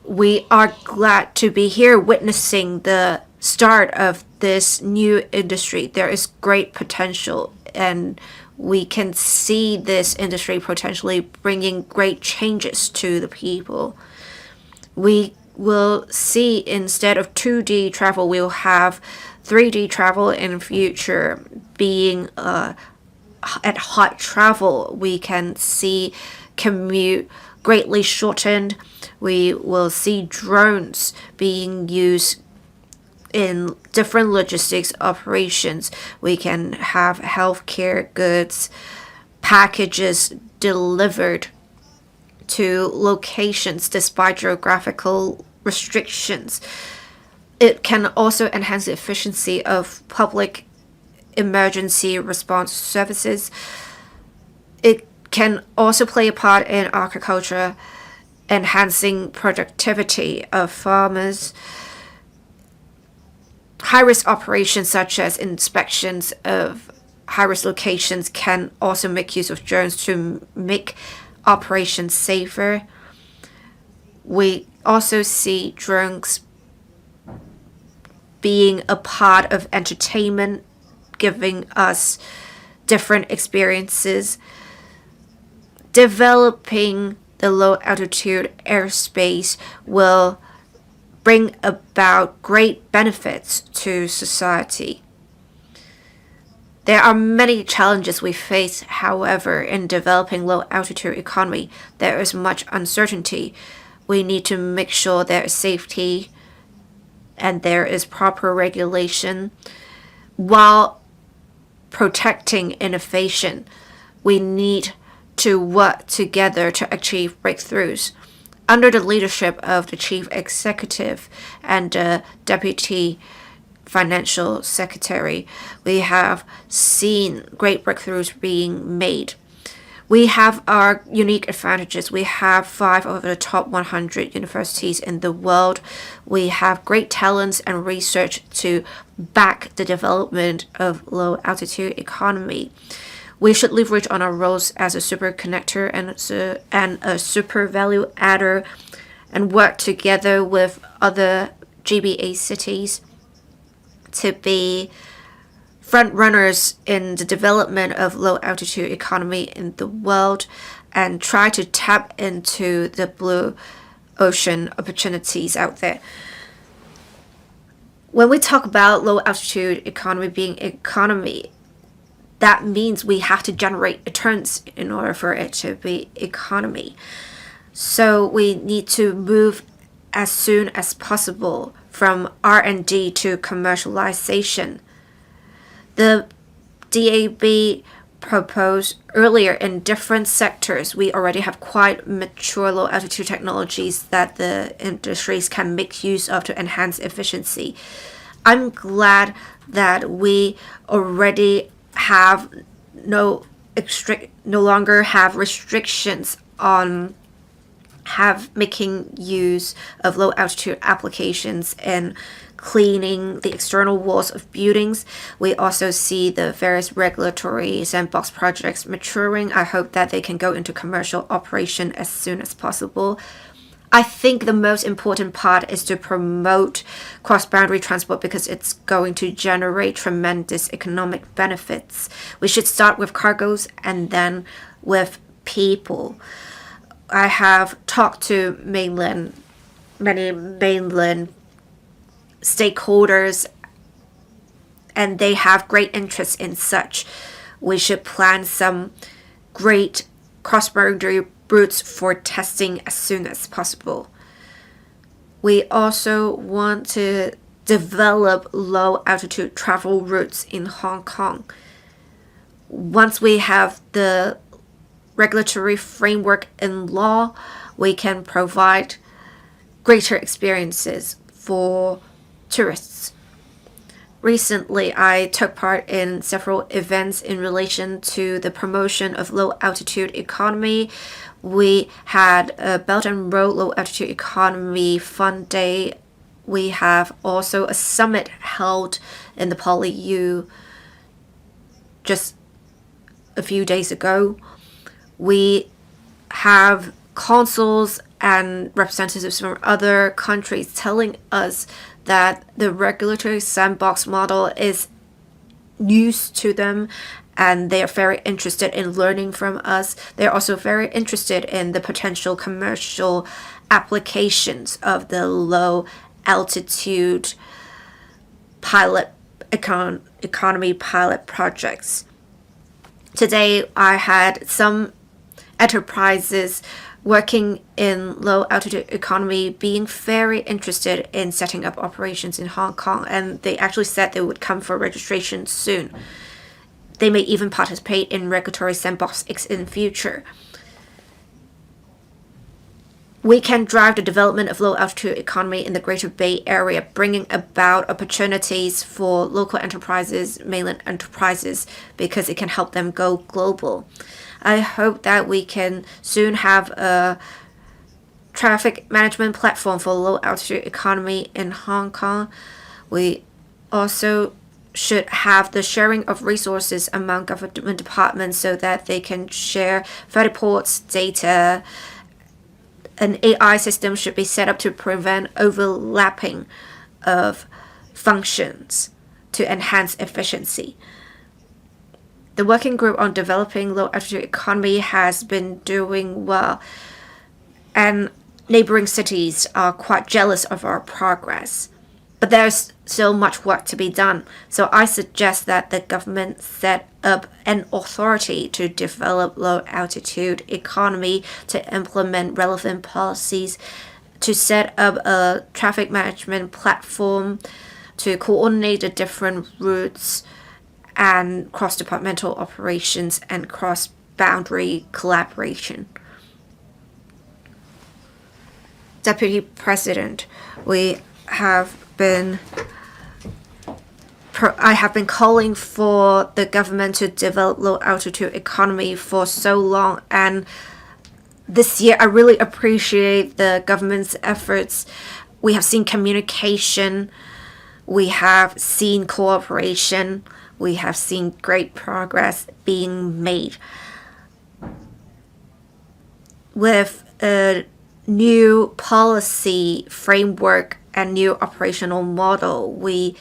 We are glad to be here witnessing the start of this new industry. There is great potential, and we can see this industry potentially bringing great changes to the people. We will see, instead of 2D travel, we'll have 3D travel in future. Being at hot travel, we can see commute greatly shortened. We will see drones being used in different logistics operations. We can have healthcare goods, packages delivered to locations despite geographical restrictions. It can also enhance the efficiency of public emergency response services. It can also play a part in agriculture, enhancing productivity of farmers. High-risk operations such as inspections of high-risk locations can also make use of drones to make operations safer. We also see drones being a part of entertainment, giving us different experiences. Developing the low altitude airspace will bring about great benefits to society. There are many challenges we face, however, in developing low altitude economy. There is much uncertainty. We need to make sure there is safety and there is proper regulation while protecting innovation. We need to work together to achieve breakthroughs. Under the leadership of the Chief Executive and the Deputy Financial Secretary, we have seen great breakthroughs being made. We have our unique advantages. We have 5 of the top 100 universities in the world. We have great talents and research to back the development of low altitude economy. We should leverage on our roles as a super connector and a super value adder and work together with other GBA cities to be front runners in the development of low altitude economy in the world and try to tap into the blue ocean opportunities out there. When we talk about low altitude economy being economy, that means we have to generate returns in order for it to be economy. So we need to move as soon as possible from R&D to commercialization. The DAB proposed earlier in different sectors, we already have quite mature low altitude technologies that the industries can make use of to enhance efficiency. I'm glad that we already have no longer have restrictions on making use of low altitude applications and cleaning the external walls of buildings. We also see the various regulatory sandbox projects maturing. I hope that they can go into commercial operation as soon as possible. I think the most important part is to promote cross-boundary transport because it's going to generate tremendous economic benefits. We should start with cargoes and then with people. I have talked to many mainland stakeholders, and they have great interest in such. We should plan some great cross-boundary routes for testing as soon as possible. We also want to develop low-altitude travel routes in Hong Kong. Once we have the regulatory framework in law, we can provide greater experiences for tourists. Recently, I took part in several events in relation to the promotion of low altitude economy. We had a Belt and Road Low Altitude Economy Fun Day. We have also a summit held in the PolyU just a few days ago. We have consuls and representatives from other countries telling us that the regulatory sandbox model is news to them and they are very interested in learning from us. They're also very interested in the potential commercial applications of the low altitude economy pilot projects. Today, I had some enterprises working in low altitude economy being very interested in setting up operations in Hong Kong, and they actually said they would come for registration soon. They may even participate in regulatory sandbox in future. We can drive the development of low altitude economy in the Greater Bay Area, bringing about opportunities for local enterprises, mainland enterprises, because it can help them go global. I hope that we can soon have a traffic management platform for low altitude economy in Hong Kong. We also should have the sharing of resources among government departments so that they can share vertiports data. An AI system should be set up to prevent overlapping of functions to enhance efficiency. The working group on developing low altitude economy has been doing well, and neighboring cities are quite jealous of our progress. But there's still much work to be done, so I suggest that the government set up an authority to develop low altitude economy, to implement relevant policies, to set up a traffic management platform, to coordinate the different routes and cross-departmental operations and cross-boundary collaboration. Deputy President, I have been calling for the government to develop low altitude economy for so long, and this year I really appreciate the government's efforts. We have seen communication, we have seen cooperation, we have seen great progress being made. With a new policy framework and new operational model, we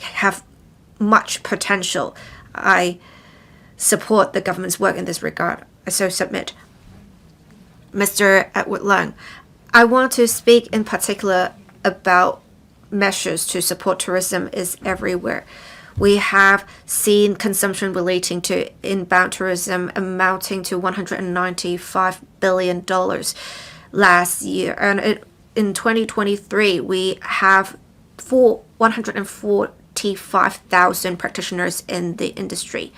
have much potential. I support the government's work in this regard. I so submit. Mr. Edward Leung, I want to speak in particular about measures to support tourism is everywhere. We have seen consumption relating to inbound tourism amounting to $195 billion last year. And in 2023, we have 145,000 practitioners in the industry.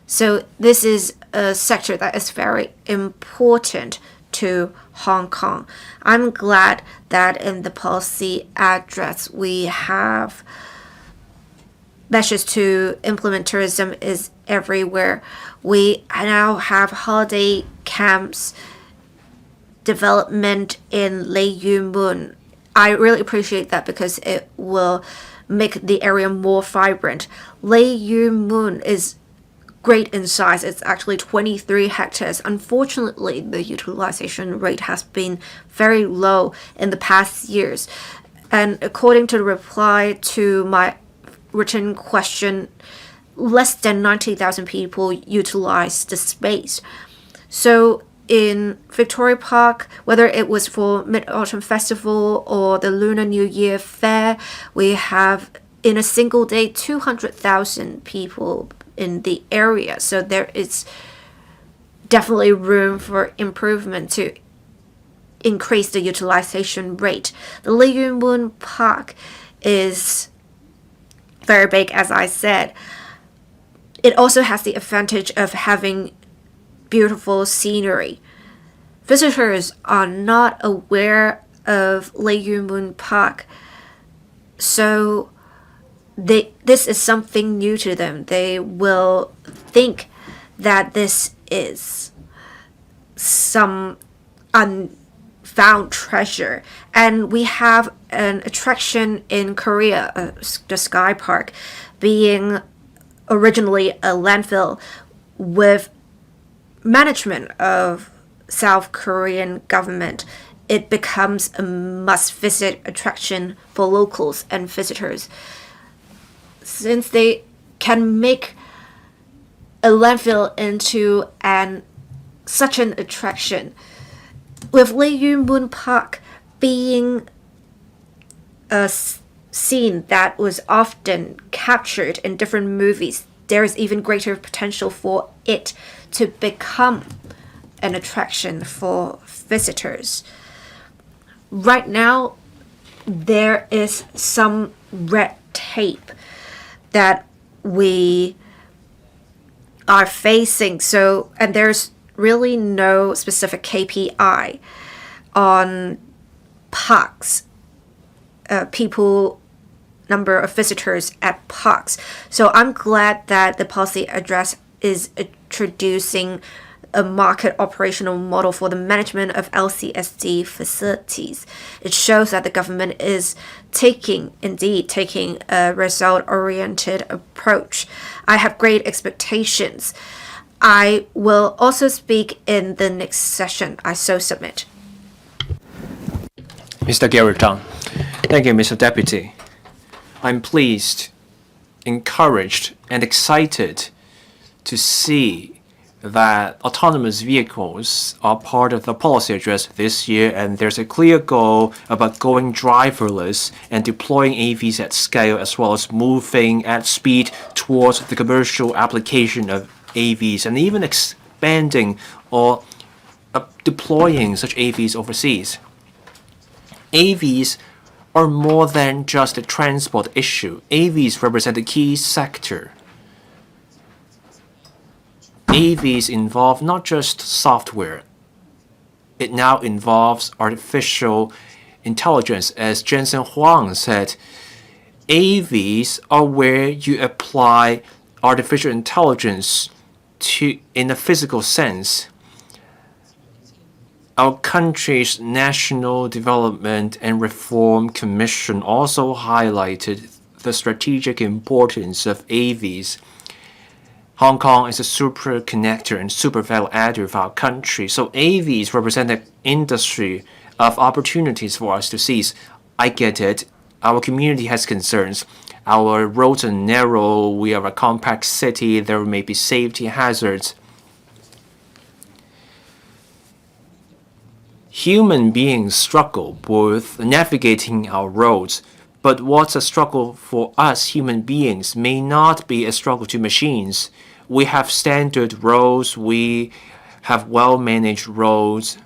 So this is a sector that is very important to Hong Kong. I'm glad that in the policy address we have measures to implement tourism is everywhere. We now have holiday camps development in Lei Yue Mun. I really appreciate that because it will make the area more vibrant. Lei Yue Mun is great in size. It's actually 23 hectares. Unfortunately, the utilization rate has been very low in the past years. And according to the reply to my written question, less than 90,000 people utilize the space. So in Victoria Park, whether it was for Mid-Autumn Festival or the Lunar New Year Fair, we have in a single day 200,000 people in the area. So there is definitely room for improvement to increase the utilization rate. The Lei Yue Mun Park is very big, as I said. It also has the advantage of having beautiful scenery. Visitors are not aware of Lei Yue Mun Park, so this is something new to them. They will think that this is some unfound treasure. And we have an attraction in Korea, the Sky Park, being originally a landfill with management of South Korean government. It becomes a must-visit attraction for locals and visitors. Since they can make a landfill into such an attraction, with Lei Yue Mun Park being a scene that was often captured in different movies, there is even greater potential for it to become an attraction for visitors. Right now, there is some red tape that we are facing. So, and there's really no specific KPI on parks, number of visitors at parks. So I'm glad that the policy address is introducing a market operational model for the management of LCSD facilities. It shows that the government is taking a result-oriented approach. I have great expectations. I will also speak in the next session. I so submit. Mr. Gary Tang. Thank you, Mr. Deputy. I'm pleased, encouraged, and excited to see that autonomous vehicles are part of the policy address this year, and there's a clear goal about going driverless and deploying AVs at scale, as well as moving at speed towards the commercial application of AVs, and even expanding or deploying such AVs overseas. AVs are more than just a transport issue. AVs represent a key sector. AVs involve not just software. It now involves artificial intelligence. As Jensen Huang said, AVs are where you apply artificial intelligence in a physical sense. Our country's National Development and Reform Commission also highlighted the strategic importance of AVs. Hong Kong is a super connector and super value adder of our country, so AVs represent an industry of opportunities for us to seize. I get it. Our community has concerns. Our roads are narrow, we are a compact city, there may be safety hazards. Human beings struggle with navigating our roads, but what's a struggle for us human beings may not be a struggle to machines. We have standard roads, we have well-managed roads.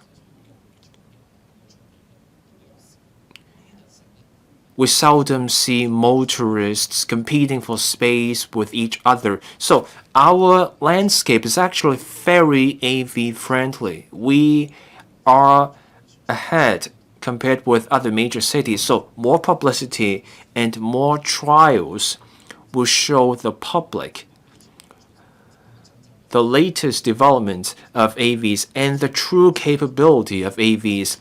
We seldom see motorists competing for space with each other. So our landscape is actually very AV friendly. We are ahead compared with other major cities. So more publicity and more trials will show the public the latest development of AVs and the true capability of AVs.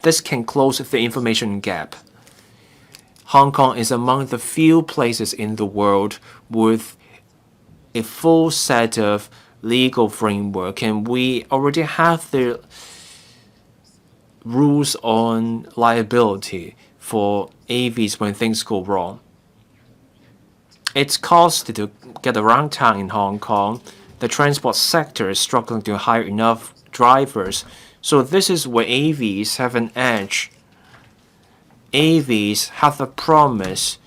This can close the information gap. Hong Kong is among the few places in the world with a full set of legal framework, and we already have the rules on liability for AVs when things go wrong. It's costly to get around town in Hong Kong. The transport sector is struggling to hire enough drivers, so this is where AVs have an edge. AVs have the promise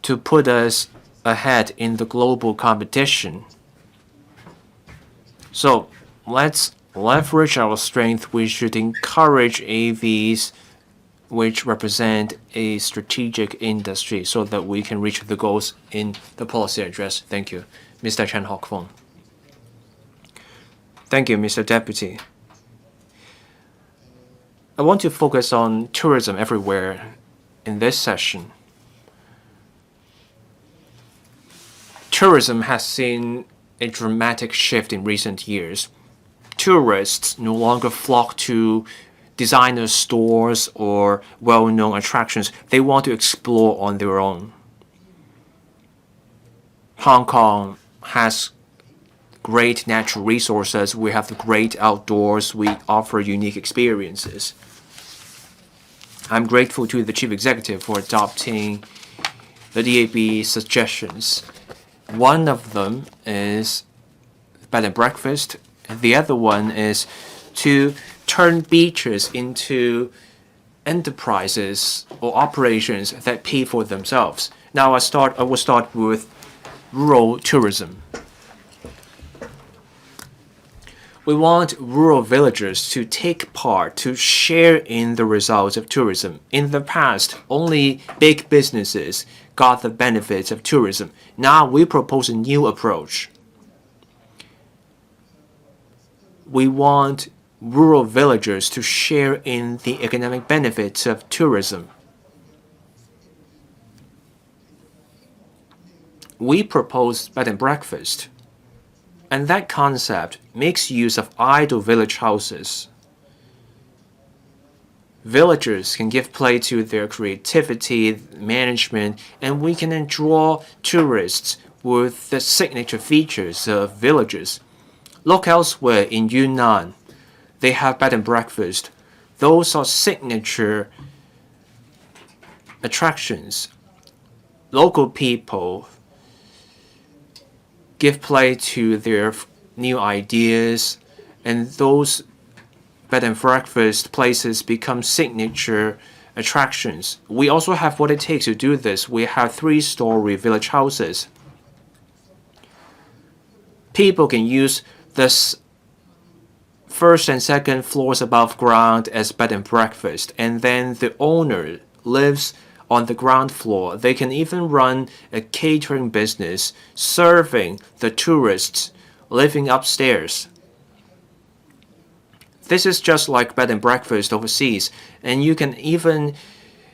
to put us ahead in the global competition. So let's leverage our strength. We should encourage AVs, which represent a strategic industry, so that we can reach the goals in the policy address. Thank you. Mr. Chen Hock-Fong. Thank you, Mr. Deputy. I want to focus on tourism everywhere in this session. Tourism has seen a dramatic shift in recent years. Tourists no longer flock to designer stores or well-known attractions. They want to explore on their own. Hong Kong has great natural resources. We have the great outdoors. We offer unique experiences. I'm grateful to the Chief Executive for adopting the DAB suggestions. One of them is bed and breakfast. The other one is to turn beaches into enterprises or operations that pay for themselves. Now I will start with rural tourism. We want rural villagers to take part, to share in the results of tourism. In the past, only big businesses got the benefits of tourism. Now we propose a new approach. We want rural villagers to share in the economic benefits of tourism. We propose bed and breakfast, and that concept makes use of idle village houses. Villagers can give play to their creativity, management, and we can draw tourists with the signature features of villages. Look elsewhere in Yunnan. They have bed and breakfast. Those are signature attractions. Local people give play to their new ideas, and those bed and breakfast places become signature attractions. We also have what it takes to do this. We have 3-story village houses. People can use this first and second floors above ground as bed and breakfast, and then the owner lives on the ground floor. They can even run a catering business serving the tourists living upstairs. This is just like bed and breakfast overseas, and you can even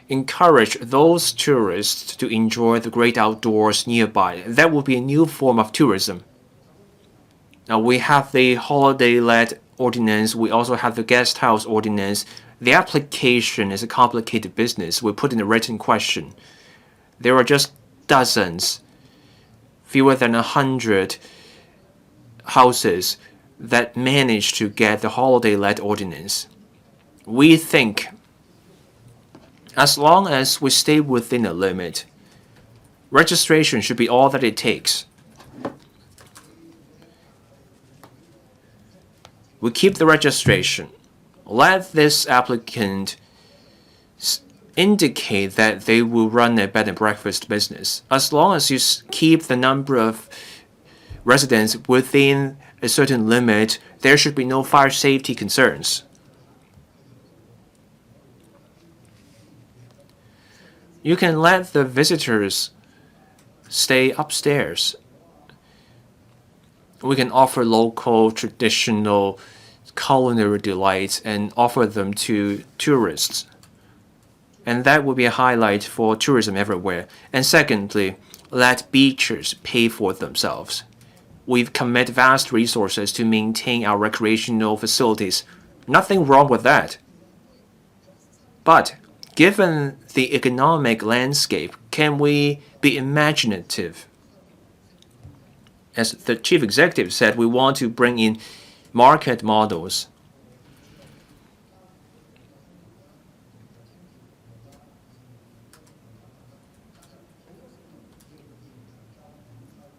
encourage those tourists to enjoy the great outdoors nearby. That would be a new form of tourism. Now we have the holiday-let ordinance. We also have the guest house ordinance. The application is a complicated business. We put in a written question. There are just dozens, fewer than 100 houses that manage to get the holiday-let ordinance. We think as long as we stay within a limit, registration should be all that it takes. We keep the registration. Let this applicant indicate that they will run a bed and breakfast business. As long as you keep the number of residents within a certain limit, there should be no fire safety concerns. You can let the visitors stay upstairs. We can offer local, traditional culinary delights and offer them to tourists. And that will be a highlight for tourism everywhere. And secondly, let beaches pay for themselves. We've committed vast resources to maintain our recreational facilities. Nothing wrong with that. But given the economic landscape, can we be imaginative? As the chief executive said, we want to bring in market models.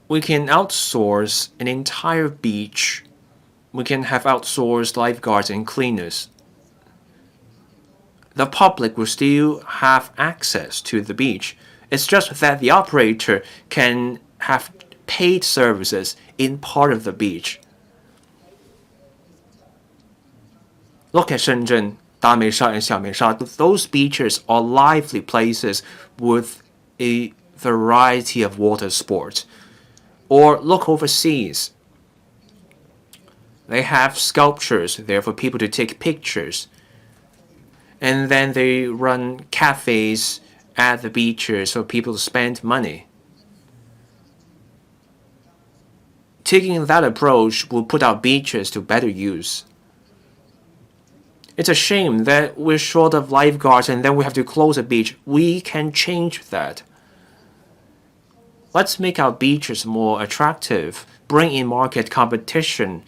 We can outsource an entire beach. We can have outsourced lifeguards and cleaners. The public will still have access to the beach. It's just that the operator can have paid services in part of the beach. Look at Shenzhen, Damesha and Xiaomesha. Those beaches are lively places with a variety of water sports. Or look overseas. They have sculptures there for people to take pictures. And then they run cafes at the beaches for people to spend money. Taking that approach will put our beaches to better use. It's a shame that we're short of lifeguards and then we have to close a beach. We can change that. Let's make our beaches more attractive, bring in market competition.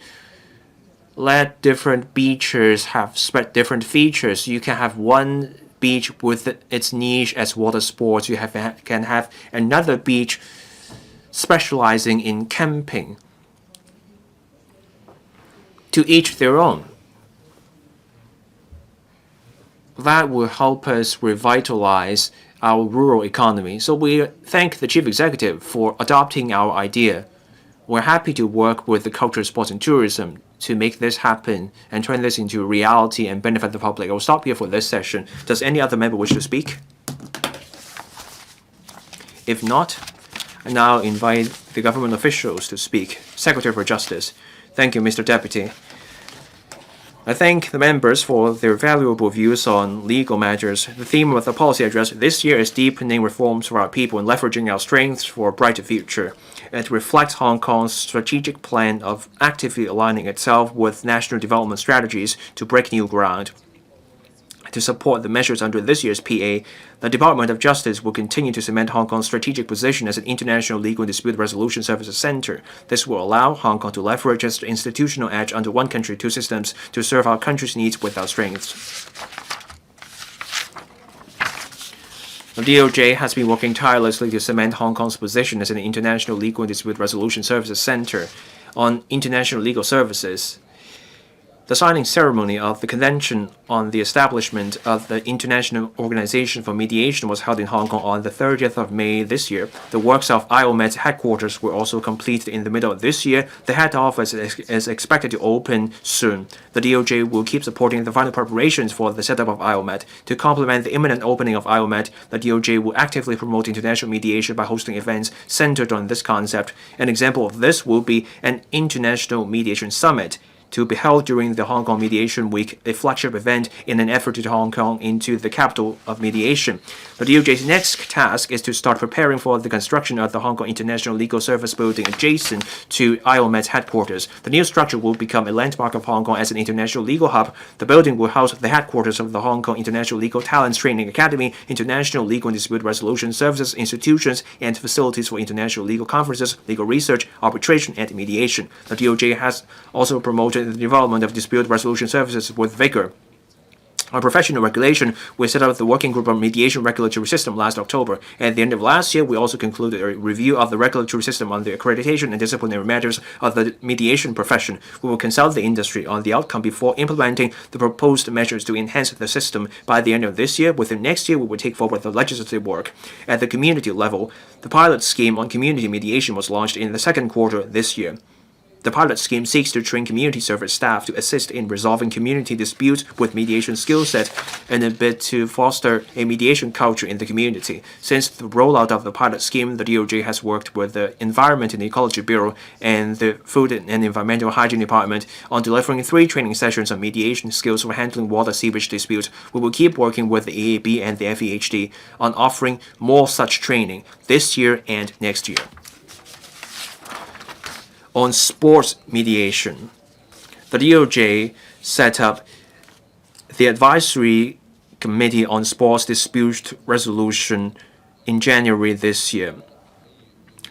Let different beaches have different features. You can have one beach with its niche as water sports. You can have another beach specializing in camping. To each their own. That will help us revitalize our rural economy. So we thank the chief executive for adopting our idea. We're happy to work with the Culture, Sports and Tourism to make this happen and turn this into reality and benefit the public. I will stop here for this session. Does any other member wish to speak? If not, I now invite the government officials to speak. Secretary for Justice. Thank you, Mr. Deputy. I thank the members for their valuable views on legal matters. The theme of the policy address this year is deepening reforms for our people and leveraging our strengths for a brighter future. It reflects Hong Kong's strategic plan of actively aligning itself with national development strategies to break new ground. To support the measures under this year's PA, the Department of Justice will continue to cement Hong Kong's strategic position as an international legal dispute resolution services center. This will allow Hong Kong to leverage its institutional edge under one country, two systems to serve our country's needs with our strengths. The DOJ has been working tirelessly to cement Hong Kong's position as an international legal dispute resolution services center. On international legal services, the signing ceremony of the Convention on the Establishment of the International Organization for Mediation was held in Hong Kong on the 30th of May this year. The works of IOMED's headquarters were also completed in the middle of this year. The head office is expected to open soon. The DOJ will keep supporting the final preparations for the setup of IOMED. To complement the imminent opening of IOMED, the DOJ will actively promote international mediation by hosting events centered on this concept. An example of this will be an International Mediation Summit, to be held during the Hong Kong Mediation Week, a flagship event in an effort to turn Hong Kong into the capital of mediation. The DOJ's next task is to start preparing for the construction of the Hong Kong International Legal Service Building adjacent to IOMED's headquarters. The new structure will become a landmark of Hong Kong as an international legal hub. The building will house the headquarters of the Hong Kong International Legal Talents Training Academy, international legal and dispute resolution services, institutions, and facilities for international legal conferences, legal research, arbitration, and mediation. The DOJ has also promoted the development of dispute resolution services with vigor. On professional regulation, we set up the Working Group on Mediation Regulatory System last October. At the end of last year, we also concluded a review of the regulatory system on the accreditation and disciplinary matters of the mediation profession. We will consult the industry on the outcome before implementing the proposed measures to enhance the system by the end of this year. Within next year, we will take forward the legislative work. At the community level, the pilot scheme on community mediation was launched in the second quarter this year. The pilot scheme seeks to train community service staff to assist in resolving community disputes with mediation skill set in a bid to foster a mediation culture in the community. Since the rollout of the pilot scheme, the DOJ has worked with the Environment and Ecology Bureau and the Food and Environmental Hygiene Department on delivering 3 training sessions on mediation skills for handling water seepage disputes. We will keep working with the EAB and the FEHD on offering more such training this year and next year. On sports mediation, the DOJ set up the Advisory Committee on Sports Dispute Resolution in January this year.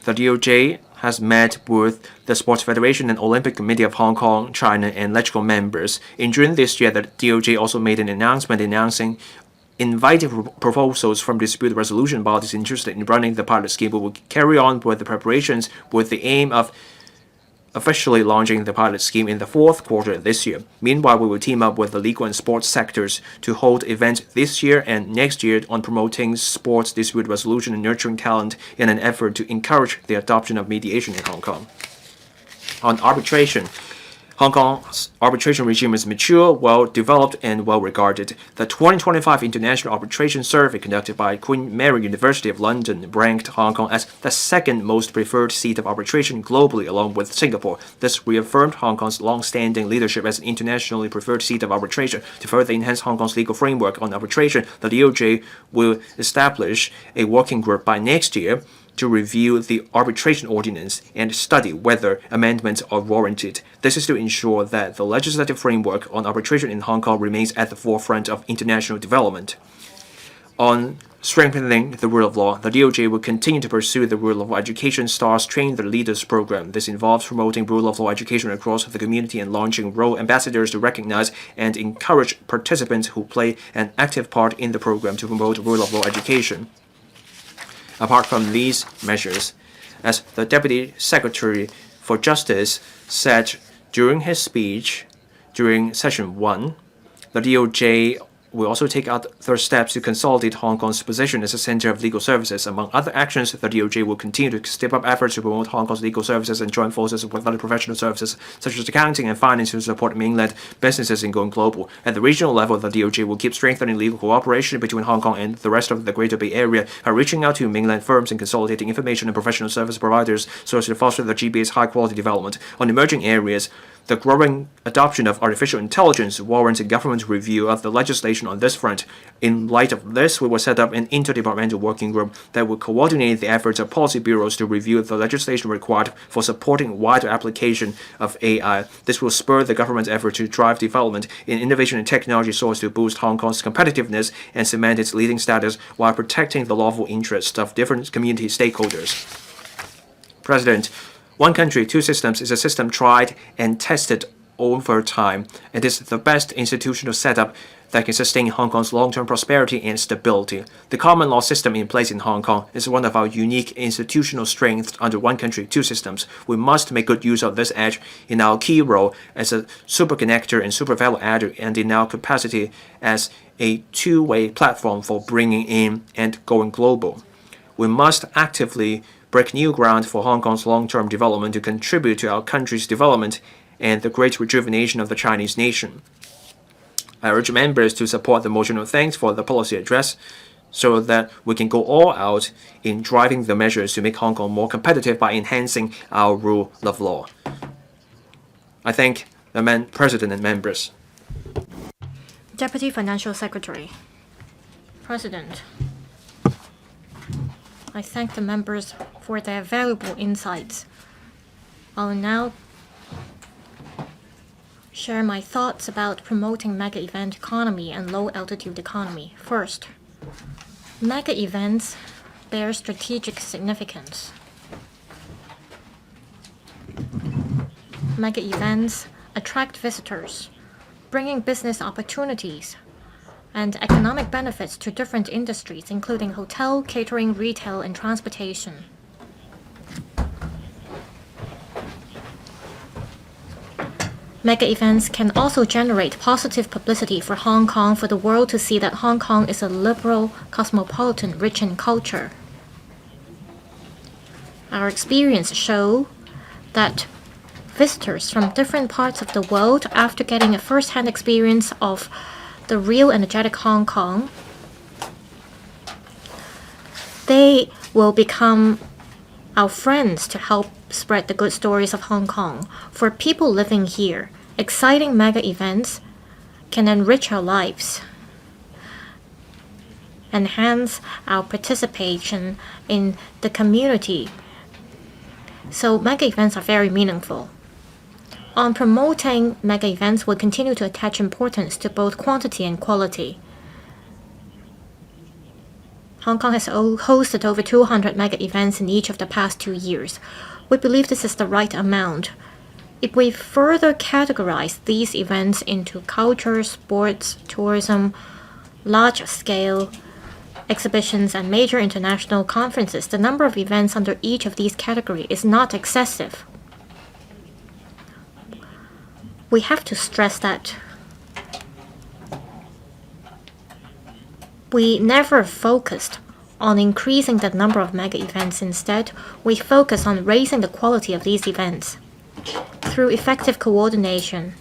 The DOJ has met with the Sports Federation and Olympic Committee of Hong Kong, China, and legitimate members. In June this year, the DOJ also made an announcement announcing inviting proposals from dispute resolution bodies interested in running the pilot scheme. We will carry on with the preparations with the aim of officially launching the pilot scheme in the fourth quarter this year. Meanwhile, we will team up with the legal and sports sectors to hold events this year and next year on promoting sports dispute resolution and nurturing talent in an effort to encourage the adoption of mediation in Hong Kong. On arbitration, Hong Kong's arbitration regime is mature, well-developed, and well-regarded. The 2025 International Arbitration Survey conducted by Queen Mary University of London ranked Hong Kong as the second most preferred seat of arbitration globally, along with Singapore. This reaffirmed Hong Kong's long-standing leadership as an internationally preferred seat of arbitration. To further enhance Hong Kong's legal framework on arbitration, the DOJ will establish a working group by next year to review the arbitration ordinance and study whether amendments are warranted. This is to ensure that the legislative framework on arbitration in Hong Kong remains at the forefront of international development. On strengthening the rule of law, the DOJ will continue to pursue the Rule of Law Education Stars Train the Leaders program. This involves promoting rule of law education across the community and launching role ambassadors to recognize and encourage participants who play an active part in the program to promote rule of law education. Apart from these measures, as the Deputy Secretary for Justice said during his speech during Session 1, the DOJ will also take other steps to consolidate Hong Kong's position as a center of legal services. Among other actions, the DOJ will continue to step up efforts to promote Hong Kong's legal services and join forces with other professional services, such as accounting and finance, to support mainland businesses in going global. At the regional level, the DOJ will keep strengthening legal cooperation between Hong Kong and the rest of the Greater Bay Area by reaching out to mainland firms and consolidating information and professional service providers so as to foster the GBA's high-quality development. On emerging areas, the growing adoption of artificial intelligence warrants a government review of the legislation on this front. In light of this, we will set up an interdepartmental working group that will coordinate the efforts of policy bureaus to review the legislation required for supporting wider application of AI. This will spur the government's effort to drive development in innovation and technology so as to boost Hong Kong's competitiveness and cement its leading status while protecting the lawful interests of different community stakeholders. President, one country, two systems is a system tried and tested over time. It is the best institutional setup that can sustain Hong Kong's long-term prosperity and stability. The common law system in place in Hong Kong is one of our unique institutional strengths under one country, two systems. We must make good use of this edge in our key role as a super connector and super value adder, and in our capacity as a two-way platform for bringing in and going global. We must actively break new ground for Hong Kong's long-term development to contribute to our country's development and the great rejuvenation of the Chinese nation. I urge members to support the motion of thanks for the policy address so that we can go all out in driving the measures to make Hong Kong more competitive by enhancing our rule of law. I thank the President and members. Deputy Financial Secretary. President, I thank the members for their valuable insights. I will now share my thoughts about promoting mega event economy and low altitude economy. First, mega events bear strategic significance. Mega events attract visitors, bringing business opportunities and economic benefits to different industries, including hotel, catering, retail, and transportation. Mega events can also generate positive publicity for Hong Kong for the world to see that Hong Kong is a liberal, cosmopolitan, rich in culture. Our experience show that visitors from different parts of the world, after getting a first-hand experience of the real energetic Hong Kong, they will become our friends to help spread the good stories of Hong Kong. For people living here, exciting mega events can enrich our lives, enhance our participation in the community. So mega events are very meaningful. On promoting mega events, we'll continue to attach importance to both quantity and quality. Hong Kong has hosted over 200 mega events in each of the past 2 years. We believe this is the right amount. If we further categorize these events into culture, sports, tourism, large-scale exhibitions, and major international conferences, the number of events under each of these categories is not excessive. We have to stress that we never focused on increasing the number of mega events. Instead, we focus on raising the quality of these events. Through effective coordination,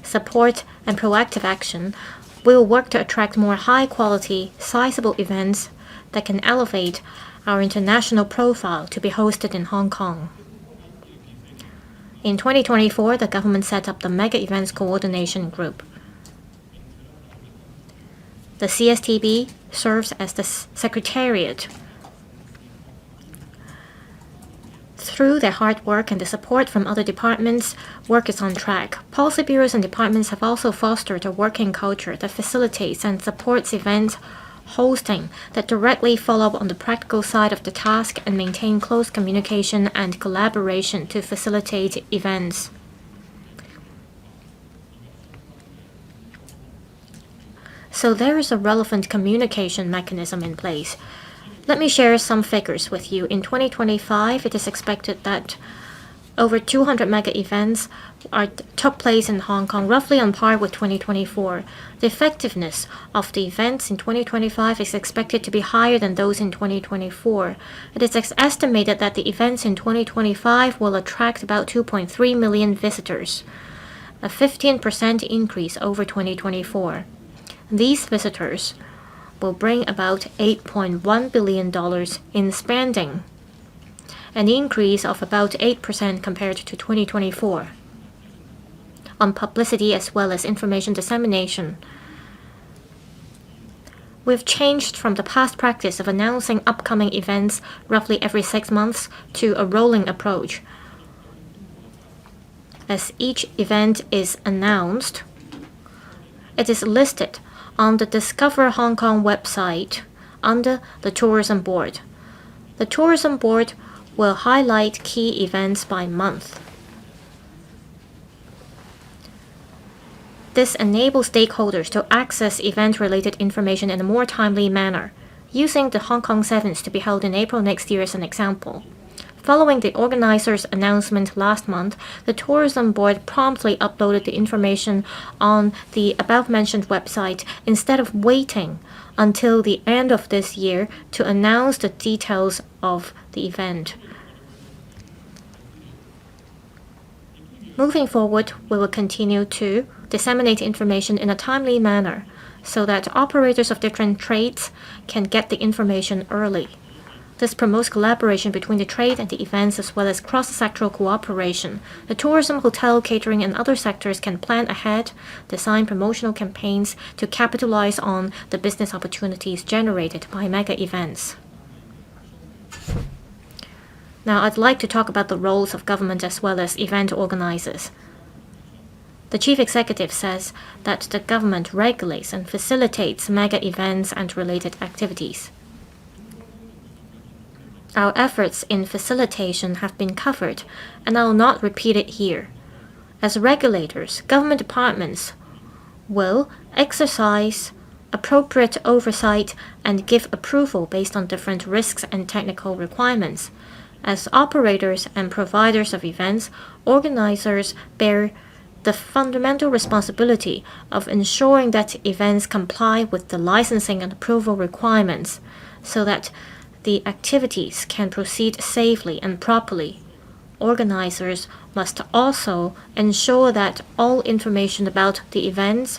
support, and proactive action, we will work to attract more high-quality, sizable events that can elevate our international profile to be hosted in Hong Kong. In 2024, the government set up the Mega Events Coordination Group. The CSTB serves as the secretariat. Through their hard work and the support from other departments, work is on track. Policy bureaus and departments have also fostered a working culture that facilitates and supports event hosting that directly follow up on the practical side of the task and maintain close communication and collaboration to facilitate events. So there is a relevant communication mechanism in place. Let me share some figures with you. In 2025, it is expected that Over 200 mega events took place in Hong Kong, roughly on par with 2024. The effectiveness of the events in 2025 is expected to be higher than those in 2024. It is estimated that the events in 2025 will attract about 2.3 million visitors, a 15% increase over 2024. These visitors will bring about $8.1 billion in spending, an increase of about 8% compared to 2024. On publicity as well as information dissemination, we've changed from the past practice of announcing upcoming events roughly every 6 months to a rolling approach. As each event is announced, it is listed on the Discover Hong Kong website under the Tourism Board. The Tourism Board will highlight key events by month. This enables stakeholders to access event-related information in a more timely manner, using the Hong Kong Sevens to be held in April next year as an example. Following the organizers' announcement last month, the Tourism Board promptly uploaded the information on the above-mentioned website instead of waiting until the end of this year to announce the details of the event. Moving forward, we will continue to disseminate information in a timely manner so that operators of different trades can get the information early. This promotes collaboration between the trade and the events as well as cross-sectoral cooperation. The tourism, hotel, catering, and other sectors can plan ahead, design promotional campaigns to capitalize on the business opportunities generated by mega events. Now, I'd like to talk about the roles of government as well as event organizers. The chief executive says that the government regulates and facilitates mega events and related activities. Our efforts in facilitation have been covered, and I will not repeat it here. As regulators, government departments will exercise appropriate oversight and give approval based on different risks and technical requirements. As operators and providers of events, organizers bear the fundamental responsibility of ensuring that events comply with the licensing and approval requirements so that the activities can proceed safely and properly. Organizers must also ensure that all information about the events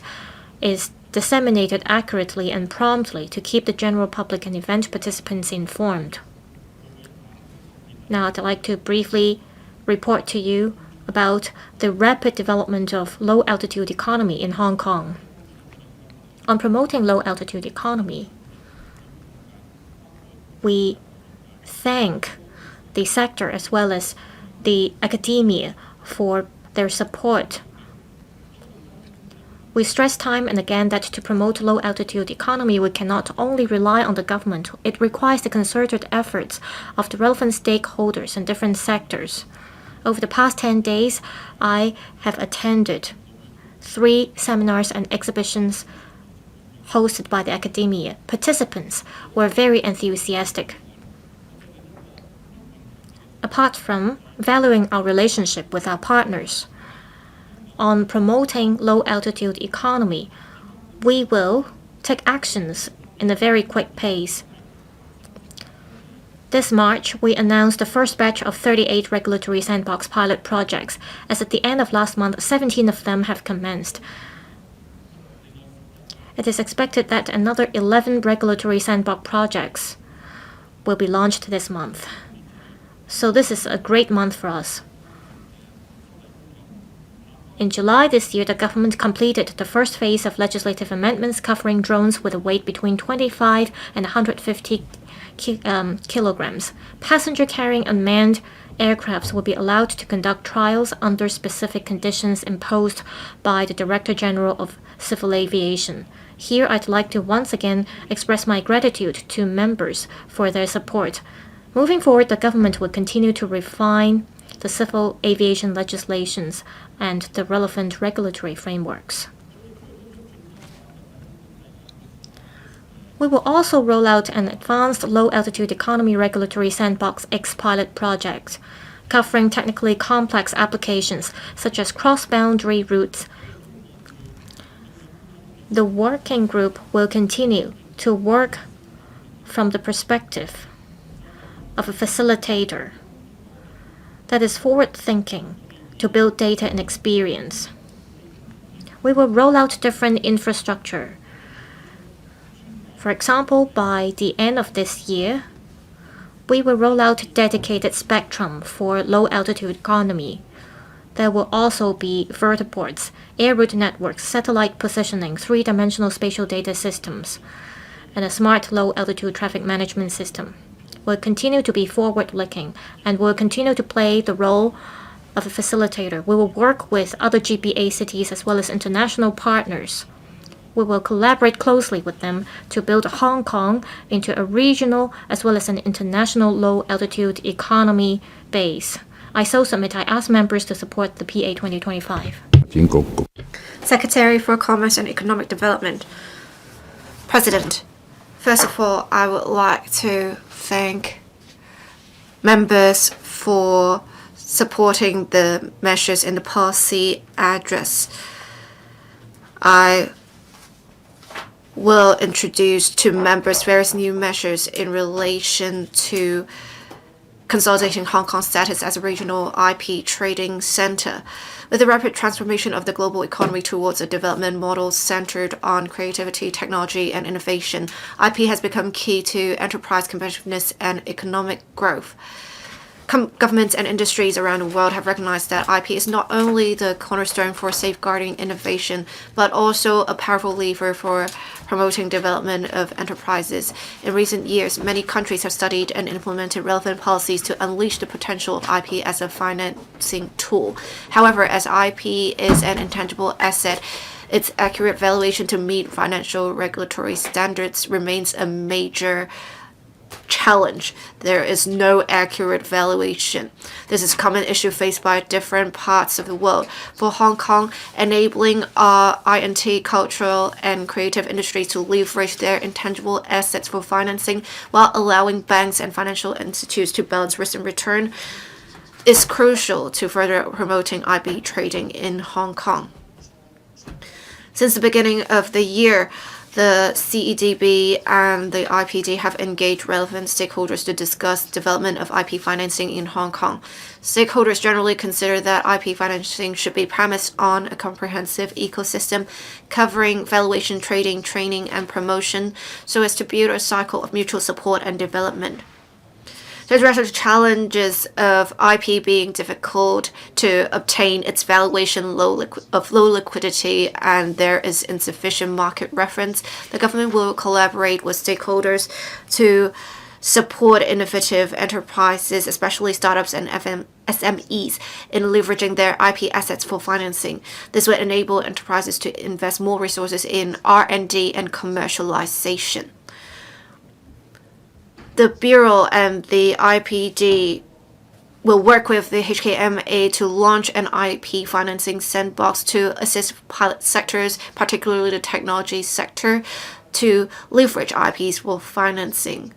is disseminated accurately and promptly to keep the general public and event participants informed. Now I'd like to briefly report to you about the rapid development of low-altitude economy in Hong Kong. On promoting low-altitude economy, we thank the sector as well as the academia for their support. We stress time and again that to promote low-altitude economy, we cannot only rely on the government. It requires the concerted efforts of the relevant stakeholders in different sectors. Over the past 10 days, I have attended 3 seminars and exhibitions hosted by the academia. Participants were very enthusiastic. Apart from valuing our relationship with our partners, on promoting low-altitude economy, we will take actions in a very quick pace. This March, we announced the first batch of 38 regulatory sandbox pilot projects, as at the end of last month, 17 of them have commenced. It is expected that another 11 regulatory sandbox projects will be launched this month. So this is a great month for us. In July this year, the government completed the first phase of legislative amendments covering drones with a weight between 25 and 150 kilograms. Passenger-carrying unmanned aircrafts will be allowed to conduct trials under specific conditions imposed by the Director General of Civil Aviation. Here, I'd like to once again express my gratitude to members for their support. Moving forward, the government will continue to refine the civil aviation legislations and the relevant regulatory frameworks. We will also roll out an advanced low-altitude economy regulatory sandbox X pilot project. covering technically complex applications such as cross-boundary routes. The working group will continue to work from the perspective of a facilitator that is forward-thinking to build data and experience. We will roll out different infrastructure. For example, by the end of this year, we will roll out dedicated spectrum for low-altitude economy. There will also be vertiports, air route networks, satellite positioning, three-dimensional spatial data systems, and a smart low-altitude traffic management system. We'll continue to be forward-looking and will continue to play the role of a facilitator. We will work with other GPA cities as well as international partners. We will collaborate closely with them to build Hong Kong into a regional as well as an international low-altitude economy base. I ask members to support the PA 2025. Secretary for Commerce and Economic Development. President, first of all, I would like to thank members for supporting the measures in the policy address. I will introduce to members various new measures in relation to consolidating Hong Kong's status as a regional IP trading center. With the rapid transformation of the global economy towards a development model centered on creativity, technology, and innovation, IP has become key to enterprise competitiveness and economic growth. Governments and industries around the world have recognized that IP is not only the cornerstone for safeguarding innovation, but also a powerful lever for promoting development of enterprises. In recent years, many countries have studied and implemented relevant policies to unleash the potential of IP as a financing tool. However, as IP is an intangible asset, its accurate valuation to meet financial regulatory standards remains a major challenge. There is no accurate valuation. This is a common issue faced by different parts of the world. For Hong Kong, enabling our INT, cultural and creative industries to leverage their intangible assets for financing while allowing banks and financial institutes to balance risk and return is crucial to further promoting IP trading in Hong Kong. Since the beginning of the year, the CEDB and the IPD have engaged relevant stakeholders to discuss development of IP financing in Hong Kong. Stakeholders generally consider that IP financing should be premised on a comprehensive ecosystem covering valuation, trading, training, and promotion so as to build a cycle of mutual support and development. To address the challenges of IP being difficult to obtain its valuation low liquidity and there is insufficient market reference, the government will collaborate with stakeholders to support innovative enterprises, especially startups and SMEs, in leveraging their IP assets for financing. This will enable enterprises to invest more resources in R&D and commercialization. The Bureau and the IPD will work with the HKMA to launch an IP financing sandbox to assist pilot sectors, particularly the technology sector, to leverage IPs for financing.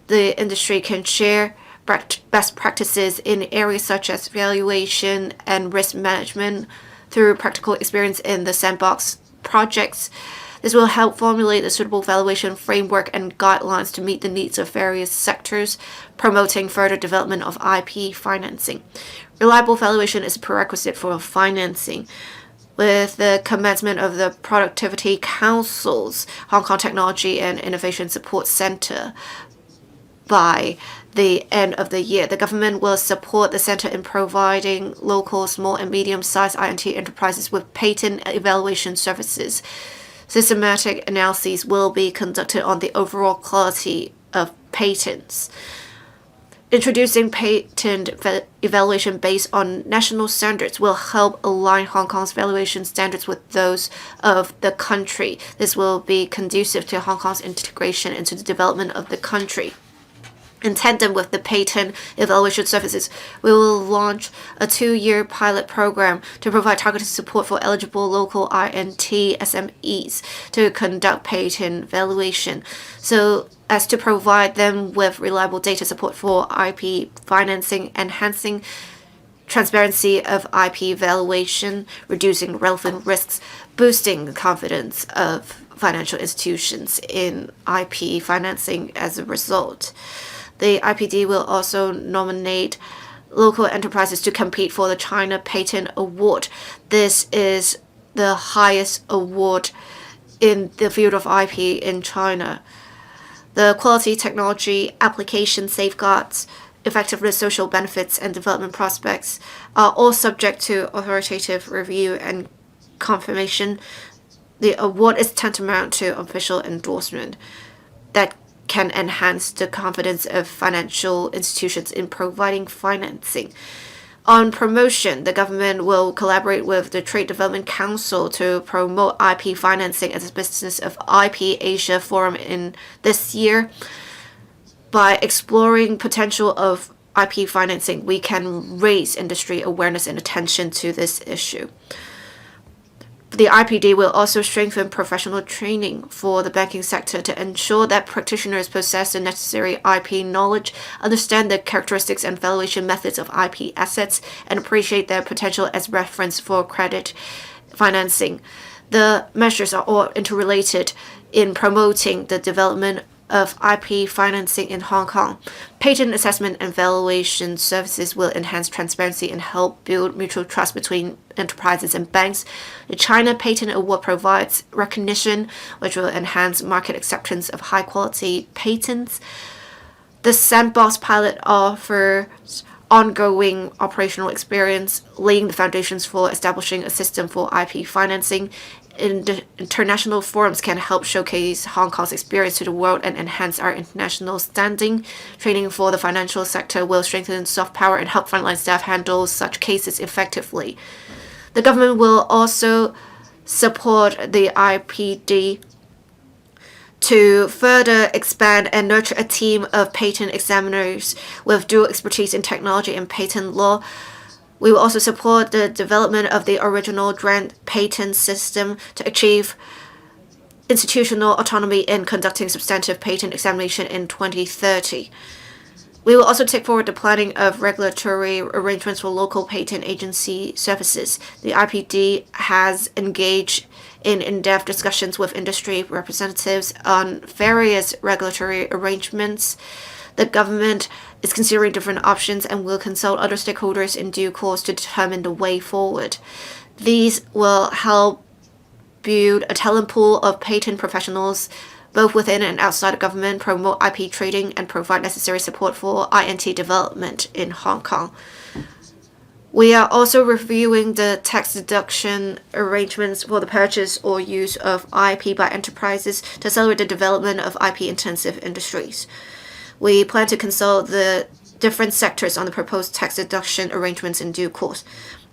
The industry can share best practices in areas such as valuation and risk management through practical experience in the sandbox projects. This will help formulate a suitable valuation framework and guidelines to meet the needs of various sectors, promoting further development of IP financing. Reliable valuation is a prerequisite for financing. With the commencement of the Productivity Council's Hong Kong Technology and Innovation Support Center by the end of the year, the government will support the center in providing local small and medium-sized INT enterprises with patent evaluation services. Systematic analyses will be conducted on the overall quality of patents. Introducing patent evaluation based on national standards will help align Hong Kong's valuation standards with those of the country. This will be conducive to Hong Kong's integration into the development of the country. In tandem with the patent evaluation services, we will launch a 2-year pilot program to provide targeted support for eligible local INT SMEs to conduct patent valuation. So as to provide them with reliable data support for IP financing, enhancing transparency of IP valuation, reducing relevant risks, boosting the confidence of financial institutions in IP financing as a result. The IPD will also nominate local enterprises to compete for the China Patent Award. This is the highest award in the field of IP in China. The quality, technology, application safeguards, effectiveness, social benefits, and development prospects are all subject to authoritative review and confirmation. The award is tantamount to official endorsement that can enhance the confidence of financial institutions in providing financing. On promotion, the government will collaborate with the Trade Development Council to promote IP financing as a Business of IP Asia Forum in this year. By exploring potential of IP financing, we can raise industry awareness and attention to this issue. The IPD will also strengthen professional training for the banking sector to ensure that practitioners possess the necessary IP knowledge, understand the characteristics and valuation methods of IP assets, and appreciate their potential as reference for credit financing. The measures are all interrelated in promoting the development of IP financing in Hong Kong. Patent assessment and valuation services will enhance transparency and help build mutual trust between enterprises and banks. The China Patent Award provides recognition, which will enhance market acceptance of high-quality patents. The Sandbox pilot offers ongoing operational experience, laying the foundations for establishing a system for IP financing. International forums can help showcase Hong Kong's experience to the world and enhance our international standing. Training for the financial sector will strengthen soft power and help frontline staff handle such cases effectively. The government will also support the IPD to further expand and nurture a team of patent examiners with dual expertise in technology and patent law. We will also support the development of the original grant patent system to achieve institutional autonomy in conducting substantive patent examination in 2030. We will also take forward the planning of regulatory arrangements for local patent agency services. The IPD has engaged in in-depth discussions with industry representatives on various regulatory arrangements. The government is considering different options and will consult other stakeholders in due course to determine the way forward. These will help build a talent pool of patent professionals both within and outside the government, promote IP trading, and provide necessary support for INT development in Hong Kong. We are also reviewing the tax deduction arrangements for the purchase or use of IP by enterprises to accelerate the development of IP-intensive industries. We plan to consult the different sectors on the proposed tax deduction arrangements in due course.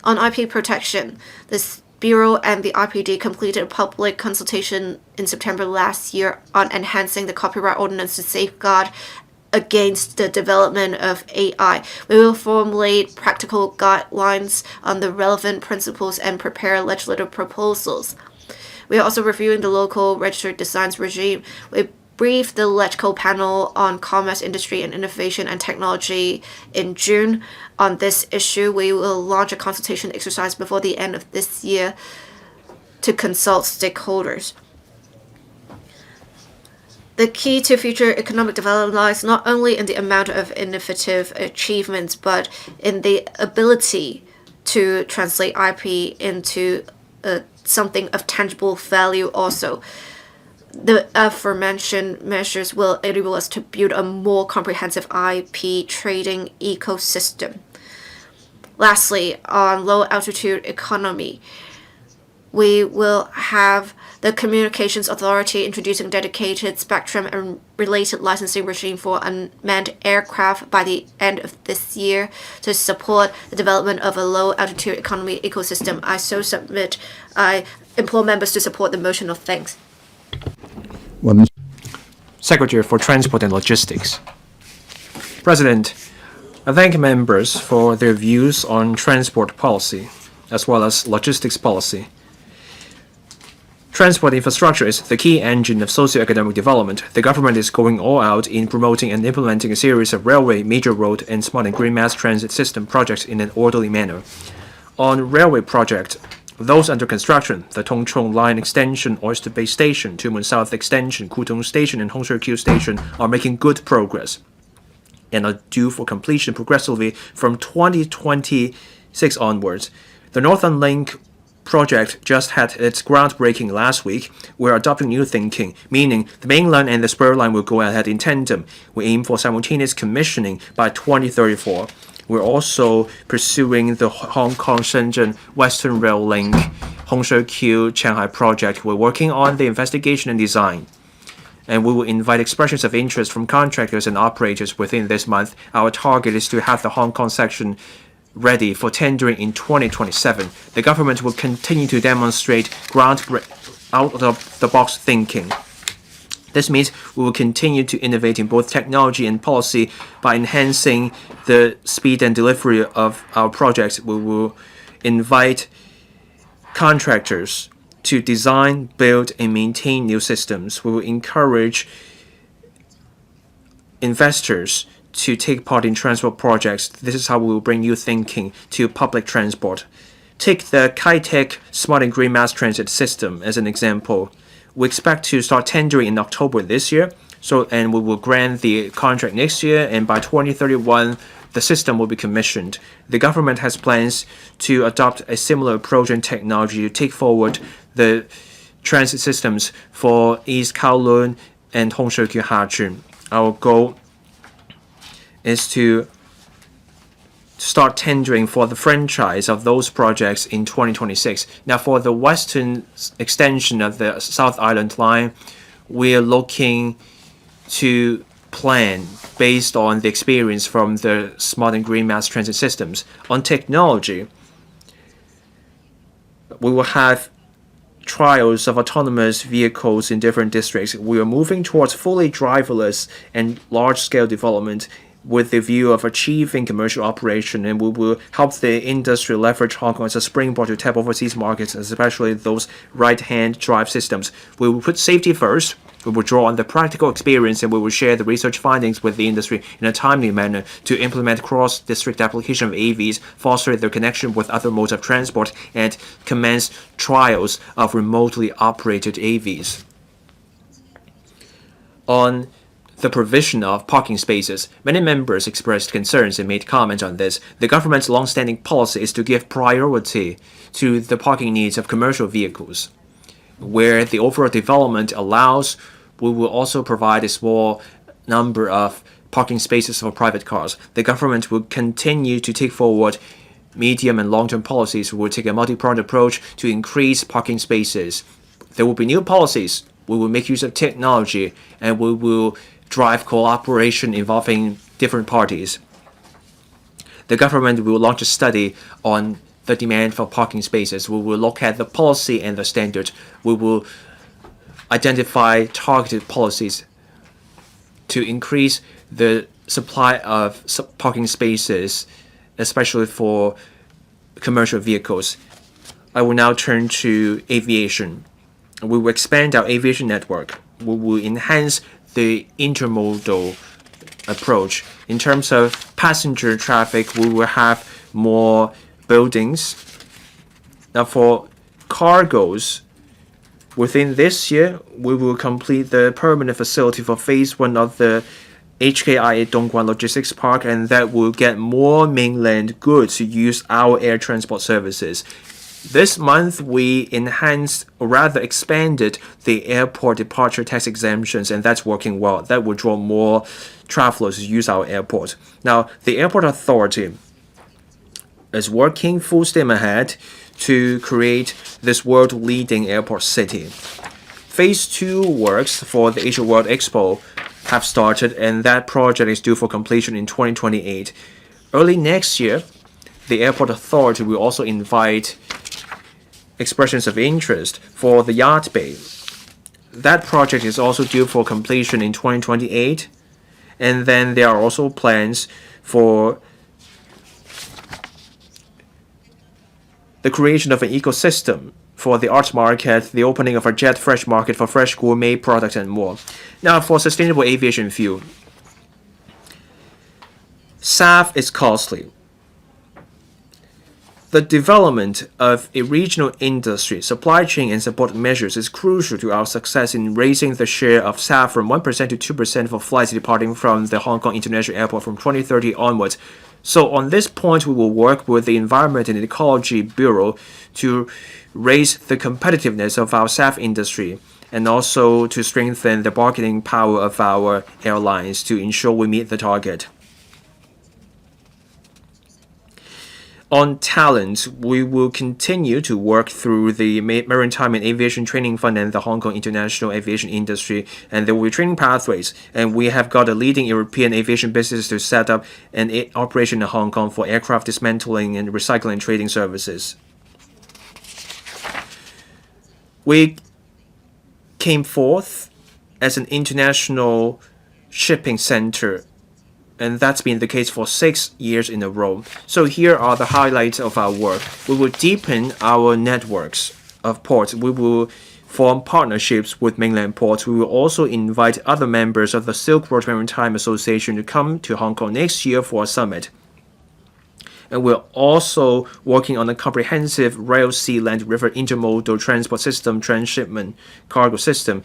On IP protection, the Bureau and the IPD completed a public consultation in September last year on enhancing the copyright ordinance to safeguard against the development of AI. We will formulate practical guidelines on the relevant principles and prepare legislative proposals. We are also reviewing the local registered designs regime. We briefed the electrical panel on commerce, industry, and innovation and technology in June. On this issue, we will launch a consultation exercise before the end of this year to consult stakeholders. The key to future economic development lies not only in the amount of innovative achievements, but in the ability to translate IP into something of tangible value also. The aforementioned measures will enable us to build a more comprehensive IP trading ecosystem. Lastly, on low-altitude economy, we will have the Communications Authority introducing dedicated spectrum and related licensing regime for unmanned aircraft by the end of this year to support the development of a low-altitude economy ecosystem. I implore members to support the motion of thanks. Secretary for Transport and Logistics. President, I thank members for their views on transport policy as well as logistics policy. Transport infrastructure is the key engine of socio-economic development. The government is going all out in promoting and implementing a series of railway, major road, and smart and green mass transit system projects in an orderly manner. On railway project, those under construction, the Tongchong Line Extension, Oyster Bay Station, Tumen South Extension, Kutong Station, and Hong Starry Station are making good progress and are due for completion progressively from 2026 onwards. The Northern Link project just had its groundbreaking last week. We're adopting new thinking, meaning the main line and the spur line will go ahead in tandem. We aim for simultaneous commissioning by 2034. We're also pursuing the Hong Kong-Shenzhen Western Rail Link, Hong Starry Shanghai project. We're working on the investigation and design, and we will invite expressions of interest from contractors and operators within this month. Our target is to have the Hong Kong section ready for tendering in 2027. The government will continue to demonstrate out-of-the-box thinking. This means we will continue to innovate in both technology and policy by enhancing the speed and delivery of our projects. We will invite contractors to design, build, and maintain new systems. We will encourage investors to take part in transport projects. This is how we will bring new thinking to public transport. Take the Kai-Tak Smart and Green Mass Transit System as an example. We expect to start tendering in October this year, and we will grant the contract next year, and by 2031, the system will be commissioned. The government has plans to adopt a similar approach and technology to take forward the transit systems for East Kowloon and Hong Starry Hachun. Our goal is to start tendering for the franchise of those projects in 2026. Now, for the western extension of the South Island Line, we are looking to plan based on the experience from the smart and green mass transit systems. On technology, we will have trials of autonomous vehicles in different districts. We are moving towards fully driverless and large-scale development with the view of achieving commercial operation, and we will help the industry leverage Hong Kong as a springboard to tap overseas markets, especially those right-hand drive systems. We will put safety first. We will draw on the practical experience, and we will share the research findings with the industry in a timely manner to implement cross-district application of AVs, foster their connection with other modes of transport, and commence trials of remotely operated AVs. On the provision of parking spaces, many members expressed concerns and made comments on this. The government's long-standing policy is to give priority to the parking needs of commercial vehicles. Where the overall development allows, we will also provide a small number of parking spaces for private cars. The government will continue to take forward medium and long-term policies. We will take a multi-pronged approach to increase parking spaces. There will be new policies. We will make use of technology, and we will drive cooperation involving different parties. The government will launch a study on the demand for parking spaces. We will look at the policy and the standards. We will identify targeted policies to increase the supply of parking spaces, especially for commercial vehicles. I will now turn to aviation. We will expand our aviation network. We will enhance the intermodal approach. In terms of passenger traffic, we will have more buildings. Now, for cargoes, within this year, we will complete the permanent facility for phase 1 of the HKIA Dongguan Logistics Park, and that will get more mainland goods to use our air transport services. This month, we enhanced, or rather expanded, the airport departure tax exemptions, and that's working well. That will draw more travelers to use our airport. Now, the airport authority is working full steam ahead to create this world-leading airport city. Phase 2 works for the Asia World Expo have started, and that project is due for completion in 2028. Early next year, the airport authority will also invite expressions of interest for the yacht bay. That project is also due for completion in 2028, and then there are also plans for the creation of an ecosystem for the arts market, the opening of a jet fresh market for fresh gourmet products, and more. Now, for sustainable aviation fuel, SAF is costly. The development of a regional industry, supply chain, and support measures is crucial to our success in raising the share of SAF from 1% to 2% for flights departing from the Hong Kong International Airport from 2030 onwards. So on this point, we will work with the Environment and Ecology Bureau to raise the competitiveness of our SAF industry and also to strengthen the bargaining power of our airlines to ensure we meet the target. On talent, we will continue to work through the Maritime and Aviation Training Fund and the Hong Kong International Aviation Industry, and there will be training pathways. And we have got a leading European aviation business to set up an operation in Hong Kong for aircraft dismantling and recycling and trading services. We came forth as an international shipping center, and that's been the case for 6 years in a row. So here are the highlights of our work. We will deepen our networks of ports. We will form partnerships with mainland ports. We will also invite other members of the Silk Road Maritime Association to come to Hong Kong next year for a summit. And we're also working on a comprehensive rail, sea, land, river intermodal transport system, transshipment cargo system.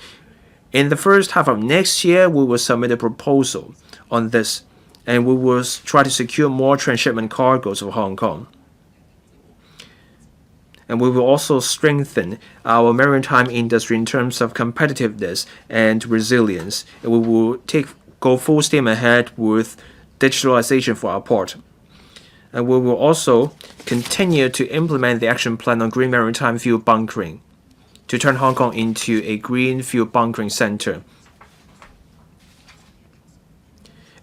In the first half of next year, we will submit a proposal on this, and we will try to secure more transshipment cargoes of Hong Kong. And we will also strengthen our maritime industry in terms of competitiveness and resilience. And we will go full steam ahead with digitalization for our port. And we will also continue to implement the action plan on green maritime fuel bunkering to turn Hong Kong into a green fuel bunkering center.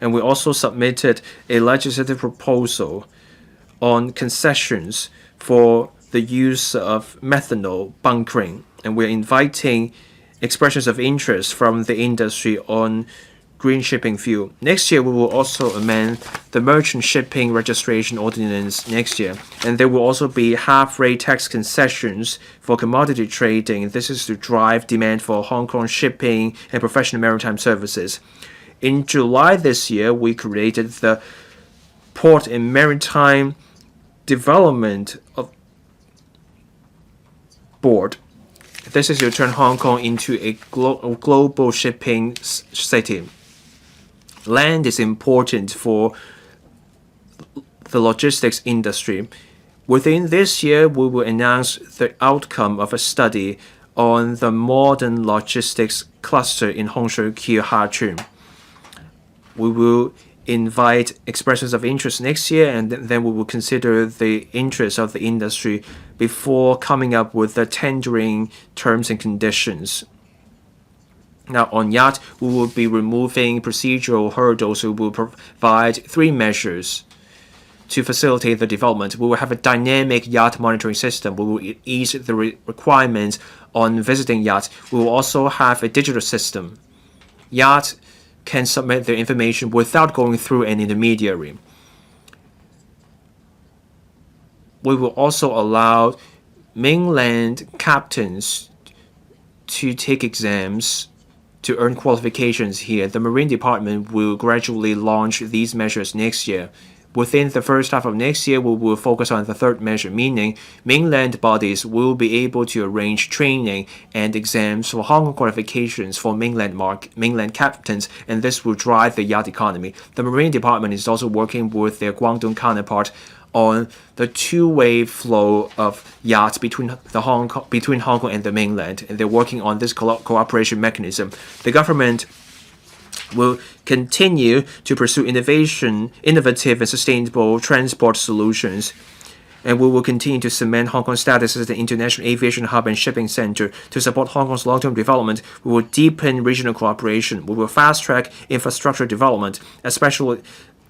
And we also submitted a legislative proposal on concessions for the use of methanol bunkering. And we're inviting expressions of interest from the industry on green shipping fuel. Next year, we will also amend the merchant shipping registration ordinance next year. And there will also be half-rate tax concessions for commodity trading. This is to drive demand for Hong Kong shipping and professional maritime services. In July this year, we created the Port and Maritime Development Board. This is to turn Hong Kong into a global shipping city. Land is important for the logistics industry. Within this year, we will announce the outcome of a study on the modern logistics cluster in Hong Shou-Kyu, Ha-Chun. We will invite expressions of interest next year, and then we will consider the interests of the industry before coming up with the tendering terms and conditions. Now, on yacht, we will be removing procedural hurdles. We will provide 3 measures to facilitate the development. We will have a dynamic yacht monitoring system. We will ease the requirements on visiting yachts. We will also have a digital system. Yachts can submit their information without going through an intermediary. We will also allow mainland captains to take exams to earn qualifications here. The Marine Department will gradually launch these measures next year. Within the first half of next year, we will focus on the third measure, meaning mainland bodies will be able to arrange training and exams for Hong Kong qualifications for mainland captains, and this will drive the yacht economy. The Marine Department is also working with their Guangdong counterpart on the two-way flow of yachts between Hong Kong and the mainland, and they're working on this cooperation mechanism. The government will continue to pursue innovative and sustainable transport solutions, and we will continue to cement Hong Kong's status as an international aviation hub and shipping center. To support Hong Kong's long-term development, we will deepen regional cooperation. We will fast-track infrastructure development, especially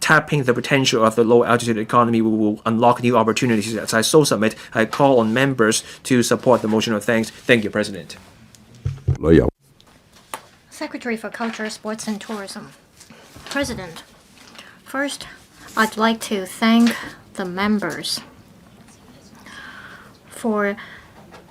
tapping the potential of the low-altitude economy. We will unlock new opportunities. As I so submit, I call on members to support the motion of thanks. Thank you, President. Secretary for Culture, Sports and Tourism. President, first, I'd like to thank the members for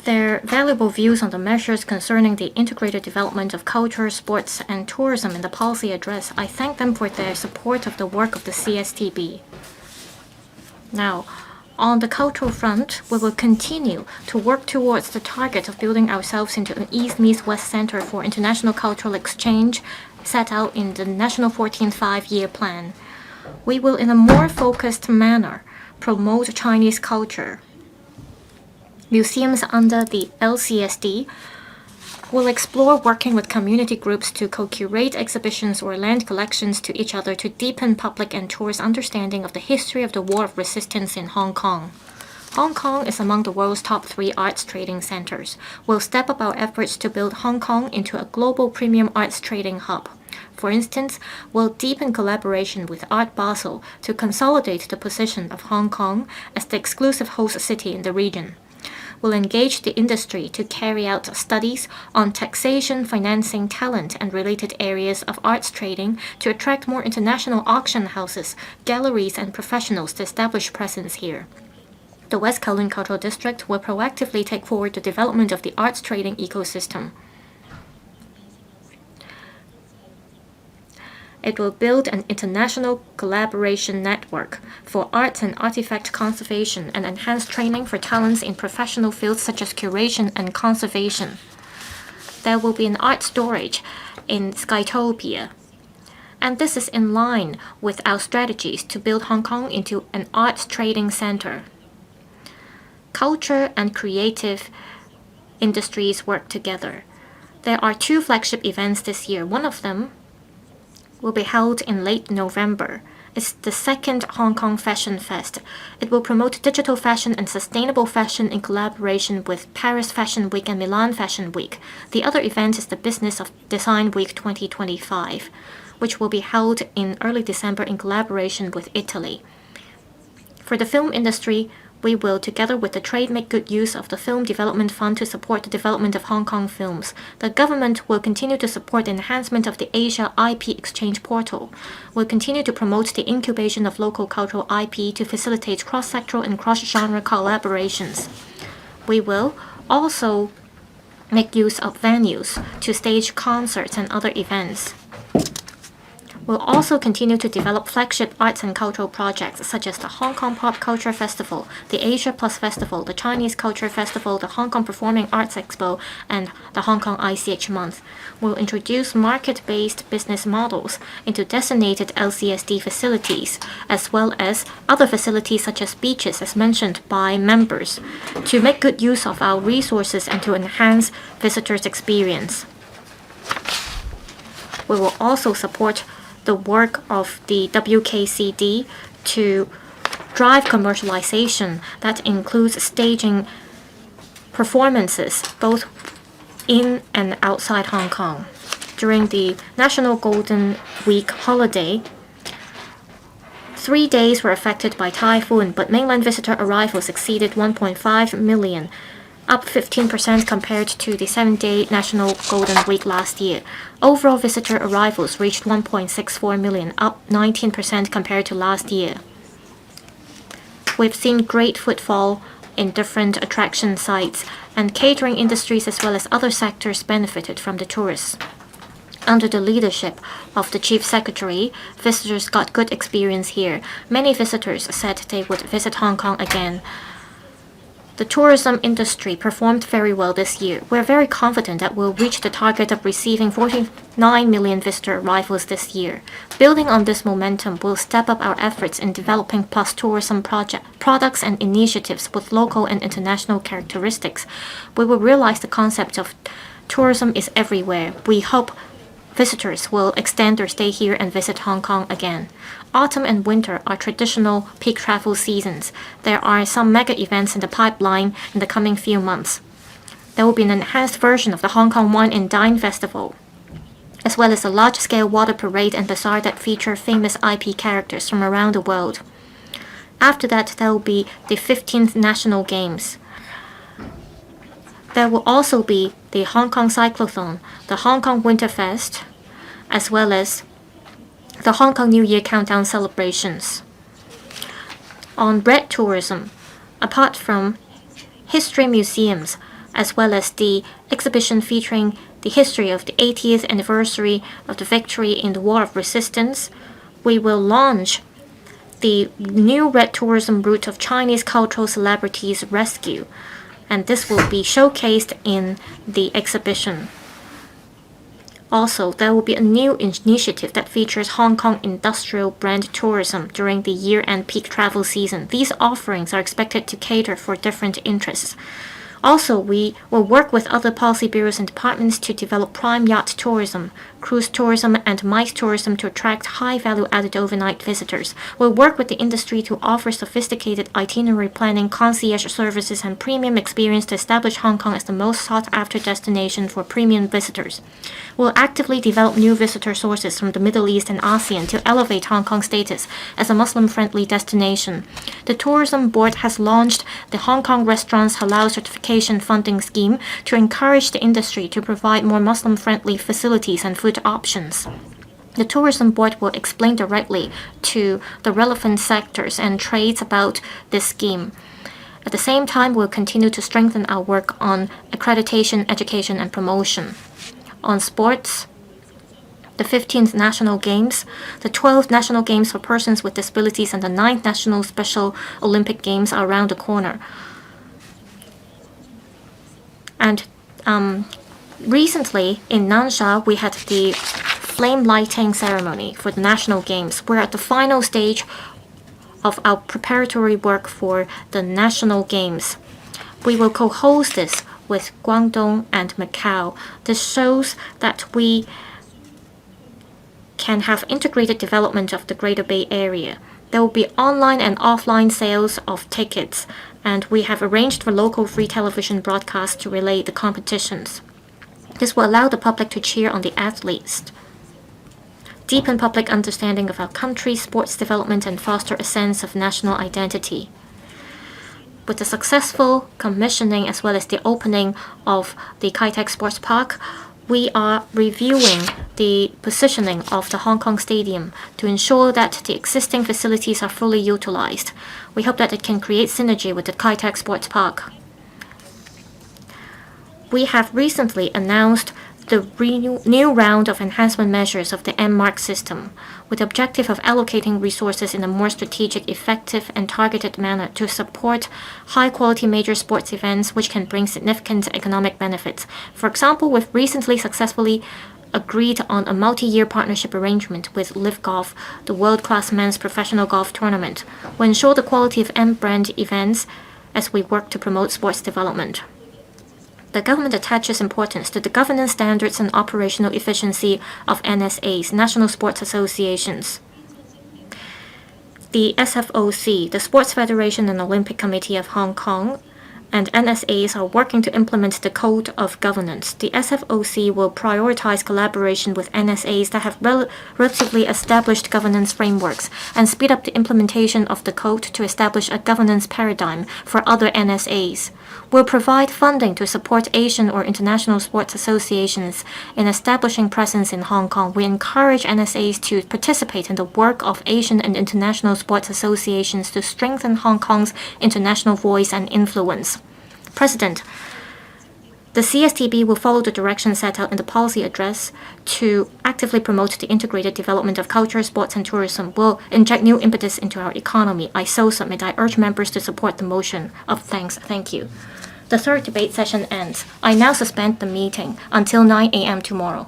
their valuable views on the measures concerning the integrated development of culture, sports, and tourism in the policy address. I thank them for their support of the work of the CSTB. Now, on the cultural front, we will continue to work towards the target of building ourselves into an East-Meets-West Center for international cultural exchange set out in the National 14th Five-Year Plan. We will, in a more focused manner, promote Chinese culture. Museums under the LCSD will explore working with community groups to co-curate exhibitions or lend collections to each other to deepen public and tourist understanding of the history of the War of Resistance in Hong Kong. Hong Kong is among the world's top 3 arts trading centers. We'll step up our efforts to build Hong Kong into a global premium arts trading hub. For instance, we'll deepen collaboration with Art Basel to consolidate the position of Hong Kong as the exclusive host city in the region. Will engage the industry to carry out studies on taxation, financing, talent, and related areas of arts trading to attract more international auction houses, galleries, and professionals to establish presence here. The West Kowloon Cultural District will proactively take forward the development of the arts trading ecosystem. It will build an international collaboration network for arts and artifact conservation and enhance training for talents in professional fields such as curation and conservation. There will be an art storage in Skytopia. And this is in line with our strategies to build Hong Kong into an arts trading center. Culture and creative industries work together. There are 2 flagship events this year. One of them will be held in late November. It's the 2nd Hong Kong Fashion Fest. It will promote digital fashion and sustainable fashion in collaboration with Paris Fashion Week and Milan Fashion Week. The other event is the Business of Design Week 2025, which will be held in early December in collaboration with Italy. For the film industry, we will, together with the trade, make good use of the Film Development Fund to support the development of Hong Kong films. The government will continue to support the enhancement of the Asia IP Exchange Portal. We'll continue to promote the incubation of local cultural IP to facilitate cross-sectoral and cross-genre collaborations. We will also make use of venues to stage concerts and other events. We'll also continue to develop flagship arts and cultural projects such as the Hong Kong Pop Culture Festival, the Asia Plus Festival, the Chinese Culture Festival, the Hong Kong Performing Arts Expo, and the Hong Kong ICH Month. We'll introduce market-based business models into designated LCSD facilities, as well as other facilities such as beaches, as mentioned by members, to make good use of our resources and to enhance visitors' experience. We will also support the work of the WKCD to drive commercialization that includes staging performances both in and outside Hong Kong. During the National Golden Week holiday, 3 days were affected by typhoon, but mainland visitor arrivals exceeded 1.5 million, up 15% compared to the 7-day National Golden Week last year. Overall visitor arrivals reached 1.64 million, up 19% compared to last year. We've seen great footfall in different attraction sites, and catering industries as well as other sectors benefited from the tourists. Under the leadership of the Chief Secretary, visitors got good experience here. Many visitors said they would visit Hong Kong again. The tourism industry performed very well this year. We're very confident that we'll reach the target of receiving 49 million visitor arrivals this year. Building on this momentum, we'll step up our efforts in developing plus tourism products and initiatives with local and international characteristics. We will realize the concept of tourism is everywhere. We hope visitors will extend their stay here and visit Hong Kong again. Autumn and winter are traditional peak travel seasons. There are some mega events in the pipeline in the coming few months. There will be an enhanced version of the Hong Kong Wine and Dine Festival, as well as a large-scale water parade and bazaar that feature famous IP characters from around the world. After that, there will be the 15th National Games. There will also be the Hong Kong Cyclothon, the Hong Kong Winterfest, as well as the Hong Kong New Year Countdown celebrations. On red tourism, apart from history museums, as well as the exhibition featuring the history of the 80th anniversary of the victory in the War of Resistance, we will launch the new red tourism route of Chinese cultural celebrities rescue, and this will be showcased in the exhibition. Also, there will be a new initiative that features Hong Kong industrial brand tourism during the year-end peak travel season. These offerings are expected to cater for different interests. Also, we will work with other policy bureaus and departments to develop prime yacht tourism, cruise tourism, and MICE tourism to attract high-value added overnight visitors. We'll work with the industry to offer sophisticated itinerary planning, concierge services, and premium experience to establish Hong Kong as the most sought-after destination for premium visitors. We'll actively develop new visitor sources from the Middle East and ASEAN to elevate Hong Kong's status as a Muslim-friendly destination. The Tourism Board has launched the Hong Kong Restaurants Halal Certification Funding Scheme to encourage the industry to provide more Muslim-friendly facilities and food options. The Tourism Board will explain directly to the relevant sectors and trades about this scheme. At the same time, we'll continue to strengthen our work on accreditation, education, and promotion. On sports, the 15th National Games, the 12th National Games for persons with disabilities, and the 9th National Special Olympic Games are around the corner. And recently in Nansha, we had the flame lighting ceremony for the National Games. We're at the final stage of our preparatory work for the National Games. We will co-host this with Guangdong and Macau. This shows that we can have integrated development of the Greater Bay Area. There will be online and offline sales of tickets, and we have arranged for local free television broadcasts to relay the competitions. This will allow the public to cheer on the athletes, deepen public understanding of our country's sports development, and foster a sense of national identity. With the successful commissioning as well as the opening of the Kai Tak Sports Park, we are reviewing the positioning of the Hong Kong Stadium to ensure that the existing facilities are fully utilized. We hope that it can create synergy with the Kai Tak Sports Park. We have recently announced the new round of enhancement measures of the M-Mark system, with the objective of allocating resources in a more strategic, effective, and targeted manner to support high-quality major sports events which can bring significant economic benefits. For example, we've recently successfully agreed on a multi-year partnership arrangement with Live Golf, the world-class men's professional golf tournament. We ensure the quality of M-brand events as we work to promote sports development. The government attaches importance to the governance standards and operational efficiency of NSAs, National Sports Associations. The SFOC, the Sports Federation and Olympic Committee of Hong Kong, and NSAs are working to implement the Code of Governance. The SFOC will prioritize collaboration with NSAs that have relatively established governance frameworks and speed up the implementation of the code to establish a governance paradigm for other NSAs. We'll provide funding to support Asian or international sports associations in establishing presence in Hong Kong. We encourage NSAs to participate in the work of Asian and international sports associations to strengthen Hong Kong's international voice and influence. President, the CSTB will follow the directions set out in the policy address to actively promote the integrated development of culture, sports, and tourism. Will inject new impetus into our economy. I so submit. I urge members to support the motion of thanks. Thank you. The third debate session ends. I now suspend the meeting until 9 a.m. tomorrow.